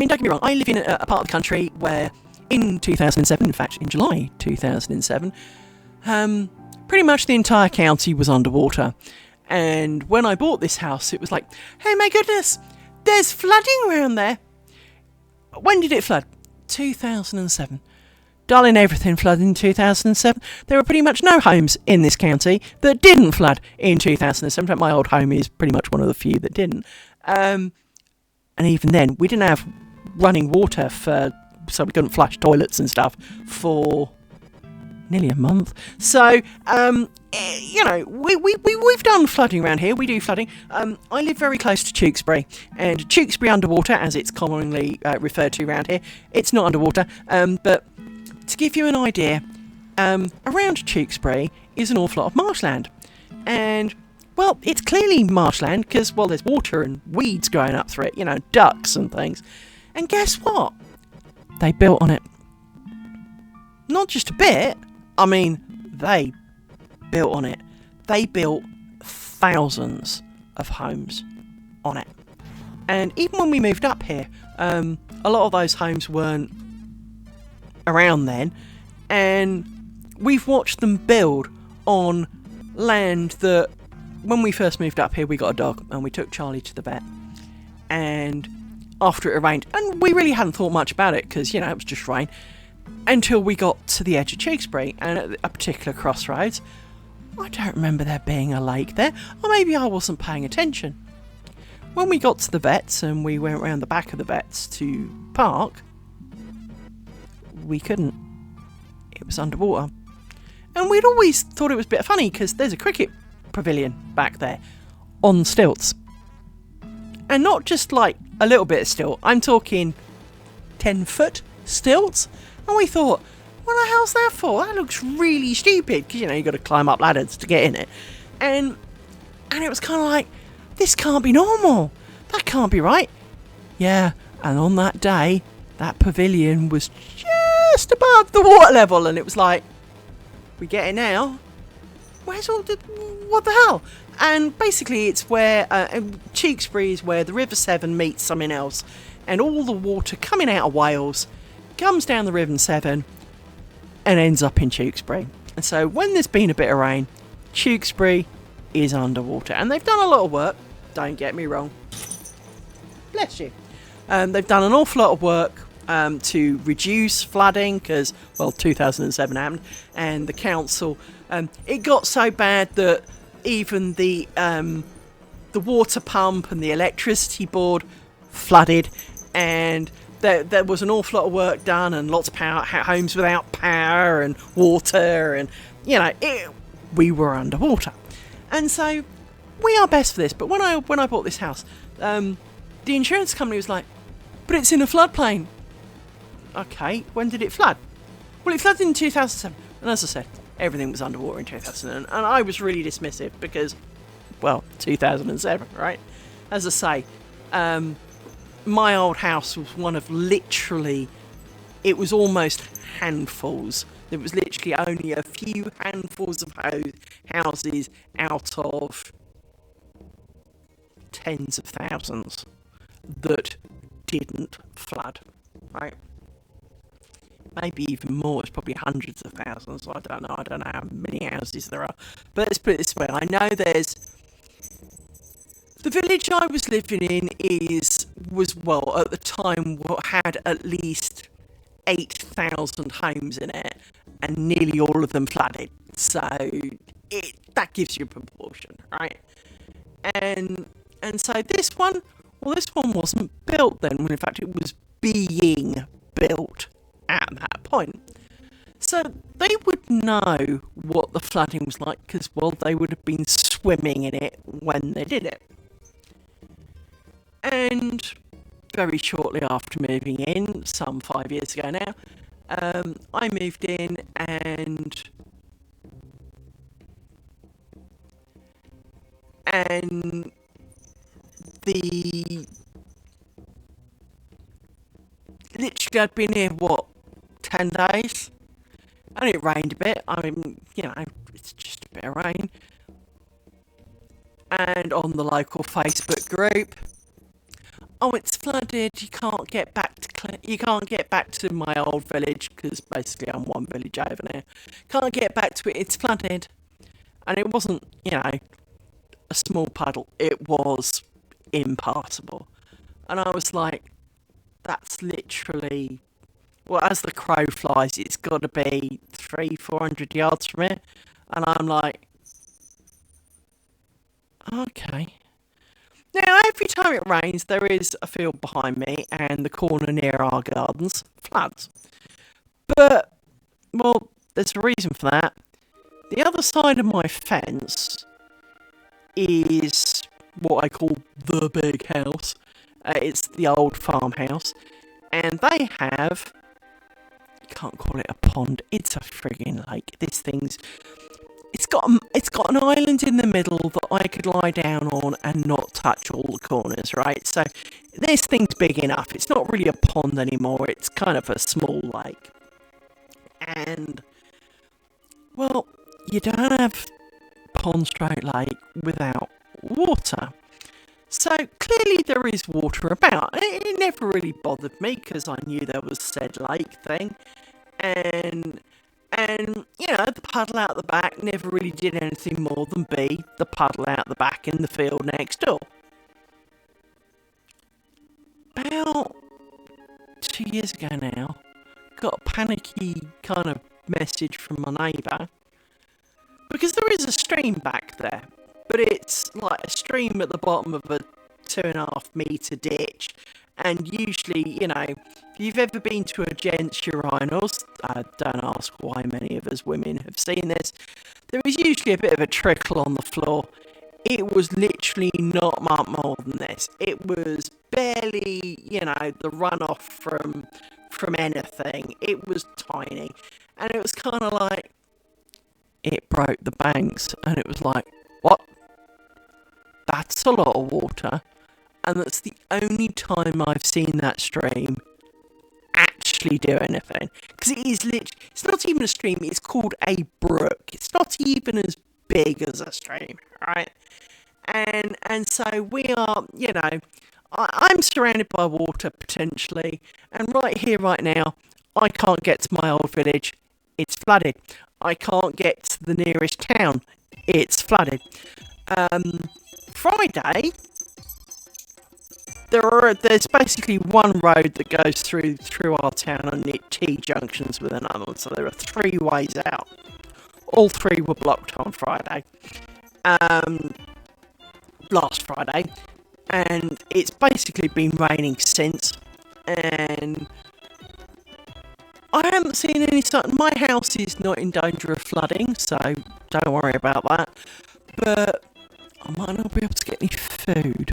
don't get me wrong, I live in a part of the country where in 2007, in fact, in July 2007, pretty much the entire county was underwater. And when I bought this house, it was like, hey, my goodness, there's flooding around there. When did it flood? 2007. Darling, everything flooded in 2007. There were pretty much no homes in this county that didn't flood in 2007. In fact, my old home is pretty much one of the few that didn't. And even then, we didn't have running water so we couldn't flush toilets and stuff for nearly a month. So, we've done flooding around here. We do flooding. I live very close to Tewkesbury, and Tewkesbury underwater, as it's commonly referred to around here, it's not underwater. But to give you an idea, around Tewkesbury is an awful lot of marshland, and well, it's clearly marshland because, well, there's water and weeds growing up through it, ducks and things. And guess what? They built on it. Not just a bit. I mean, they built on it. They built thousands of homes on it. And even when we moved up here, a lot of those homes weren't around then. And we've watched them build on land that, when we first moved up here, we got a dog and we took Charlie to the vet. And after it rained, and we really hadn't thought much about it because, it was just rain, until we got to the edge of Tewkesbury, and at a particular crossroads, I don't remember there being a lake there, or maybe I wasn't paying attention. When we got to the vets and we went round the back of the vets to park, we couldn't. It was underwater. And we'd always thought it was a bit funny because there's a cricket pavilion back there on stilts. And not just like a little bit of stilt, I'm talking 10-foot stilts. And we thought, what the hell's that for? That looks really stupid because, you've got to climb up ladders to get in it. And it was kind of like, this can't be normal. That can't be right. Yeah, and on that day, that pavilion was just above the water level, and it was like, we get it now? Where's all the... what the hell? And basically it's where... Tewkesbury is where the River Severn meets something else, and all the water coming out of Wales comes down the River Severn and ends up in Tewkesbury. And so when there's been a bit of rain, Tewkesbury is underwater. And they've done a lot of work, don't get me wrong. Bless you. They've done an awful lot of work to reduce flooding because, well, 2007 happened, and the council, it got so bad that even the water pump and the electricity board flooded, and there was an awful lot of work done, and lots of homes without power and water, and we were underwater. And so we are best for this. But when I bought this house, the insurance company was like, but it's in a floodplain. Okay, when did it flood? Well, it flooded in 2007. And as I said, everything was underwater in 2000. And I was really dismissive because, well, 2007, right? As I say, my old house was one of literally, it was almost handfuls. There was literally only a few handfuls of houses out of tens of thousands that didn't flood, right? Maybe even more. It's probably hundreds of thousands. I don't know how many houses there are. But let's put it this way. I know there's... The village I was living in was well, at the time, had at least 8,000 homes in it, and nearly all of them flooded. So that gives you a proportion, right? And so this one wasn't built then, when in fact it was being built at that point. So they would know what the flooding was like because, well, they would have been swimming in it when they did it. And very shortly after moving in, some 5 years ago now, I moved in, and literally I'd been here, 10 days? And it rained a bit. I mean, it's just a bit of rain. And on the local Facebook group, oh, it's flooded. You can't get back to my old village because basically I'm one village over there. Can't get back to it. It's flooded, and it wasn't, a small puddle. It was impassable, and I was like, that's literally, well, as the crow flies, it's got to be 300-400 yards from here, and I'm like, okay. Now, every time it rains, there is a field behind me, and the corner near our gardens floods. But, well, there's a reason for that. The other side of my fence is what I call the big house. It's the old farmhouse, and they have, you can't call it a pond, it's a frigging lake. This thing's, it's got an island in the middle that I could lie down on and not touch all the corners, right? So this thing's big enough. It's not really a pond anymore. It's kind of a small lake. And, well, you don't have pond straight lake without water. So clearly there is water about. It never really bothered me because I knew there was said lake thing. And the puddle out the back never really did anything more than be the puddle out the back in the field next door. About 2 years ago now, got a panicky kind of message from my neighbour, because there is a stream back there, but it's like a stream at the bottom of a 2.5 metre ditch. And usually, if you've ever been to a gents' urinals, don't ask why many of us women have seen this, there is usually a bit of a trickle on the floor. It was literally not much more than this. It was barely, the runoff from anything. It was tiny. And it was kind of like, it broke the banks. And it was like, what? That's a lot of water. And that's the only time I've seen that stream actually do anything. Because it is literally, it's not even a stream, it's called a brook. It's not even as big as a stream, right? And so we are, I'm surrounded by water potentially. And right here, right now, I can't get to my old village. It's flooded. I can't get to the nearest town. It's flooded. Friday, there's basically one road that goes through our town and it T junctions with another one. So there are 3 ways out. All 3 were blocked on Friday. Last Friday. And it's basically been raining since. And I haven't seen any sign. My house is not in danger of flooding, so don't worry about that. But I might not be able to get any food.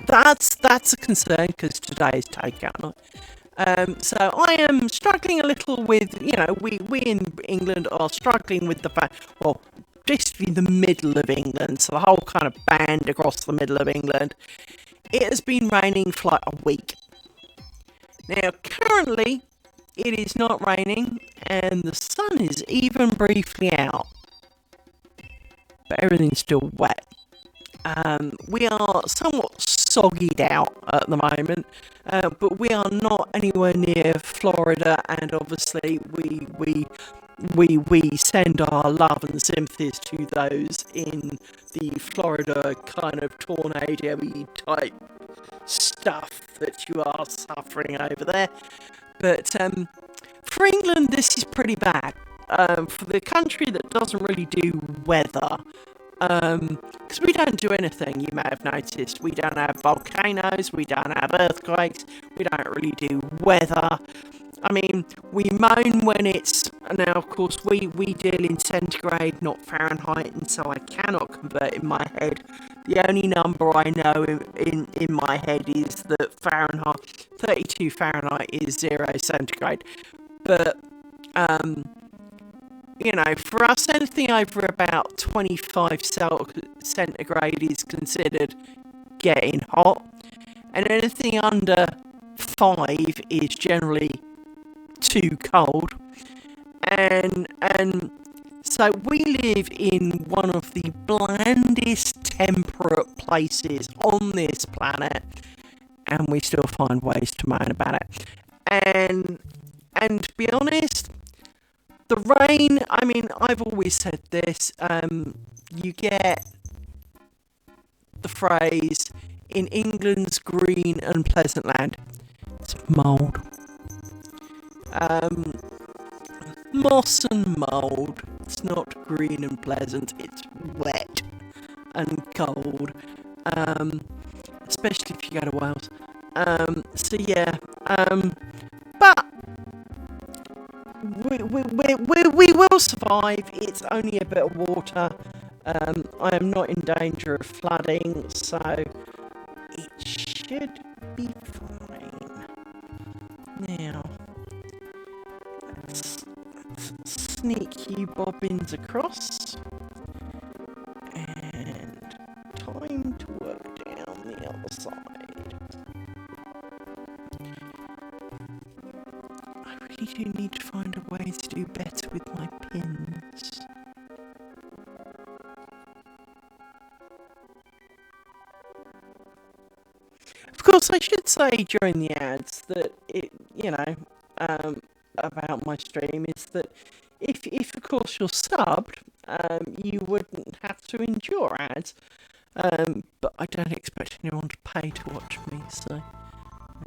That's a concern because today is takeout night. So I am struggling a little with, we in England are struggling with the fact, well, basically the middle of England, so the whole kind of band across the middle of England. It has been raining for like a week. Now, currently, it is not raining, and the sun is even briefly out. But everything's still wet. We are somewhat soggied out at the moment, but we are not anywhere near Florida, and obviously we send our love and sympathies to those in the Florida kind of tornado type stuff that you are suffering over there. But for England, this is pretty bad. For the country that doesn't really do weather, because we don't do anything, you may have noticed. We don't have volcanoes, we don't have earthquakes, we don't really do weather. I mean, we moan when it's, now of course we deal in centigrade, not Fahrenheit, and so I cannot convert in my head. The only number I know in my head is that 32 Fahrenheit is 0 centigrade. But, for us, anything over about 25 centigrade is considered getting hot. And anything under 5 is generally too cold. And so we live in one of the blandest temperate places on this planet, and we still find ways to moan about it. And to be honest, the rain, I mean, I've always said this, you get the phrase, in England's green and pleasant land, it's mould. Moss and mould. It's not green and pleasant, it's wet and cold. Especially if you go to Wales. But we will survive. It's only a bit of water. I am not in danger of flooding, so it should be fine. Now, let's sneak you bobbins across, and time to work down the other side. I really do need to find a way to do better with my pins. Of course, I should say during the ads that about my stream is that if of course you're subbed, you wouldn't have to endure ads. But I don't expect anyone to pay to watch me, so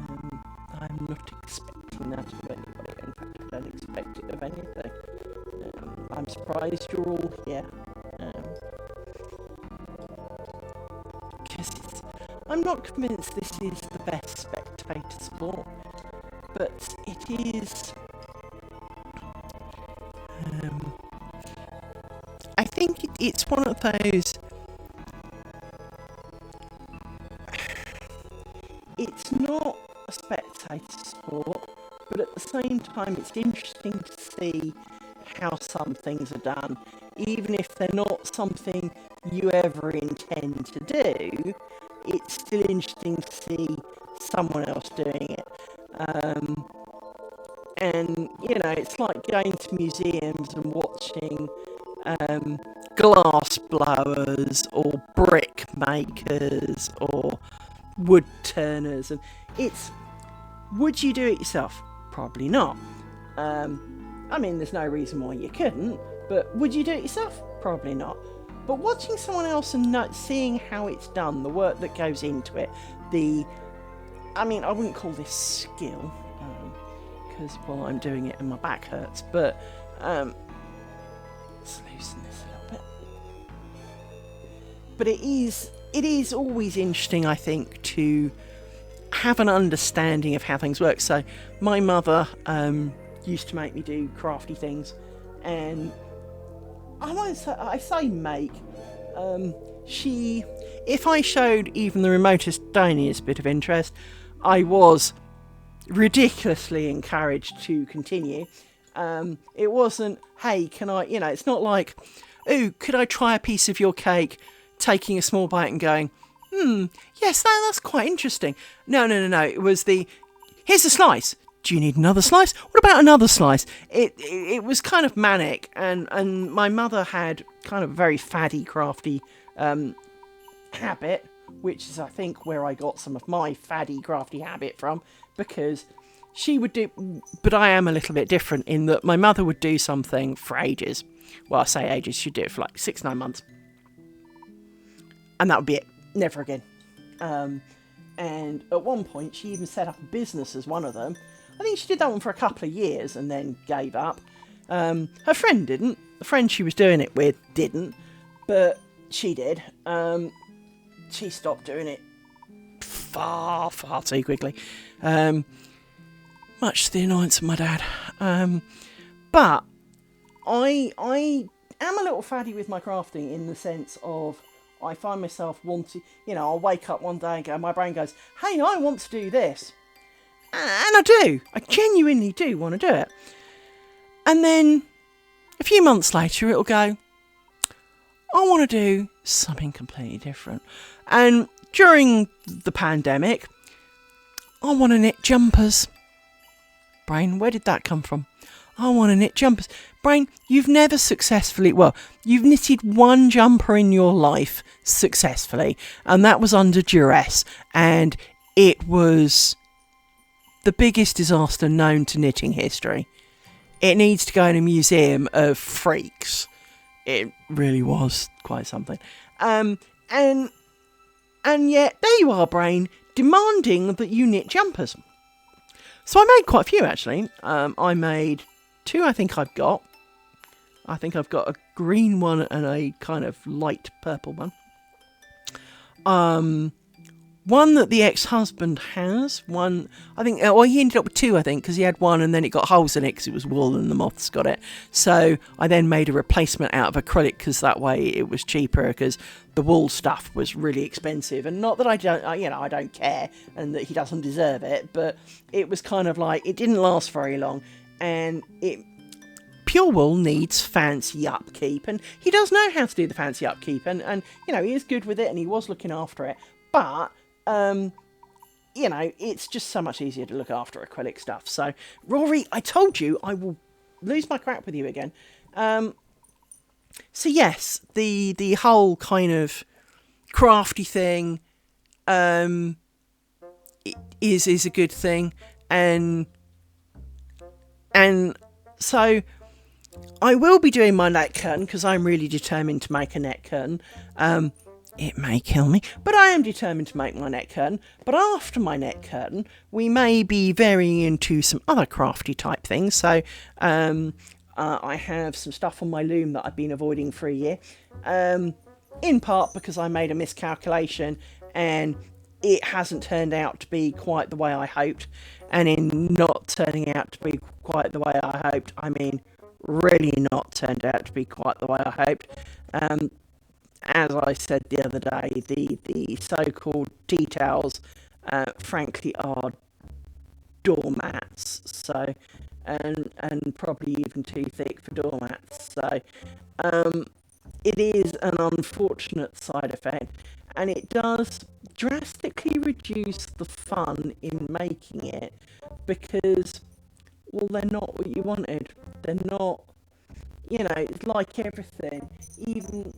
I'm not expecting that of anybody. In fact, I don't expect it of anything. I'm surprised you're all here. Because I'm not convinced this is the best spectator sport, but it is. I think it's one of those. It's not a spectator sport, but at the same time, it's interesting to see how some things are done, even if they're not something you ever intend to do. It's still interesting to see someone else doing it. And, it's like going to museums and watching glass blowers or brick makers or wood turners. And would you do it yourself? Probably not. There's no reason why you couldn't, but would you do it yourself? Probably not. But watching someone else and seeing how it's done, the work that goes into it, I wouldn't call this skill, because while I'm doing it and my back hurts, but let's loosen this a little bit. But it is always interesting, I think, to have an understanding of how things work. So my mother used to make me do crafty things, and I say make. If I showed even the remotest, tiniest bit of interest, I was ridiculously encouraged to continue. It wasn't, hey, can I, it's not like, ooh, could I try a piece of your cake, taking a small bite and going, yes, that's quite interesting. No. It was here's a slice. Do you need another slice? What about another slice? It was kind of manic, and my mother had kind of a very faddy, crafty habit, which is, I think, where I got some of my faddy, crafty habit from, because she would do, but I am a little bit different in that my mother would do something for ages. Well, I say ages, she'd do it for like 6-9 months. And that would be it. Never again. And at one point, she even set up a business as one of them. I think she did that one for a couple of years and then gave up. Her friend didn't. The friend she was doing it with didn't. But she did. She stopped doing it far, far too quickly. Much to the annoyance of my dad. But I am a little faddy with my crafting in the sense of I find myself wanting, I'll wake up one day and my brain goes, hey, I want to do this. And I do. I genuinely do want to do it. And then a few months later, it'll go, I want to do something completely different. And during the pandemic, I want to knit jumpers. Brain, where did that come from? I want to knit jumpers. Brain, you've never you've knitted one jumper in your life successfully, and that was under duress, and it was the biggest disaster known to knitting history. It needs to go in a museum of freaks. It really was quite something. And yet, there you are, Brain, demanding that you knit jumpers. So I made quite a few, actually. I made 2, I think I've got. I think I've got a green one and a kind of light purple one. One that the ex-husband has. One, I think, he ended up with 2, I think, because he had one and then it got holes in it because it was wool and the moths got it. So I then made a replacement out of acrylic because that way it was cheaper, because the wool stuff was really expensive. And not that I don't care and that he doesn't deserve it, but it was kind of like, it didn't last very long, and pure wool needs fancy upkeep, and he does know how to do the fancy upkeep, and he is good with it and he was looking after it, but it's just so much easier to look after acrylic stuff. So, Rory, I told you I will lose my crap with you again. So yes, the whole kind of crafty thing is a good thing, and so I will be doing my net curtain because I'm really determined to make a net curtain. It may kill me, but I am determined to make my net curtain. But after my net curtain, we may be varying into some other crafty type things. So I have some stuff on my loom that I've been avoiding for a year. In part because I made a miscalculation and it hasn't turned out to be quite the way I hoped. And in not turning out to be quite the way I hoped, I mean really not turned out to be quite the way I hoped. As I said the other day, the so-called details, frankly, are doormats. So, and probably even too thick for doormats. So, it is an unfortunate side effect, and it does drastically reduce the fun in making it, because, well, they're not what you wanted. They're not, it's like everything. Even,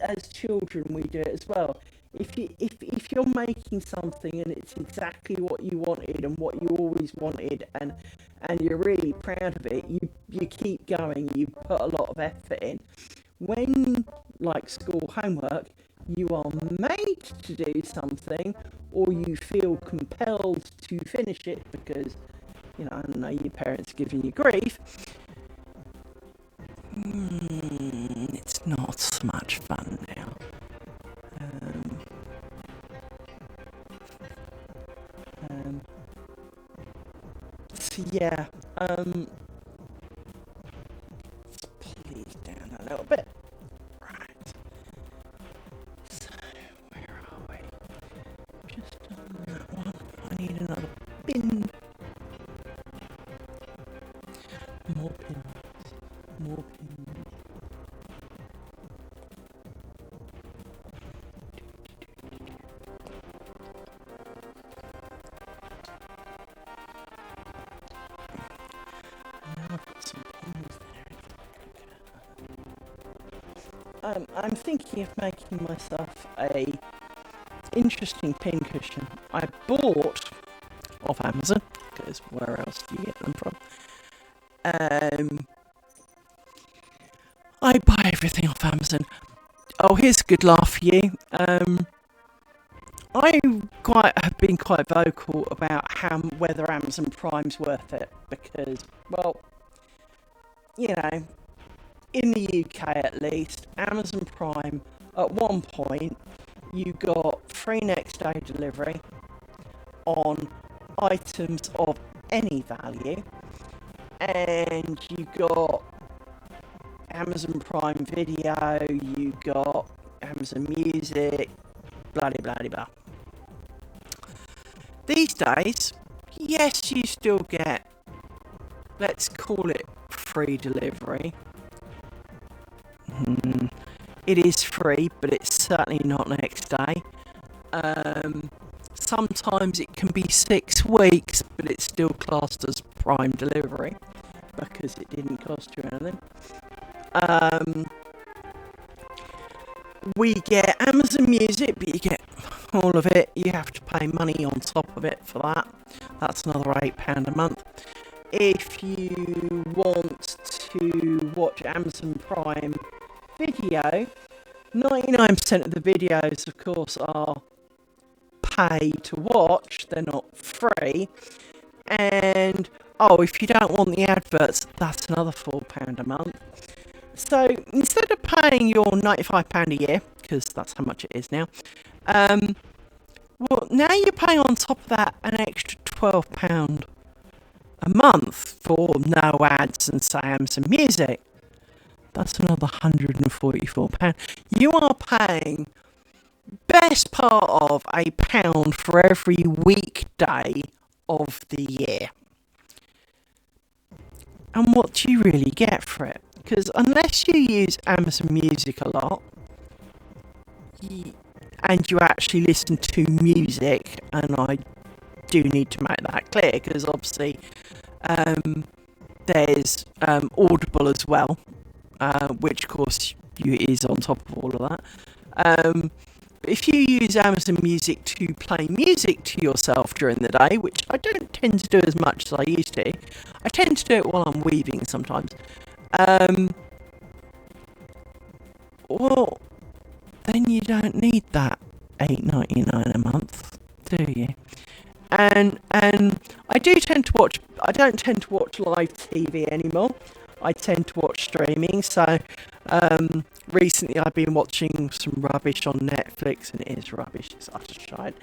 as children we do it as well. If you're making something and it's exactly what you wanted and what you always wanted, and you're really proud of it, you keep going, you put a lot of effort in. when, like school homework, you are made to do something, or you feel compelled to finish it because, you know, I don't know, your parents are giving you grief, it's not so much fun now. So yeah, let's please down a little bit. Right. So where are we? Just on that one. I need another pin. More pins. More pins. Now I've got some pins there. I'm thinking of making myself a interesting pin cushion. I bought off Amazon, because where else do you get them from? I buy everything off Amazon. Oh, here's a good laugh for you. I have been quite vocal about whether Amazon Prime's worth it, because, well, you know, in the UK at least, Amazon Prime, at one point, you got free next day delivery on items of any value, and you got Amazon Prime Video, you got Amazon Music, blah blah blah blah. These days, yes, you still get, let's call it free delivery. It is free, but it's certainly not next day. Sometimes it can be 6 weeks, but it's still classed as Prime delivery because it didn't cost you anything. We get Amazon Music, but you get all of it. You have to pay money on top of it for that. That's another £8 a month. If you want to watch Amazon Prime Video, 99% of the videos, of course, are pay to watch. They're not free. And, if you don't want the adverts, that's another £4 a month. So, instead of paying your £95 a year, because that's how much it is now, now you're paying on top of that an extra £12 a month for no ads and say Amazon Music. That's another £144. You are paying best part of £1 for every weekday of the year. And what do you really get for it? Because unless you use Amazon Music a lot, and you actually listen to music, and I do need to make that clear, because obviously there's Audible as well, which of course is on top of all of that. If you use Amazon Music to play music to yourself during the day, which I don't tend to do as much as I used to, I tend to do it while I'm weaving sometimes. Well, then you don't need that $8.99 a month, do you? And I don't tend to watch live TV anymore. I tend to watch streaming. So recently I've been watching some rubbish on Netflix, and it is rubbish. It's utter shite.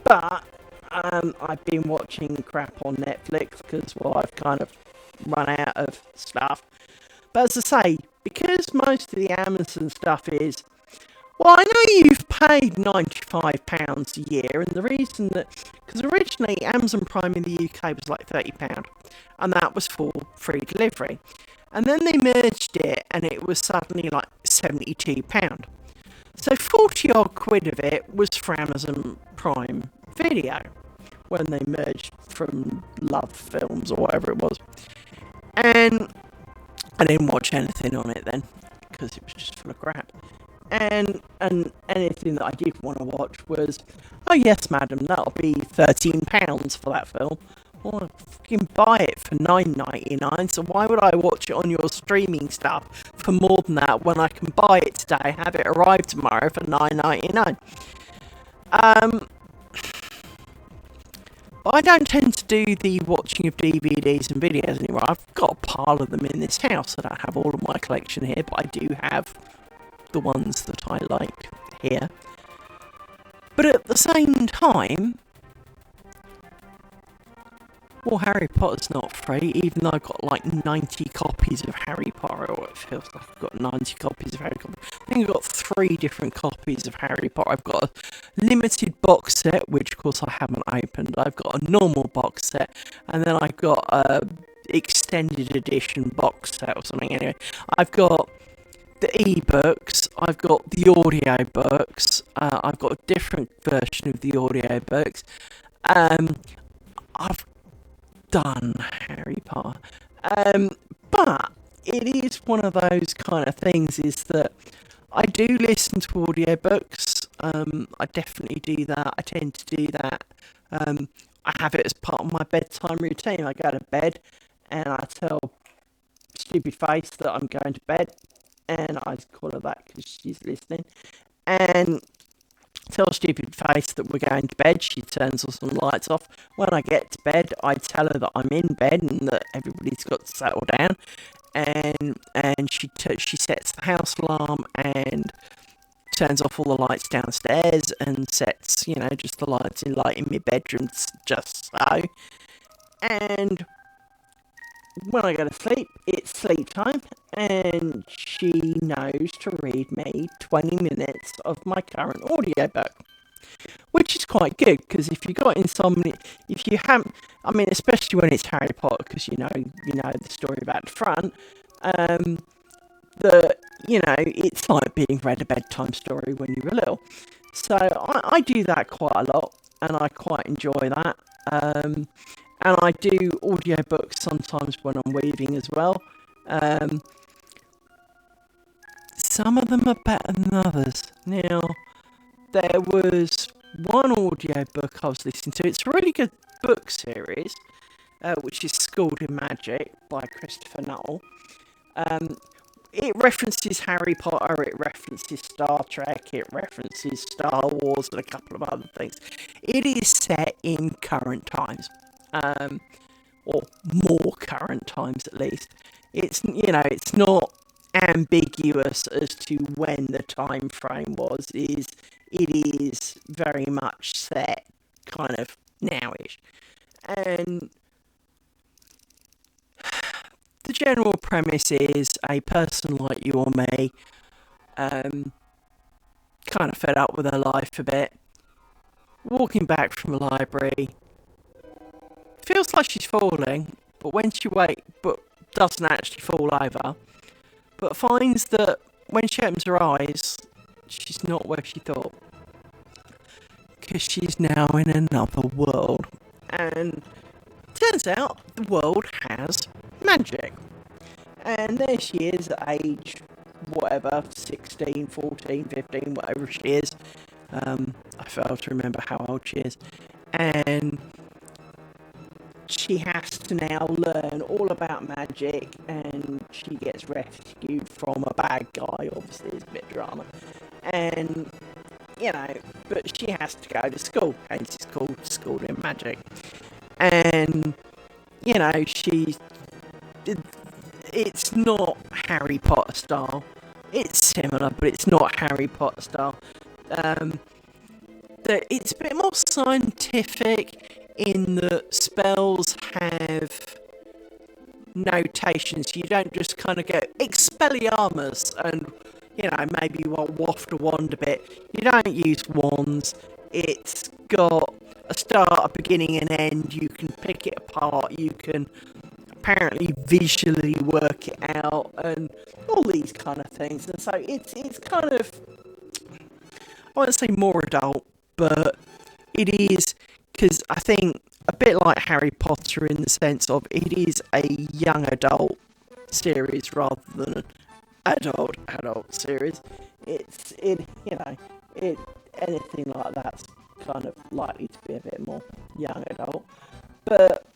But I've been watching crap on Netflix because, well, I've kind of run out of stuff. But as I say, because most of the Amazon stuff is, well, I know you've paid £95 a year, and the reason that, because originally Amazon Prime in the UK was like £30, and that was for free delivery. And then they merged it, and it was suddenly like £72. So 40 odd quid of it was for Amazon Prime Video, when they merged from Love Films or whatever it was. And I didn't watch anything on it then, because it was just full of crap. And anything that I did want to watch was, oh yes, madam, that'll be £13 for that film. Well, I fucking buy it for $9.99, so why would I watch it on your streaming stuff for more than that when I can buy it today, have it arrive tomorrow for $9.99? But I don't tend to do the watching of DVDs and videos anymore. I've got a pile of them in this house. I don't have all of my collection here, but I do have the ones that I like here. But at the same time, well, Harry Potter's not free, even though I've got like 90 copies of Harry Potter, or it feels like I've got 90 copies of Harry Potter. I think I've got 3 different copies of Harry Potter. I've got a limited box set, which of course I haven't opened. I've got a normal box set, and then I've got a extended edition box set or something. Anyway, I've got the ebooks, I've got the audio books, I've got a different version of the audio books. I've done Harry Potter, but it is one of those kind of things is that I do listen to audiobooks. I definitely do that. I tend to do that. I have it as part of my bedtime routine. I go to bed and I tell stupid face that I'm going to bed, and I call her that because she's listening, and tell stupid face that we're going to bed. She turns all some lights off. When I get to bed, I tell her that I'm in bed and that everybody's got to settle down, and she sets the house alarm and turns off all the lights downstairs and sets, just the lights in my bedroom, just so. And when I go to sleep, it's sleep time, and she knows to read me 20 minutes of my current audiobook, which is quite good, because if you got insomnia, if you haven't, especially when it's Harry Potter, because you know the story about the front, it's like being read a bedtime story when you were little. So I do that quite a lot, and I quite enjoy that. And I do audiobooks sometimes when I'm weaving as well. Some of them are better than others. Now, there was one audiobook I was listening to. It's a really good book series, which is Schooled in Magic by Christopher Nuttall. It references Harry Potter, it references Star Trek, it references Star Wars, and a couple of other things. It is set in current times. Or more current times at least. It's not ambiguous as to when the time frame was. It is very much set kind of nowish. And the general premise is a person like you or me, kind of fed up with her life a bit, walking back from a library, feels like she's falling, but doesn't actually fall over, but finds that when she opens her eyes, she's not where she thought, because she's now in another world, and turns out the world has magic, and there she is at age whatever, 16, 14, 15, whatever she is. I fail to remember how old she is, and she has to now learn all about magic, and she gets rescued from a bad guy. Obviously, it's a bit drama, and but she has to go to school, and it's called Schooled in Magic, and it's not Harry Potter style. It's similar, but it's not Harry Potter style. It's a bit more scientific in that spells have notations. You don't just kind of go Expelliarmus and maybe you will waft a wand a bit. You don't use wands. It's got a start, a beginning, and end. You can pick it apart. You can apparently visually work it out, and all these kind of things. And so it's kind of, I won't say more adult, but it is, because I think a bit like Harry Potter in the sense of it is a young adult series rather than an adult series. Anything like that's kind of likely to be a bit more young adult. But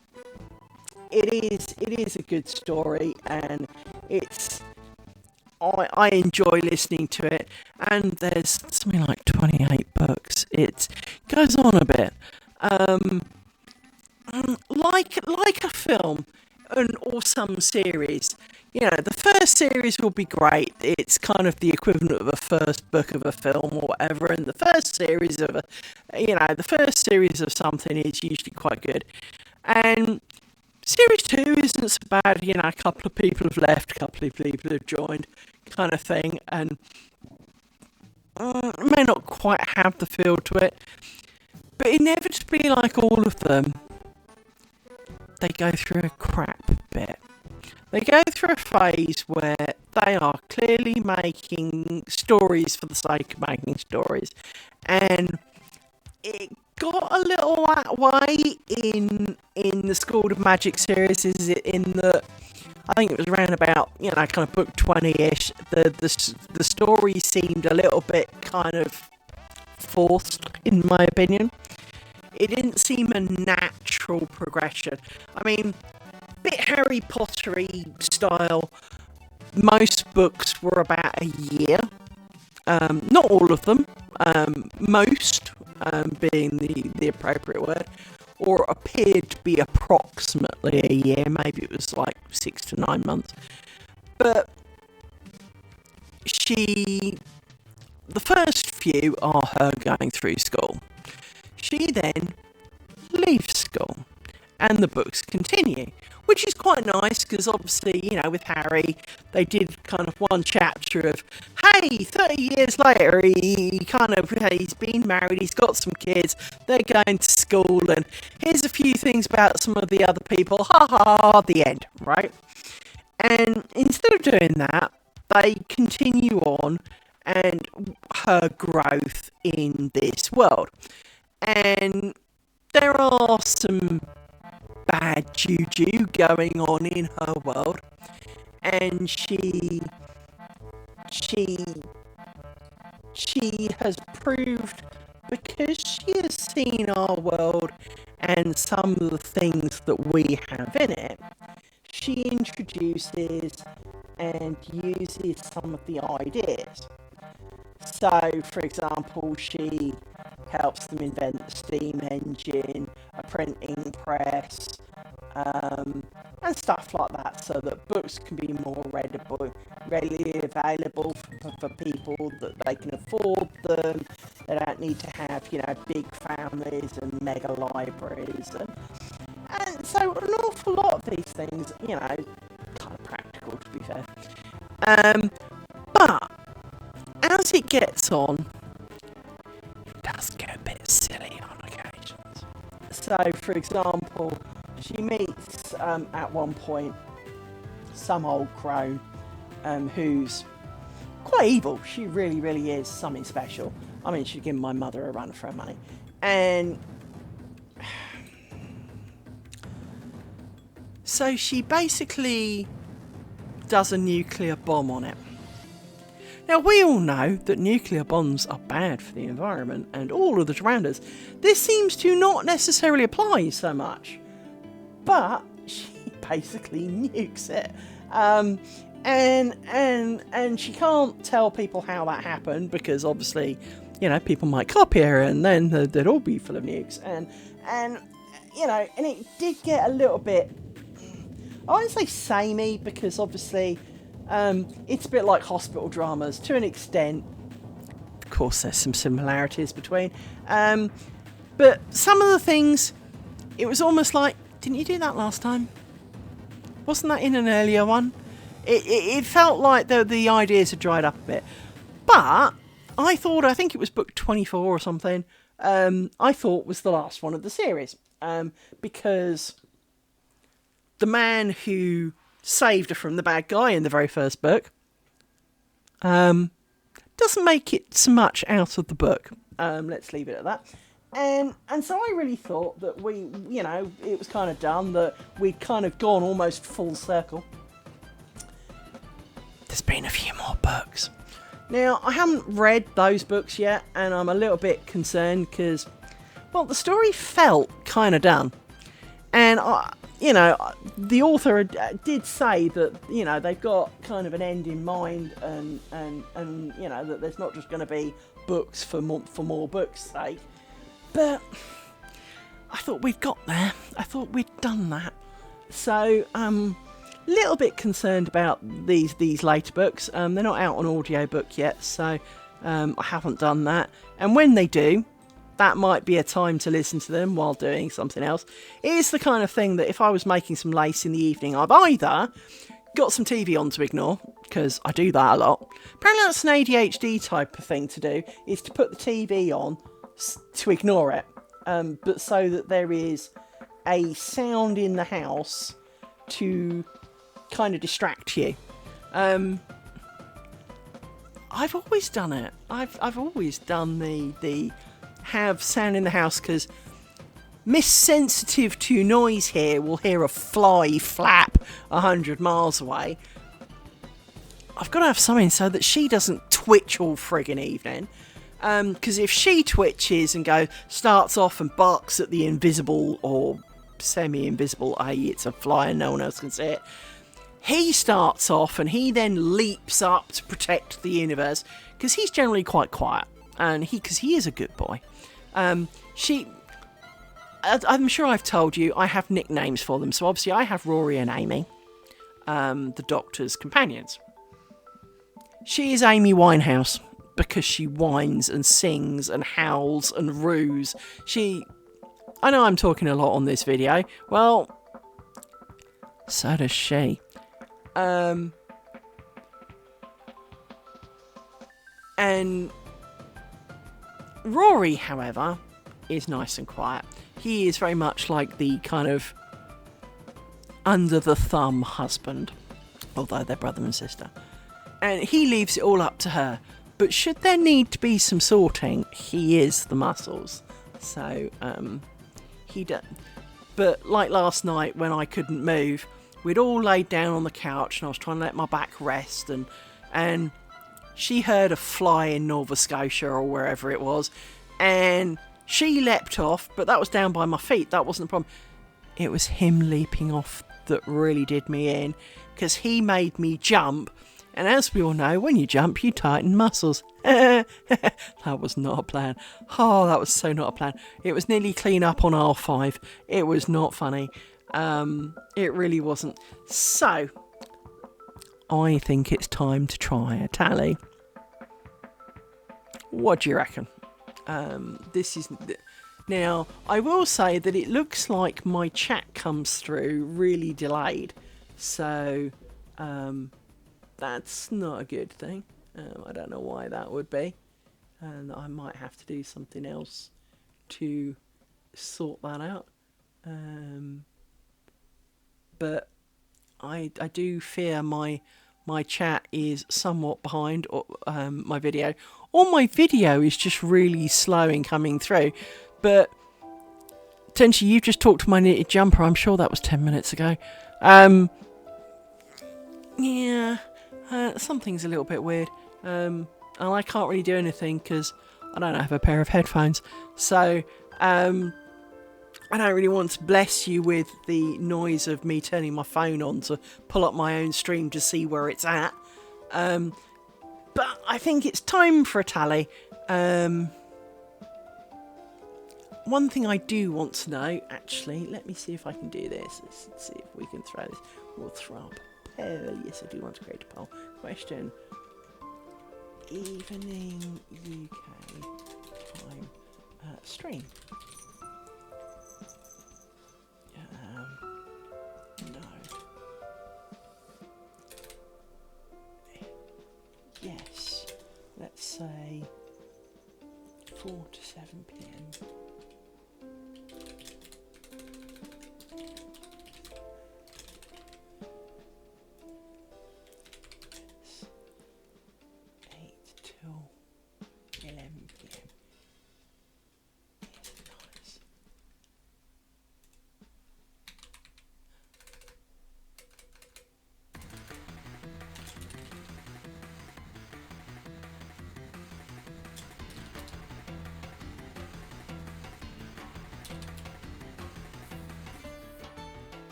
it is a good story, and it's I enjoy listening to it. And there's something like 28 books. It goes on a bit, like a film, or some series. The first series will be great. It's kind of the equivalent of a first book of a film or whatever. And the first series of something is usually quite good. And series 2 isn't so bad. A couple of people have left, a couple of people have joined, kind of thing. And it may not quite have the feel to it, but inevitably, like all of them, they go through a crap bit. They go through a phase where they are clearly making stories for the sake of making stories. And it got a little that way in the School of Magic series, is it in the... I think it was around about, kind of book 20-ish. The story seemed a little bit kind of forced, in my opinion. It didn't seem a natural progression. I mean, bit Harry Pottery style. Most books were about a year. Not all of them. Most being the appropriate word. Or appeared to be approximately a year. Maybe it was like 6 to 9 months. But the first few are her going through school. She then leaves school, and the books continue, which is quite nice, because obviously, with Harry, they did kind of one chapter of, hey, 30 years later, he's been married, he's got some kids, they're going to school, and here's a few things about some of the other people, ha ha ha, the end, right? And instead of doing that, they continue on, and her growth in this world. And there are some bad juju going on in her world, and she has proved, because she has seen our world and some of the things that we have in it, she introduces and uses some of the ideas. So, for example, she helps them invent the steam engine, a printing press, and stuff like that, so that books can be more readily available for people, that they can afford them. They don't need to have, big families and mega libraries, and so an awful lot of these things, kind of practical, to be fair. But as it gets on, it does get a bit silly on occasions. So, for example, she meets, at one point, some old crone, who's quite evil. She really, really is something special. I mean, she'd given my mother a run for her money. And so she basically does a nuclear bomb on it. Now, we all know that nuclear bombs are bad for the environment and all of the around us. This seems to not necessarily apply so much. But she basically nukes it. And she can't tell people how that happened, because obviously, people might copy her, and then they'd all be full of nukes. And it did get a little bit, I won't say samey, because obviously it's a bit like hospital dramas to an extent. Of course, there's some similarities between. But some of the things, it was almost like, didn't you do that last time? Wasn't that in an earlier one? It felt like the ideas had dried up a bit. But I think it was book 24 or something, I thought was the last one of the series. Because the man who saved her from the bad guy in the very first book doesn't make it so much out of the book. Let's leave it at that. And so I really thought that it was kind of done, that we'd kind of gone almost full circle. There's been a few more books. Now, I haven't read those books yet, and I'm a little bit concerned because, well, the story felt kind of done. And you know, the author did say that, you know, they've got kind of an end in mind, and you know, that there's not just going to be books for more books' sake. But I thought we'd got there. I thought we'd done that. So, little bit concerned about these later books. They're not out on audiobook yet, so I haven't done that. And when they do, that might be a time to listen to them while doing something else. It is the kind of thing that if I was making some lace in the evening, I've either got some TV on to ignore, because I do that a lot. Apparently that's an ADHD type of thing to do, is to put the TV on to ignore it. But so that there is a sound in the house to kind of distract you. I've always done it. I've always done the have sound in the house, because Miss Sensitive to Noise here will hear a fly flap 100 miles away. I've got to have something so that she doesn't twitch all friggin' evening. Because if she twitches and starts off and barks at the invisible or semi-invisible, i.e. it's a fly and no one else can see it, he starts off and he then leaps up to protect the universe, because he's generally quite quiet, and because he is a good boy. I'm sure I've told you I have nicknames for them. So obviously I have Rory and Amy, the Doctor's companions. She is Amy Winehouse because she whines and sings and howls and roos. I know I'm talking a lot on this video. Well, so does she. And Rory, however, is nice and quiet. He is very much like the kind of under-the-thumb husband, although they're brother and sister. And he leaves it all up to her. But should there need to be some sorting, he is the muscles. So, he does. But like last night when I couldn't move, we'd all laid down on the couch and I was trying to let my back rest, and she heard a fly in Nova Scotia or wherever it was, and she leapt off, but that was down by my feet. That wasn't the problem. It was him leaping off that really did me in, because he made me jump, and as we all know, when you jump, you tighten muscles. That was not a plan. Oh, that was so not a plan. It was nearly clean up on R5. It was not funny. It really wasn't. So, I think it's time to try a tally. What do you reckon? Now, I will say that it looks like my chat comes through really delayed. So, that's not a good thing. I don't know why that would be. And I might have to do something else to sort that out. But I do fear my chat is somewhat behind my video. Or my video is just really slow in coming through. But potentially you've just talked to my knitted jumper. I'm sure that was 10 minutes ago. Something's a little bit weird. And I can't really do anything because I don't have a pair of headphones. So, I don't really want to bless you with the noise of me turning my phone on to pull up my own stream to see where it's at. But I think it's time for a tally. One thing I do want to know, actually, let me see if I can do this. Let's see if we can throw this. We'll throw up a poll. Yes, I do want to create a poll. Question. Evening UK time stream. No. Yes. Let's say 4 to 7 p.m.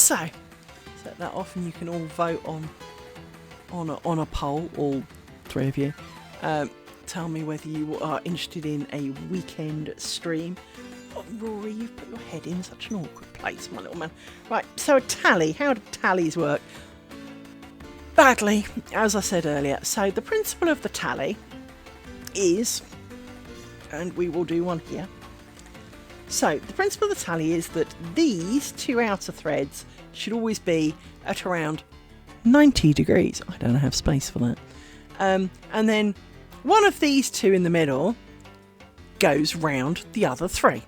So, set that off and you can all vote on a poll, all three of you. Tell me whether you are interested in a weekend stream. Oh, Rory, you've put your head in such an awkward place, my little man. Right, so a tally. How do tallies work? Badly, as I said earlier. So the principle of the tally is, and we will do one here. So the principle of the tally is that these two outer threads should always be at around 90 degrees. I don't have space for that. And then one of these two in the middle goes round the other three.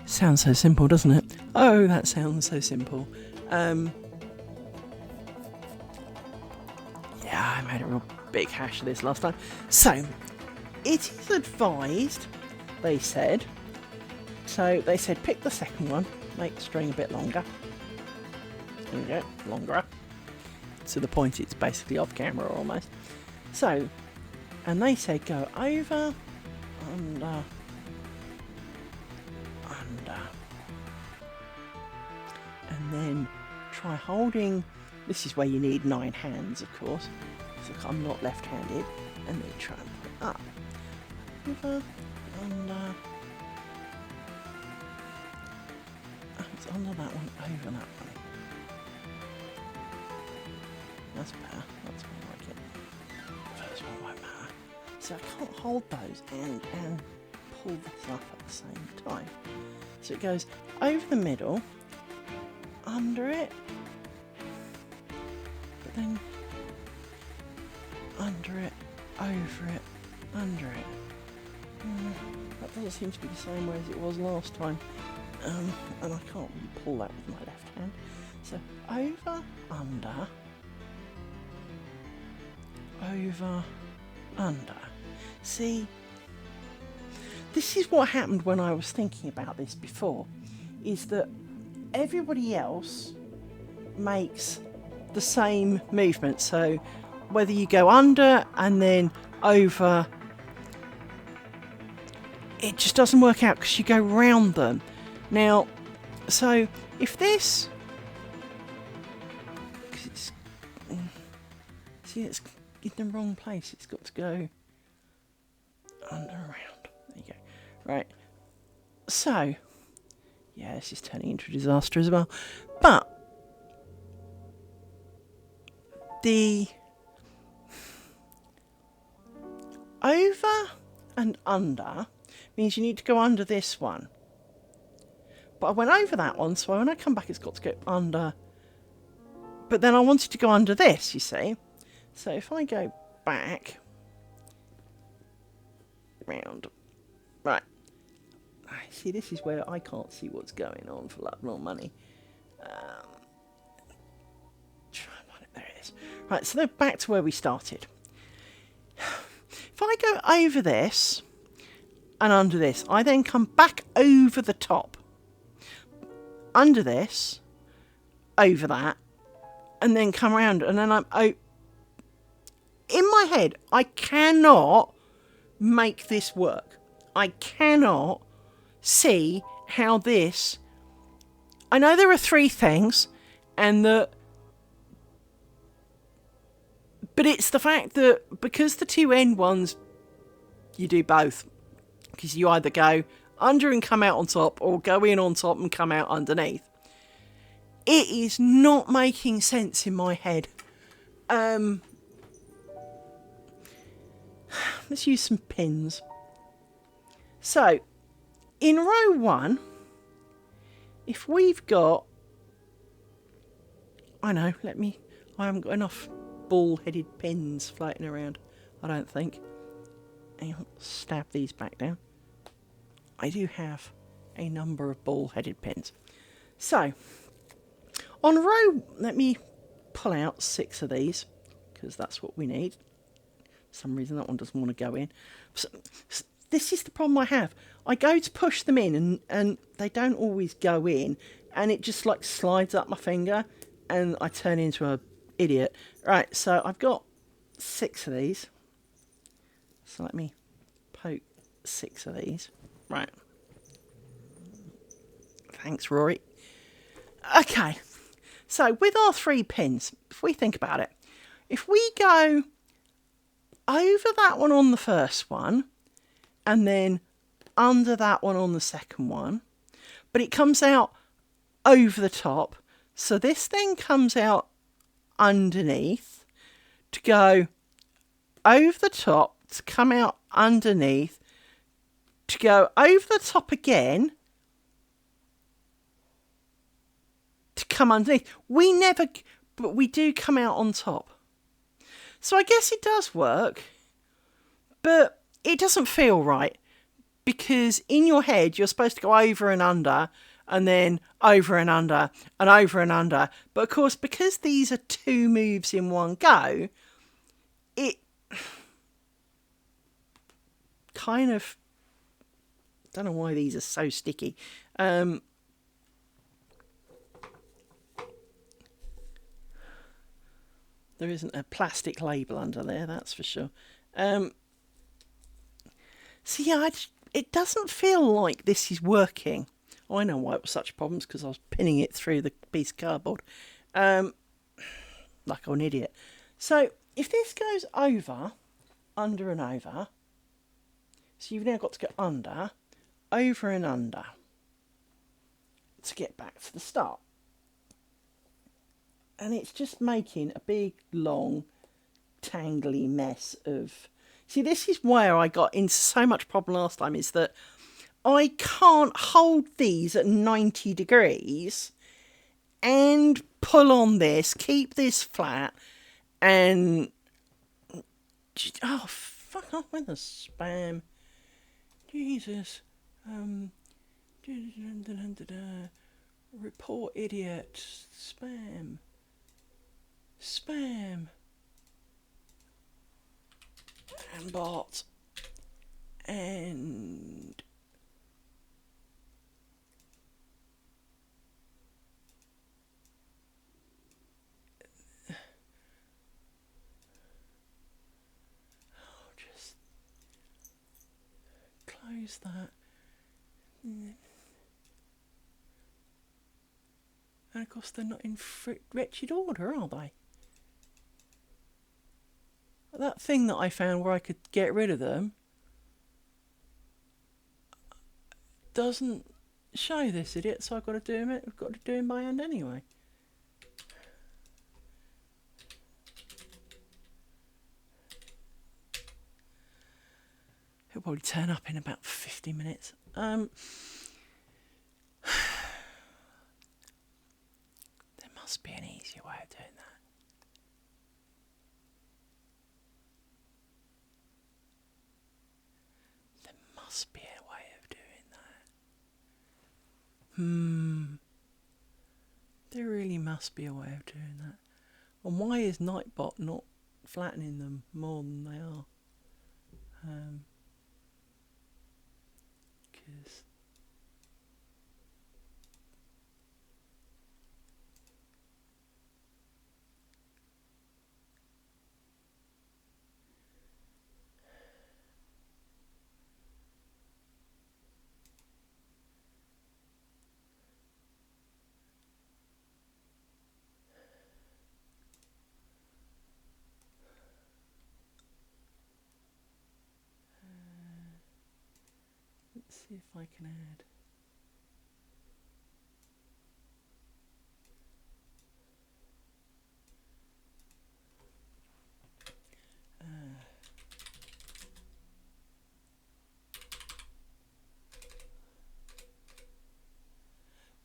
Sounds so simple, doesn't it? Oh, that sounds so simple. Yeah, I made a real big hash of this last time. So, it is advised, they said. So, they said pick the second one, make the string a bit longer. There we go, longer. To the point it's basically off camera almost. So, and they said go over, under, under. And then try holding, this is where you need 9 hands of course. So I'm not left-handed. And then try and put it up. Over, under. Oh, it's under that one, over that one. That's better, that's more like it. First one won't matter. So I can't hold those and pull this up at the same time. So it goes over the middle, under it, but then under it, over it, under it. That doesn't seem to be the same way as it was last time. And I can't pull that with my left hand. So over, under, over, under. See, this is what happened when I was thinking about this before, is that everybody else makes the same movement. So whether you go under and then over, it just doesn't work out because you go round them. Now, so if this, see, it's in the wrong place. It's got to go under, around. There you go. Right. So, yeah, this is turning into a disaster as well. But the over and under means you need to go under this one. But I went over that one, so when I come back, it's got to go under. But then I wanted to go under this, you see. So if I go back, round, right. See, this is where I can't see what's going on for love nor money. Try and find it. There it is. Right, so then back to where we started. If I go over this and under this, I then come back over the top. Under this, over that, and then come around, and then I'm in my head, I cannot make this work. I cannot see how this, I know there are 3 things, and but it's the fact that because the 2 end ones, you do both, because you either go under and come out on top, or go in on top and come out underneath. It is not making sense in my head. Let's use some pins. So, in row 1, if we've got, I haven't got enough ball-headed pins floating around, I don't think. Hang on, stab these back down. I do have a number of ball-headed pins. So, on row, let me pull out 6 of these, because that's what we need. For some reason that one doesn't want to go in. So, this is the problem I have. I go to push them in, and they don't always go in, and it just like slides up my finger, and I turn into an idiot. Right, so I've got 6 of these. So let me poke 6 of these. Right. Thanks, Rory. Okay, so with our 3 pins, if we think about it, if we go over that one on the first one, and then under that one on the second one, but it comes out over the top, so this then comes out underneath to go over the top, to come out underneath, to go over the top again, to come underneath. We never, but we do come out on top. So I guess it does work, but it doesn't feel right, because in your head you're supposed to go over and under, and then over and under, and over and under. But of course, because these are 2 moves in one go, it kind of, don't know why these are so sticky. There isn't a plastic label under there, that's for sure. So yeah, it doesn't feel like this is working. I know why it was such problems, because I was pinning it through the piece of cardboard, like an idiot. So if this goes over, under and over, so you've now got to go under, over and under, to get back to the start. And it's just making a big, long, tangly mess of... See, this is where I got into so much problem last time, is that I can't hold these at 90 degrees and pull on this, keep this flat, and... Oh, fuck off with the spam. Jesus. Report idiot. Spam. Spam. And bot. And... just close that. And of course they're not in wretched order, are they? That thing that I found where I could get rid of them doesn't show this idiot, so I've got to do him. I've got to do him by hand anyway. He'll probably turn up in about 50 minutes. There must be an easier way of doing that. There must be a way of doing that. There really must be a way of doing that. And why is Nightbot not flattening them more than they are? Because... let's see if I can add.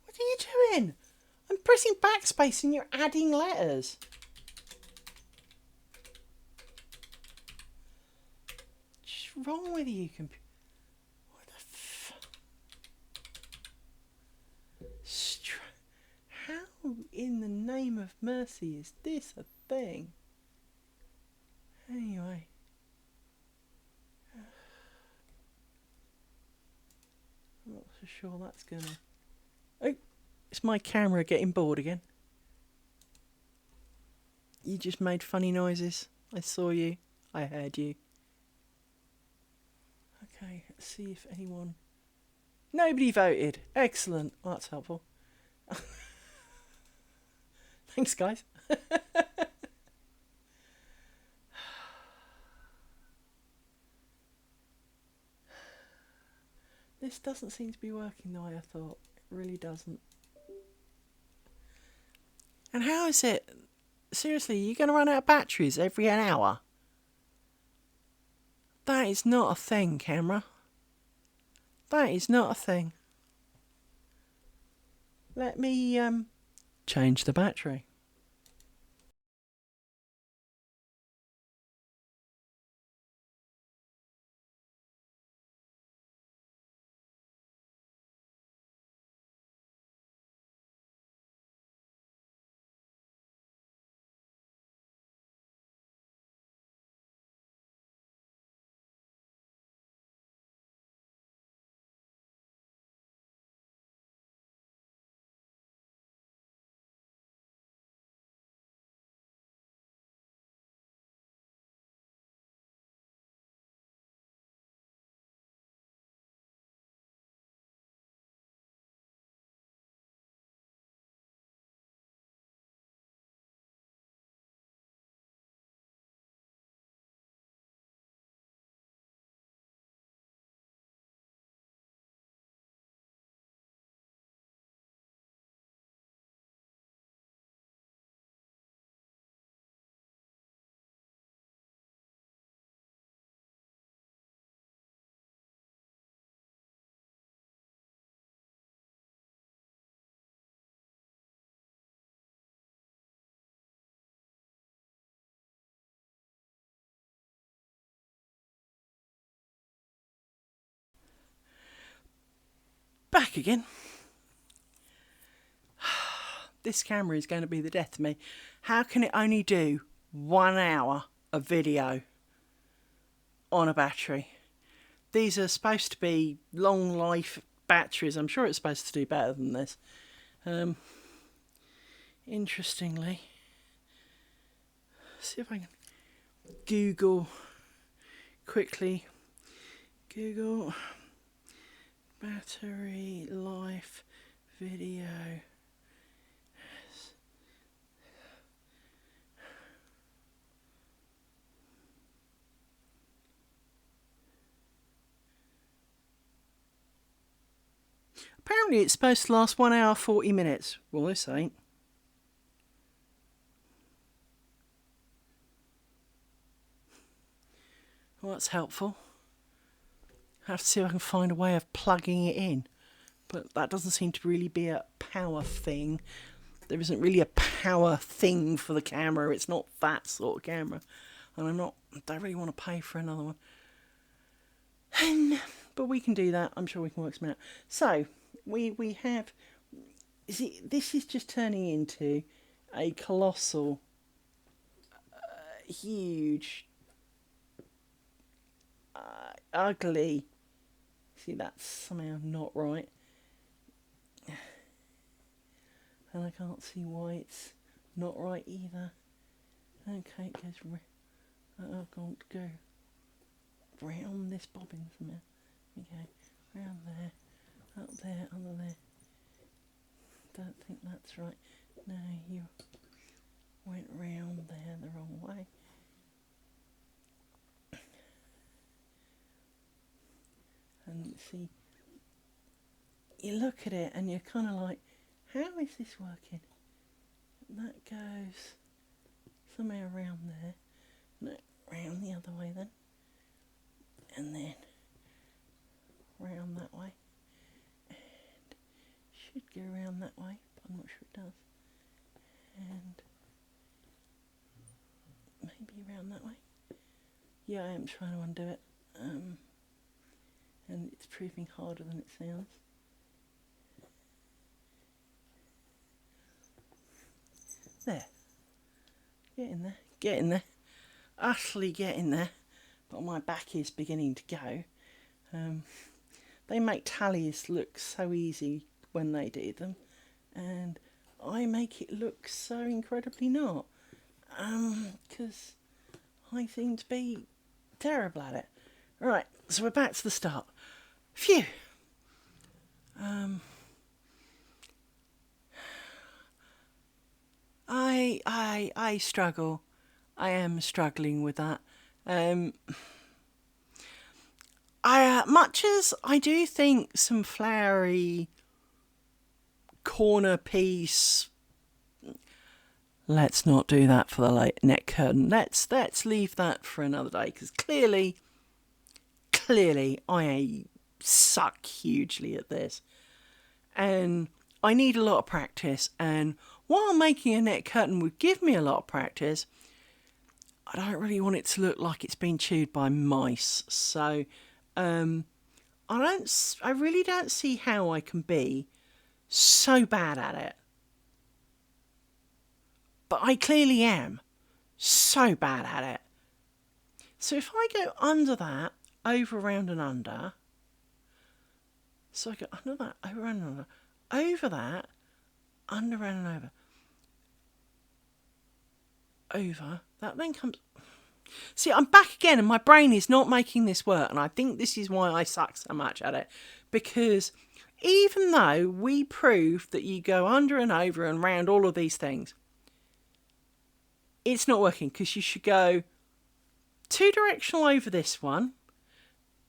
What are you doing? I'm pressing backspace and you're adding letters. What's wrong with you, computer? What the How in the name of mercy is this a thing? Anyway. I'm not so sure that's gonna... Oh, it's my camera getting bored again. You just made funny noises. I saw you. I heard you. Okay, let's see if anyone... Nobody voted. Excellent. Well, that's helpful. Thanks, guys. This doesn't seem to be working the way I thought. It really doesn't. And how is it? Seriously, you're going to run out of batteries every an hour? That is not a thing, camera. That is not a thing. Let me change the battery. Back again. This camera is going to be the death of me. How can it only do 1 hour of video on a battery? These are supposed to be long life batteries. I'm sure it's supposed to do better than this. Interestingly, see if I can Google quickly. Google battery life video. Apparently it's supposed to last 1 hour 40 minutes. Well, this ain't. Well, that's helpful. I have to see if I can find a way of plugging it in. But that doesn't seem to really be a power thing. There isn't really a power thing for the camera. It's not that sort of camera. And I don't really want to pay for another one. But we can do that. I'm sure we can work something out. So, we have... See, this is just turning into a colossal, huge, ugly... See, that's somehow not right. And I can't see why it's not right either. Okay, it goes... I can't go round this bobbin somehow. Okay, round there, up there, under there. Don't think that's right. No, you went round there the wrong way. And see, you look at it and you're kind of like, how is this working? That goes somewhere around there. No, round the other way then. And then round that way. And should go around that way, but I'm not sure it does. And maybe around that way. Yeah, I am trying to undo it. And it's proving harder than it sounds. There. Get in there. Get in there. Utterly get in there. But my back is beginning to go. They make tallies look so easy when they do them. And I make it look so incredibly not. Because I seem to be terrible at it. Right, so we're back to the start. Phew. I struggle. I am struggling with that. Um, much as I do think some flowery corner piece. Let's not do that for the neck curtain. Let's leave that for another day, because clearly I suck hugely at this, and I need a lot of practice. And while making a neck curtain would give me a lot of practice, I don't really want it to look like it's been chewed by mice. So I really don't see how I can be so bad at it. But I clearly am so bad at it. So if I go under that, over, round and under. So I go under that, over, round and under. Over that, under, round and over. Over. That then comes... See, I'm back again and my brain is not making this work. And I think this is why I suck so much at it. Because even though we proved that you go under and over and round all of these things, it's not working, because you should go two directional over this one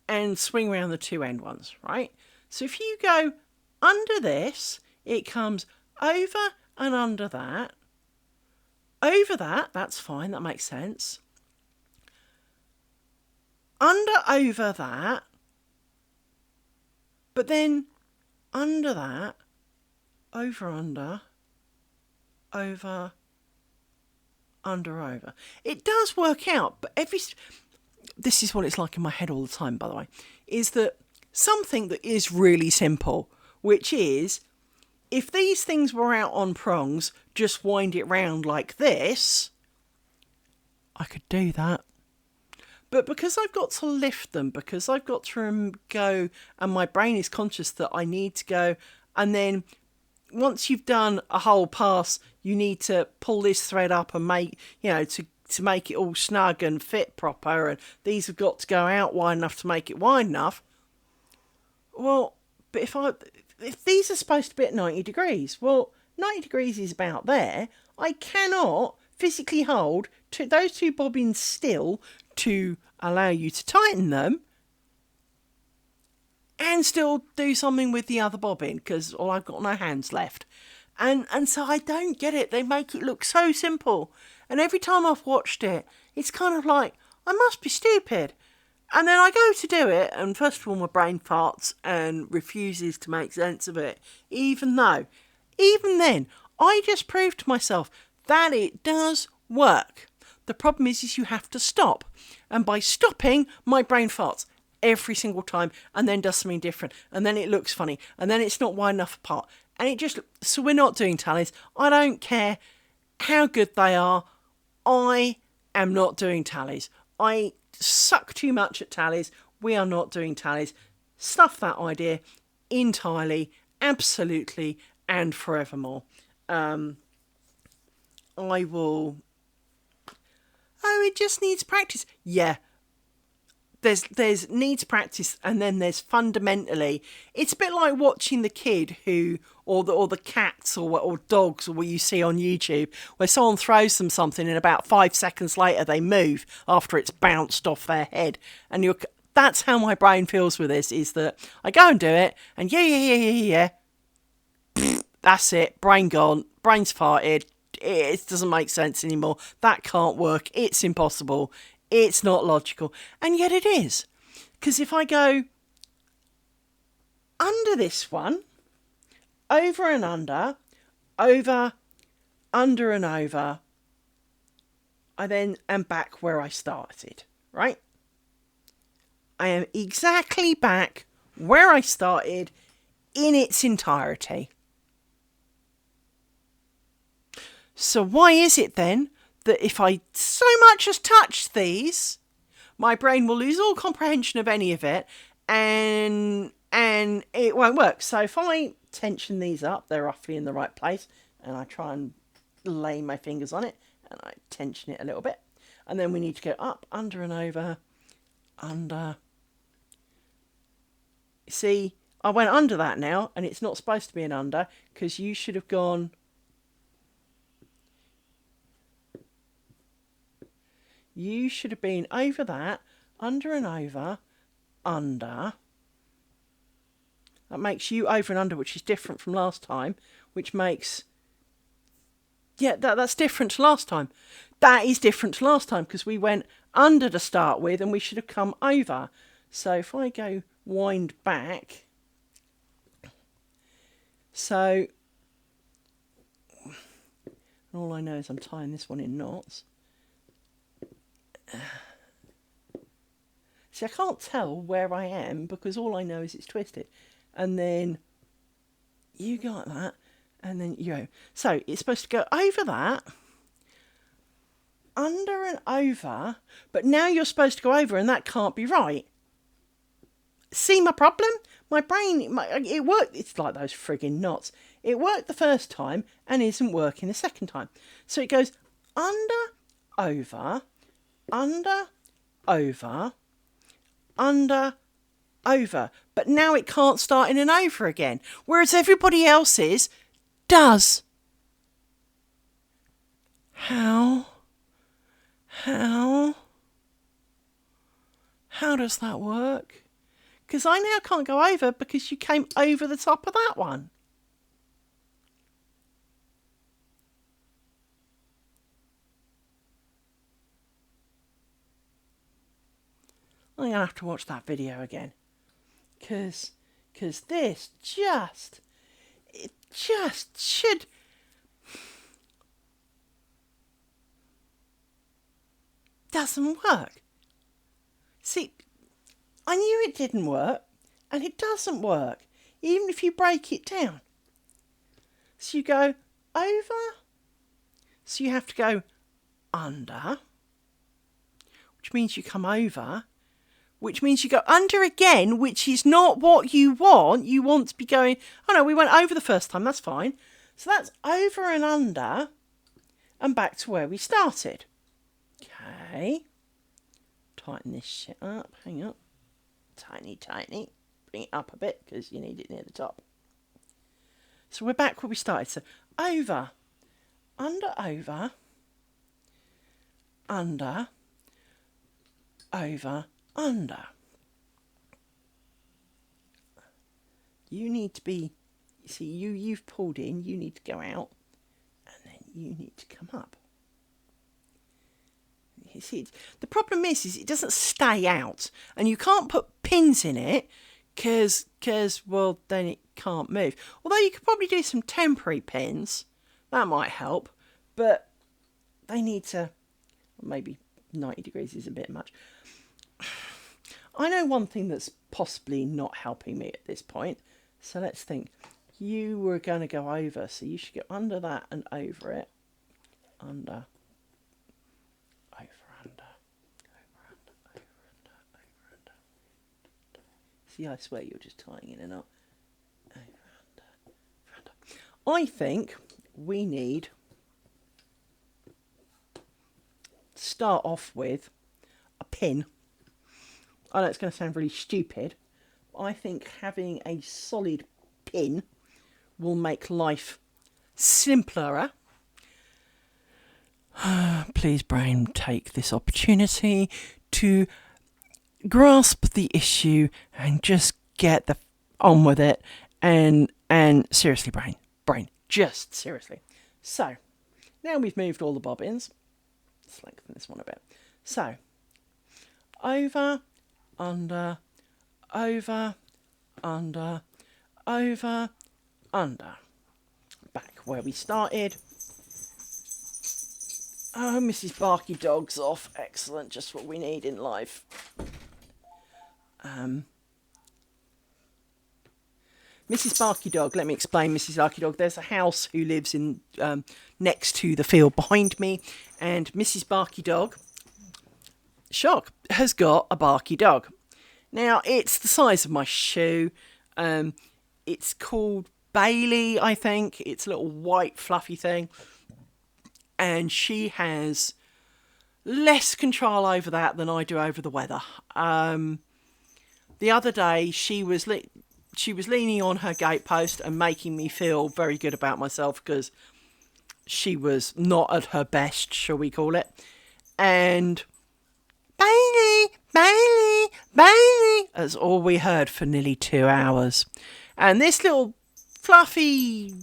and swing around the two end ones, right? So if you go under this, it comes over and under that. Over that, that's fine, that makes sense. Under, over that. But then under that, over, under, over, under, over. It does work out, but this is what it's like in my head all the time, by the way, is that something that is really simple, which is, if these things were out on prongs, just wind it round like this, I could do that. But because I've got to lift them, because I've got to go, and my brain is conscious that I need to go, and then once you've done a whole pass, you need to pull this thread up and make, to make it all snug and fit proper, and these have got to go out wide enough to make it wide enough. Well, but if these are supposed to be at 90 degrees, well, 90 degrees is about there. I cannot physically hold those two bobbins still to allow you to tighten them and still do something with the other bobbin, because I've got no hands left. And so I don't get it. They make it look so simple. And every time I've watched it, it's kind of like, I must be stupid. And then I go to do it, and first of all, my brain farts and refuses to make sense of it. Even then, I just proved to myself that it does work. The problem is you have to stop. And by stopping, my brain farts every single time and then does something different. And then it looks funny. And then it's not wide enough apart. And it just... So we're not doing tallies. I don't care how good they are. I am not doing tallies. I suck too much at tallies. We are not doing tallies. Stuff that idea entirely, absolutely, and forevermore. I will... Oh, it just needs practice. Yeah. There's needs practice, and then there's fundamentally, it's a bit like watching the kid who, or the cats or dogs, or what you see on YouTube, where someone throws them something and about 5 seconds later they move after it's bounced off their head. And that's how my brain feels with this, is that I go and do it, and yeah. That's it, brain gone, brain's farted, it doesn't make sense anymore, that can't work, it's impossible, it's not logical. And yet it is. Because if I go under this one, over and under, under and over, I then am back where I started, right? I am exactly back where I started in its entirety. So why is it then that if I so much as touch these, my brain will lose all comprehension of any of it, and it won't work? So if I tension these up, they're roughly in the right place, and I try and lay my fingers on it, and I tension it a little bit, and then we need to go up, under and over, under. See, I went under that now, and it's not supposed to be an under, because you should have gone... You should have been over that, under and over, under. That makes you over and under, which is different from last time, which makes... Yeah, that's different to last time. That is different to last time, because we went under to start with, and we should have come over. So if I go wind back... So... all I know is I'm tying this one in knots. See, I can't tell where I am, because all I know is it's twisted. And then you got that, and then you go. So it's supposed to go over that, under and over, but now you're supposed to go over, and that can't be right. See my problem? My brain, it worked. It's like those frigging knots. It worked the first time and isn't working the second time. So it goes under, over, under, over, under, over. But now it can't start in and over again. Whereas everybody else's does. How does that work? Because I now can't go over because you came over the top of that one. I'm going to have to watch that video again. Because this just should... doesn't work. See, I knew it didn't work, and it doesn't work, even if you break it down. So you go over, so you have to go under, which means you come over, which means you go under again, which is not what you want. You want to be going, oh no, we went over the first time, that's fine. So that's over and under, and back to where we started. Okay. Tighten this shit up, hang up. Tiny. Bring it up a bit, because you need it near the top. So we're back where we started. So over, under, over, under, over, under. You need to be, see, you've pulled in, you need to go out, and then you need to come up. You see, the problem is it doesn't stay out, and you can't put pins in it, because, well, then it can't move. Although you could probably do some temporary pins, that might help, but they need to, maybe 90 degrees is a bit much. I know one thing that's possibly not helping me at this point, so let's think. You were going to go over, so you should go under that and over it. Under, over, under, over, under, over, under, over, under. See, I swear you're just tying in and up. Over, under, over, under. I think we need to start off with a pin. I know it's going to sound really stupid, but I think having a solid pin will make life simpler. Please, brain, take this opportunity to grasp the issue and just get on with it. And seriously, brain, just seriously. So, now we've moved all the bobbins. Let's lengthen this one a bit. So, over, under, over, under, over, under. Back where we started. Oh, Mrs. Barky Dog's off. Excellent, just what we need in life. Mrs. Barky Dog, let me explain Mrs. Barky Dog. There's a house who lives in next to the field behind me, and Mrs. Barky Dog, shock, has got a Barky Dog. Now, it's the size of my shoe. It's called Bailey, I think. It's a little white fluffy thing. And she has less control over that than I do over the weather. The other day, she was leaning on her gatepost and making me feel very good about myself because she was not at her best, shall we call it. And Bailey, Bailey, Bailey. That's all we heard for nearly 2 hours. And this little fluffy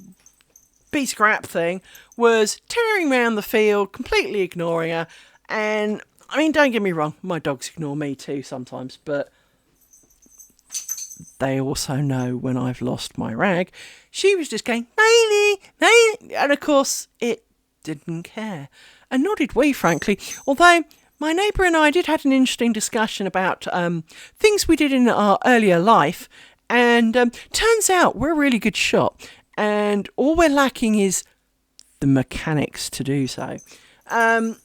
piece of crap thing was tearing around the field, completely ignoring her. And, I mean, don't get me wrong, my dogs ignore me too sometimes, but they also know when I've lost my rag. She was just going, Bailey, Bailey. And, of course, it didn't care. And nor did we, frankly. Although my neighbour and I did have an interesting discussion about things we did in our earlier life. And turns out we're a really good shot. And all we're lacking is the mechanics to do so. And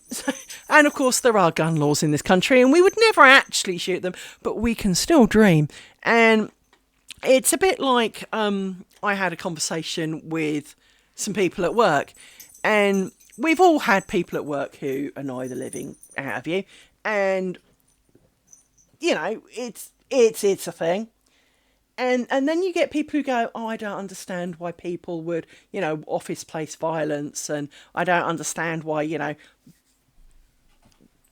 of course there are gun laws in this country and we would never actually shoot them, but we can still dream. And it's a bit like I had a conversation with some people at work, and we've all had people at work who annoy the living out of you, and you know it's a thing. And then you get people who go, oh, I don't understand why people would, office place violence, and I don't understand why,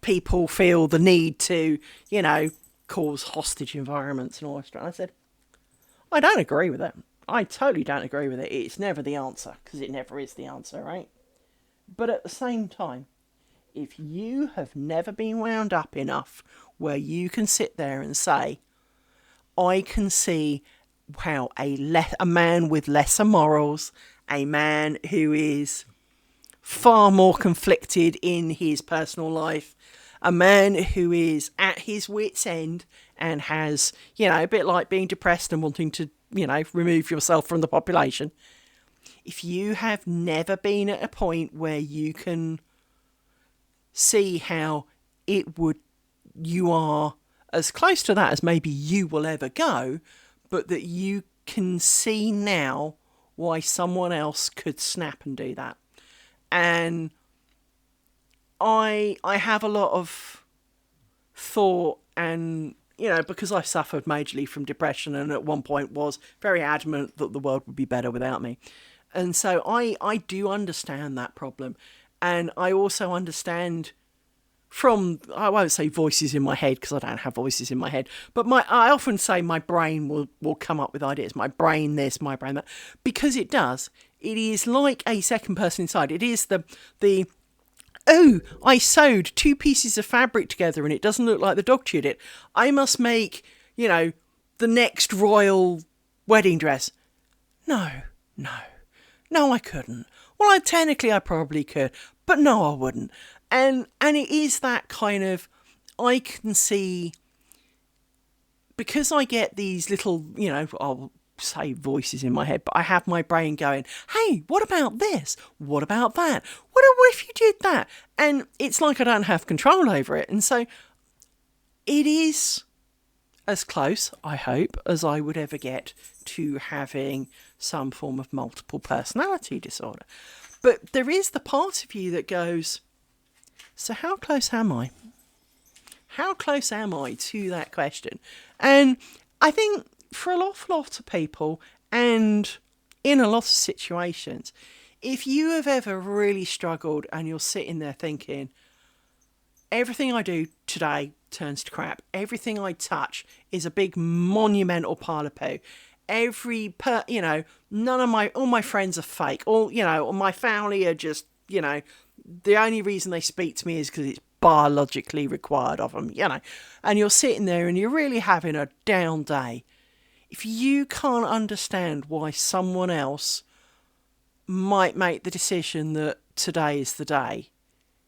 people feel the need to, cause hostage environments and all that stuff. And I said, I don't agree with it. I totally don't agree with it. It's never the answer, because it never is the answer, right? But at the same time, if you have never been wound up enough where you can sit there and say, I can see how a man with lesser morals, a man who is far more conflicted in his personal life, a man who is at his wit's end and has, a bit like being depressed and wanting to, remove yourself from the population. If you have never been at a point where you can see how you are as close to that as maybe you will ever go, but that you can see now why someone else could snap and do that. And I have a lot of thought, and because I suffered majorly from depression and at one point was very adamant that the world would be better without me. And so I do understand that problem. And I also understand from, I won't say voices in my head because I don't have voices in my head, but I often say my brain will come up with ideas. My brain this, my brain that, because it does. It is like a second person inside. It is the oh, I sewed 2 pieces of fabric together and it doesn't look like the dog chewed it. I must make, the next royal wedding dress. No, I couldn't. Well, technically I probably could, but no, I wouldn't. And it is that kind of, I can see, because I get these little, I'll say voices in my head, but I have my brain going, hey, what about this? What about that? What if you did that? And it's like I don't have control over it. And so it is as close, I hope, as I would ever get to having some form of multiple personality disorder. But there is the part of you that goes, so how close am I? How close am I to that question? And I think for an awful lot of people and in a lot of situations, if you have ever really struggled and you're sitting there thinking, everything I do today turns to crap. Everything I touch is a big monumental pile of poo. None of all my friends are fake. All my family are just, the only reason they speak to me is because it's biologically required of them, And you're sitting there and you're really having a down day. If you can't understand why someone else might make the decision that today is the day,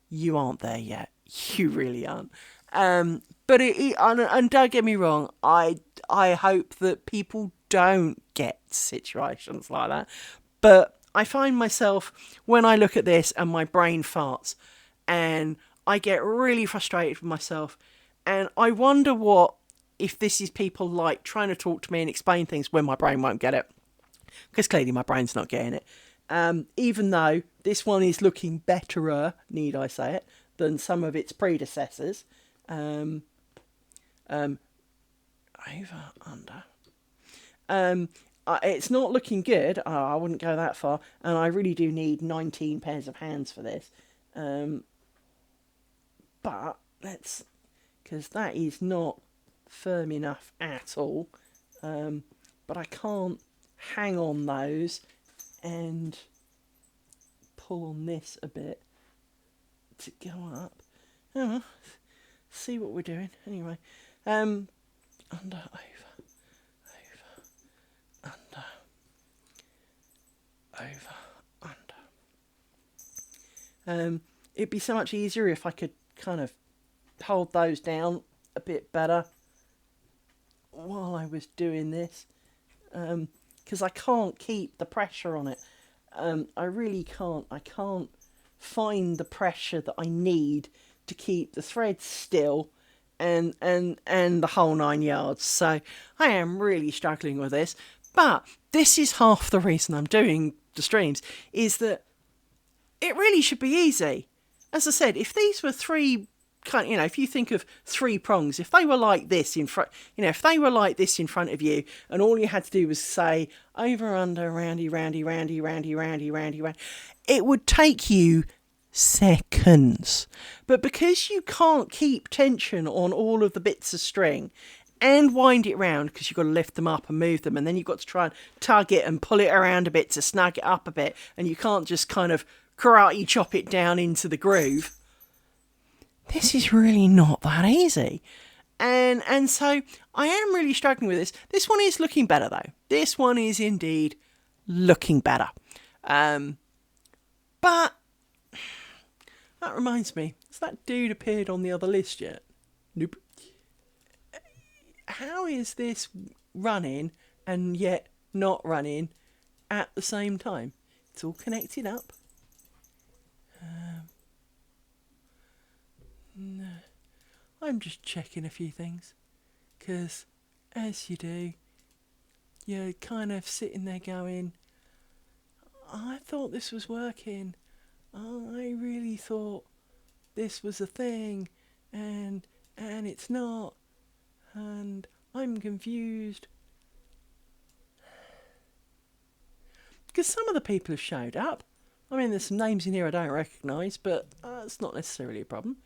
you aren't there yet. You really aren't. But and don't get me wrong, I hope that people don't get situations like that. But I find myself, when I look at this and my brain farts, and I get really frustrated with myself, and I wonder if this is people like trying to talk to me and explain things when my brain won't get it. Because clearly my brain's not getting it. Even though this one is looking betterer, need I say it, than some of its predecessors. Over, under. It's not looking good. I wouldn't go that far. And I really do need 19 pairs of hands for this. But let's because that is not firm enough at all. But I can't hang on those and pull on this a bit to go up. Oh, well, see what we're doing. Anyway, under, over, under, over, under. It'd be so much easier if I could kind of hold those down a bit better while I was doing this, because I can't keep the pressure on it. I really can't. I can't find the pressure that I need to keep the thread still and the whole 9 yards. So I am really struggling with this. But this is half the reason I'm doing the streams, is that it really should be easy. As I said, if these were three, if you think of 3 prongs, if they were like this in front, if they were like this in front of you, and all you had to do was say over, under, roundy, roundy, roundy, roundy, roundy, roundy, roundy, it would take you seconds. But because you can't keep tension on all of the bits of string and wind it round, because you've got to lift them up and move them, and then you've got to try and tug it and pull it around a bit to snug it up a bit, and you can't just kind of karate chop it down into the groove. This is really not that easy. And so I am really struggling with this. This one is looking better, though. This one is indeed looking better. But that reminds me, has that dude appeared on the other list yet? Nope. How is this running and yet not running at the same time? It's all connected up. No, I'm just checking a few things, because as you do, you're kind of sitting there going, I thought this was working, I really thought this was a thing, and it's not, and I'm confused. Because some of the people have showed up. I mean, there's some names in here I don't recognise, but it's not necessarily a problem.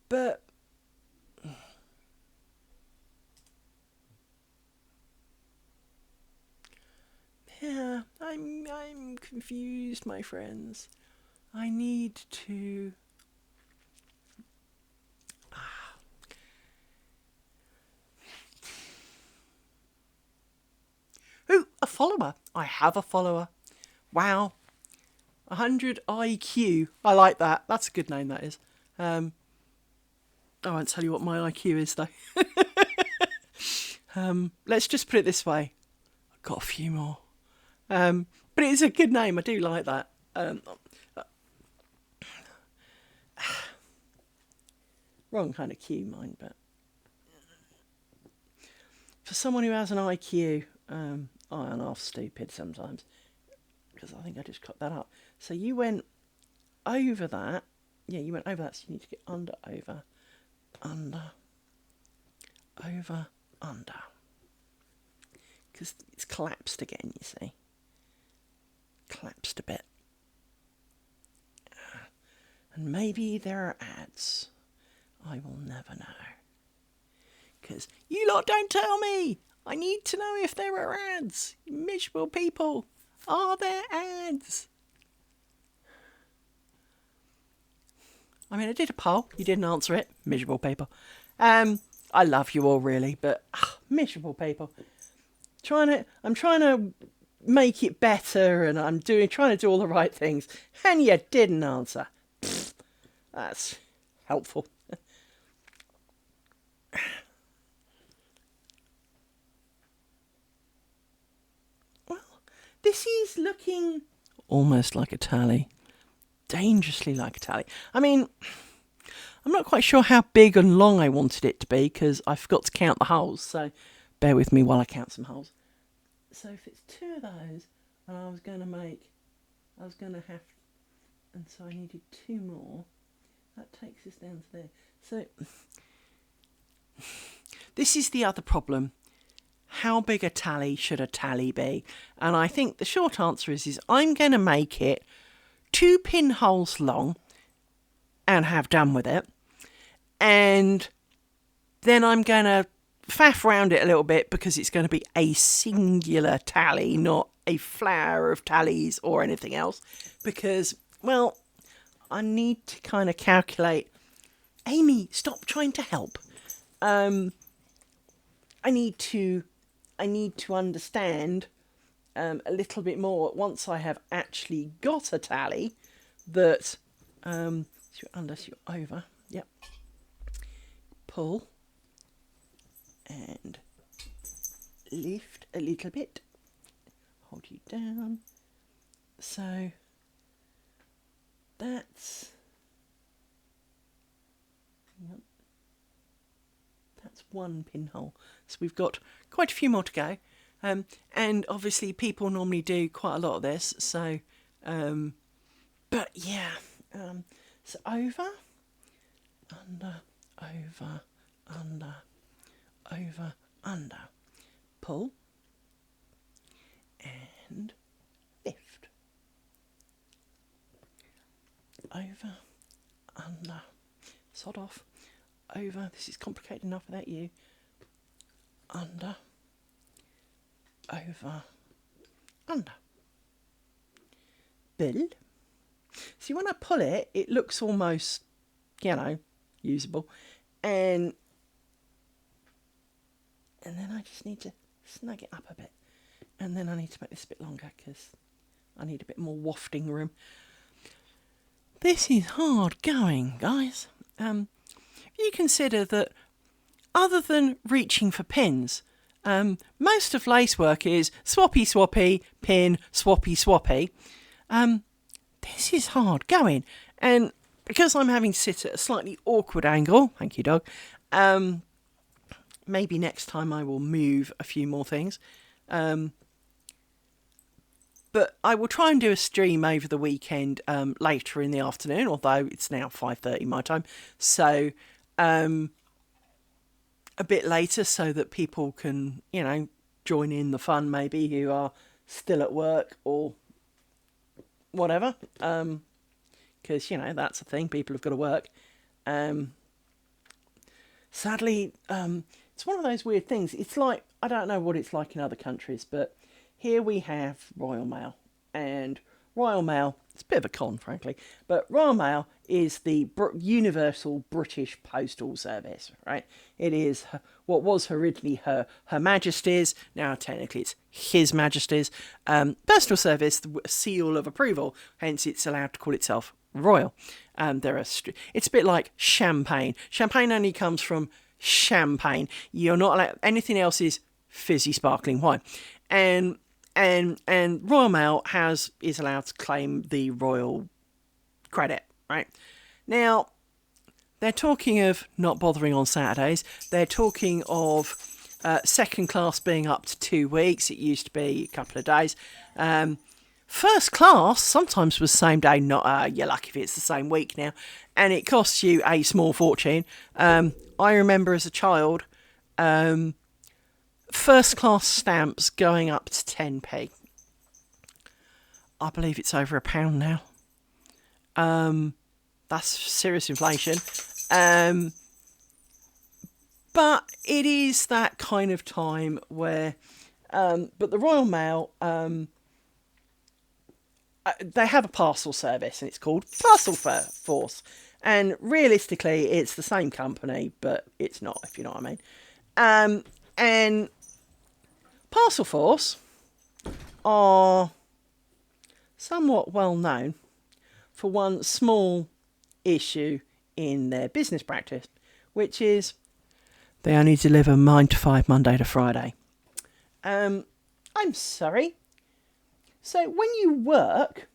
But yeah, I'm confused, my friends. I need to Ooh, a follower. I have a follower. Wow. 100 IQ. I like that. That's a good name, that is. I won't tell you what my IQ is, though. Let's just put it this way. I've got a few more. But it's a good name. I do like that. Wrong kind of Q, mine, but for someone who has an IQ, I'm half stupid sometimes, because I think I just cut that up. So you went over that. Yeah, you went over that, so you need to get under, over, under, over, under. Because it's collapsed again, you see. Collapsed a bit. And maybe there are ads. I will never know. Because you lot don't tell me. I need to know if there are ads. You miserable people. Are there ads? I mean, I did a poll. You didn't answer it. Miserable people. I love you all, really, but miserable people. I'm trying to make it better, and I'm trying to do all the right things, and you didn't answer. Pfft, that's helpful. Well, this is looking almost like a tally. Dangerously like a tally. I mean, I'm not quite sure how big and long I wanted it to be, because I forgot to count the holes, so bear with me while I count some holes. So if it's 2 of those, and I was going to have, and so I needed 2 more, that takes us down to there. So this is the other problem. How big a tally should a tally be? And I think the short answer is I'm going to make it 2 pinholes long and have done with it. And then I'm going to faff around it a little bit because it's going to be a singular tally, not a flower of tallies or anything else. Because, well, I need to kind of calculate. Amy, stop trying to help. I need to understand a little bit more once I have actually got a tally that so you're under, so you're over. Yep. Pull and lift a little bit. Hold you down. So that's one pinhole. So we've got quite a few more to go. And obviously people normally do quite a lot of this. So, but yeah. So over, under, over, under, over, under. Pull and lift. Over, under, sod off, over, this is complicated enough without you, under, over, under. Pull. See, when I pull it, it looks almost, usable. And then I just need to snug it up a bit. And then I need to make this a bit longer because I need a bit more wafting room. This is hard going, guys. You consider that other than reaching for pins, most of lacework is swappy, swappy, pin, swappy, swappy. This is hard going. And because I'm having to sit at a slightly awkward angle, thank you, dog, maybe next time I will move a few more things. But I will try and do a stream over the weekend later in the afternoon, although it's now 5:30 my time. So a bit later so that people can, join in the fun maybe who are still at work or whatever. Because, that's the thing. People have got to work. Sadly, it's one of those weird things. It's like, I don't know what it's like in other countries, but here we have Royal Mail, and Royal Mail, it's a bit of a con, frankly, but Royal Mail is the universal British postal service, right? It is what was originally Her Majesty's, now technically it's His Majesty's, postal service, the seal of approval, hence it's allowed to call itself Royal. It's a bit like champagne. Champagne only comes from champagne. You're not allowed, anything else is fizzy sparkling wine. And Royal Mail is allowed to claim the royal credit, right? Now, they're talking of not bothering on Saturdays. They're talking of second class being up to 2 weeks. It used to be a couple of days. First class sometimes was same day. Not you're lucky if it's the same week now, and it costs you a small fortune. I remember as a child. First class stamps going up to 10p. I believe it's over £1 now. That's serious inflation. But it is that kind of time where, but the Royal Mail, they have a parcel service and it's called Parcel Force. And realistically, it's the same company, but it's not, if you know what I mean. And Parcel Force are somewhat well known for one small issue in their business practice, which is they only deliver 9 to 5 Monday to Friday. I'm sorry. So when you work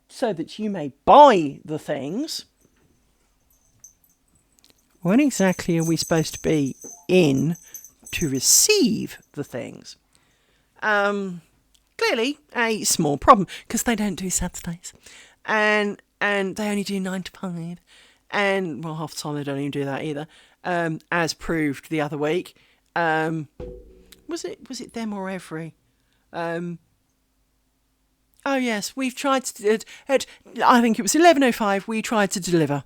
so that you may buy the things, when exactly are we supposed to be in to receive the things? Clearly a small problem because they don't do Saturdays, and they only do 9 to 5, and well, half the time they don't even do that either. As proved the other week, was it them or every? Oh yes, we've tried to. I think it was 11:05. We tried to deliver.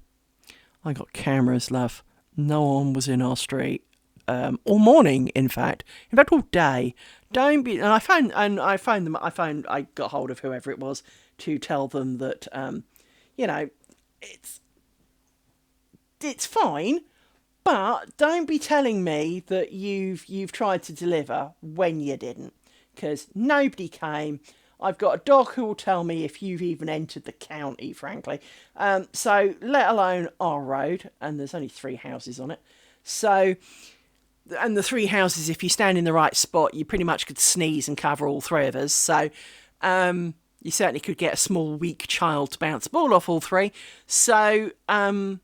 I got cameras, love. No one was in our street. all morning. In fact, all day. Don't be. And I got hold of whoever it was to tell them that, it's fine, but don't be telling me that you've tried to deliver when you didn't, because nobody came. I've got a dog who will tell me if you've even entered the county, frankly. So let alone our road, and there's only 3 houses on it. So, and the 3 houses, if you stand in the right spot, you pretty much could sneeze and cover all 3 of us. So, you certainly could get a small, weak child to bounce a ball off all 3. So, and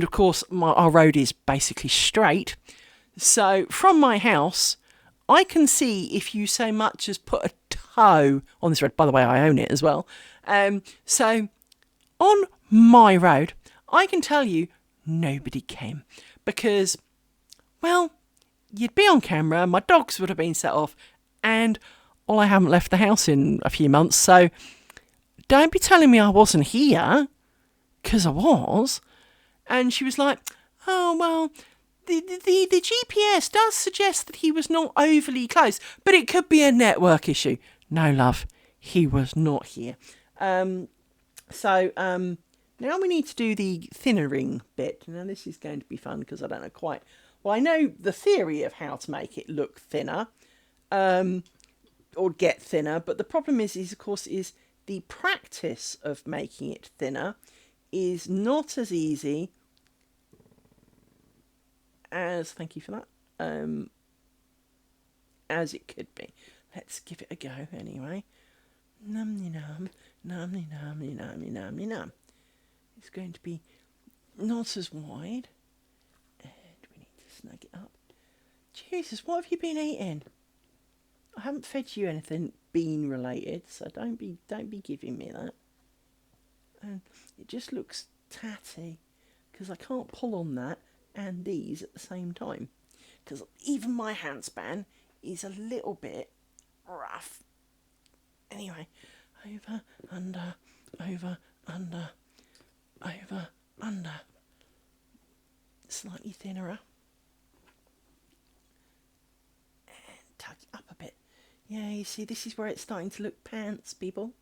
of course, our road is basically straight. So, from my house, I can see if you so much as put a toe on this road. By the way, I own it as well. So, on my road, I can tell you nobody came. Because, well, you'd be on camera, my dogs would have been set off, and I haven't left the house in a few months. So, don't be telling me I wasn't here, because I was. And she was like, oh, well, the GPS does suggest that he was not overly close, but it could be a network issue. No, love, he was not here. So now we need to do the thinnering bit. Now, this is going to be fun because I don't know quite... Well, I know the theory of how to make it look thinner, or get thinner, but the problem is of course, the practice of making it thinner is not as easy as, thank you for that, as it could be. Let's give it a go anyway. Nummy num, nummy nummy nummy nummy num. It's going to be not as wide, and we need to snug it up. Jesus, what have you been eating? I haven't fed you anything bean related, so don't be giving me that. And it just looks tatty because I can't pull on that and these at the same time, because even my handspan is a little bit rough. Anyway, over, under, over, under, over, under. Slightly thinner. And tuck it up a bit. Yeah, you see, this is where it's starting to look pants, people.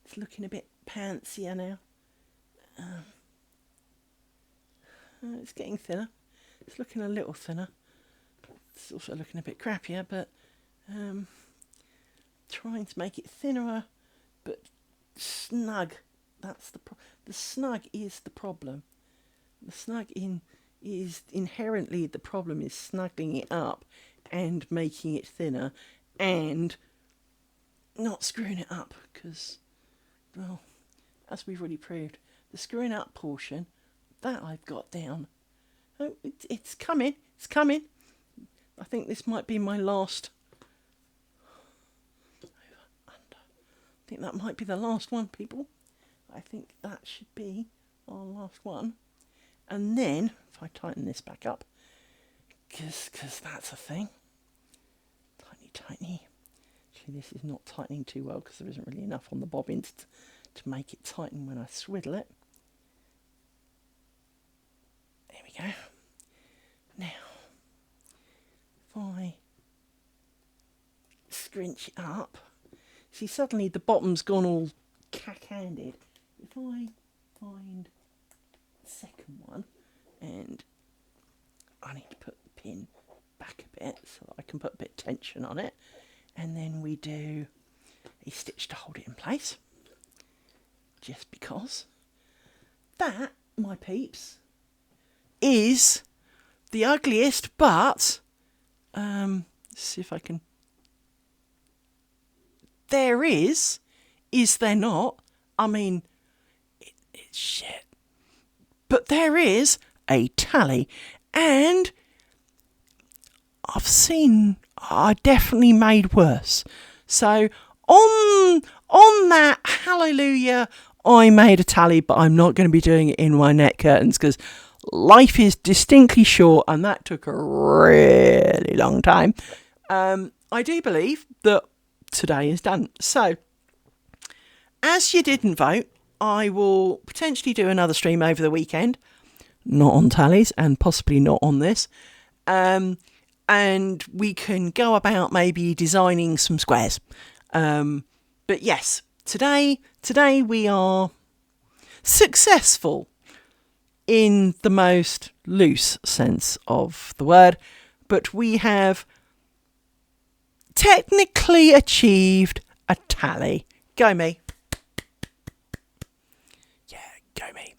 It's looking a bit pantsier now. It's getting thinner. It's looking a little thinner. It's also looking a bit crappier, but trying to make it thinner, but snug. That's the snug is the problem. The snug is inherently the problem is snuggling it up and making it thinner and not screwing it up, because, well, as we've already proved, the screwing up portion, that I've got down. Oh, it's coming. I think this might be my last. Over, under. I think that might be the last one, people. I think that should be our last one. And then, if I tighten this back up, because that's a thing. Tiny. Actually, this is not tightening too well because there isn't really enough on the bobbin to make it tighten when I swiddle it. There we go. Now, if I scrunch it up, see, suddenly the bottom's gone all cack-handed. If I find the second one, and I need to put the pin back a bit so that I can put a bit of tension on it, and then we do a stitch to hold it in place, just because. That, my peeps, is the ugliest, but let's see if I can. There is there not? I mean, it's shit, but there is a tally, and I definitely made worse. So on that, hallelujah, I made a tally, but I'm not going to be doing it in my net curtains because life is distinctly short, and that took a really long time. I do believe that today is done. So, as you didn't vote, I will potentially do another stream over the weekend. not on tallies, and possibly not on this. And we can go about maybe designing some squares. But yes, today we are successful in the most loose sense of the word, but we have technically achieved a tally. Go me. Yeah, go me.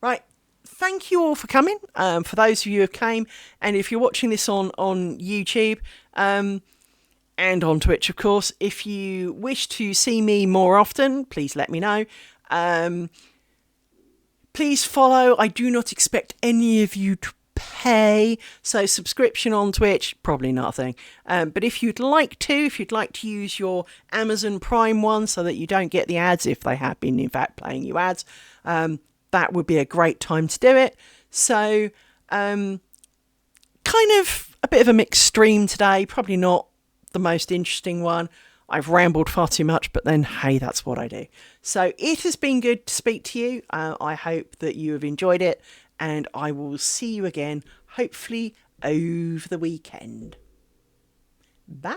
Right, thank you all for coming. For those of you who came, and if you're watching this on YouTube, and on Twitch, of course, if you wish to see me more often, please let me know. Please follow. I do not expect any of you to pay, so subscription on Twitch, probably not a thing. But if you'd like to use your Amazon Prime one so that you don't get the ads, if they have been in fact playing you ads, that would be a great time to do it. So kind of a bit of a mixed stream today, probably not the most interesting one. I've rambled far too much, but then, hey, that's what I do. So it has been good to speak to you. I hope that you have enjoyed it, and I will see you again, hopefully over the weekend. Bye.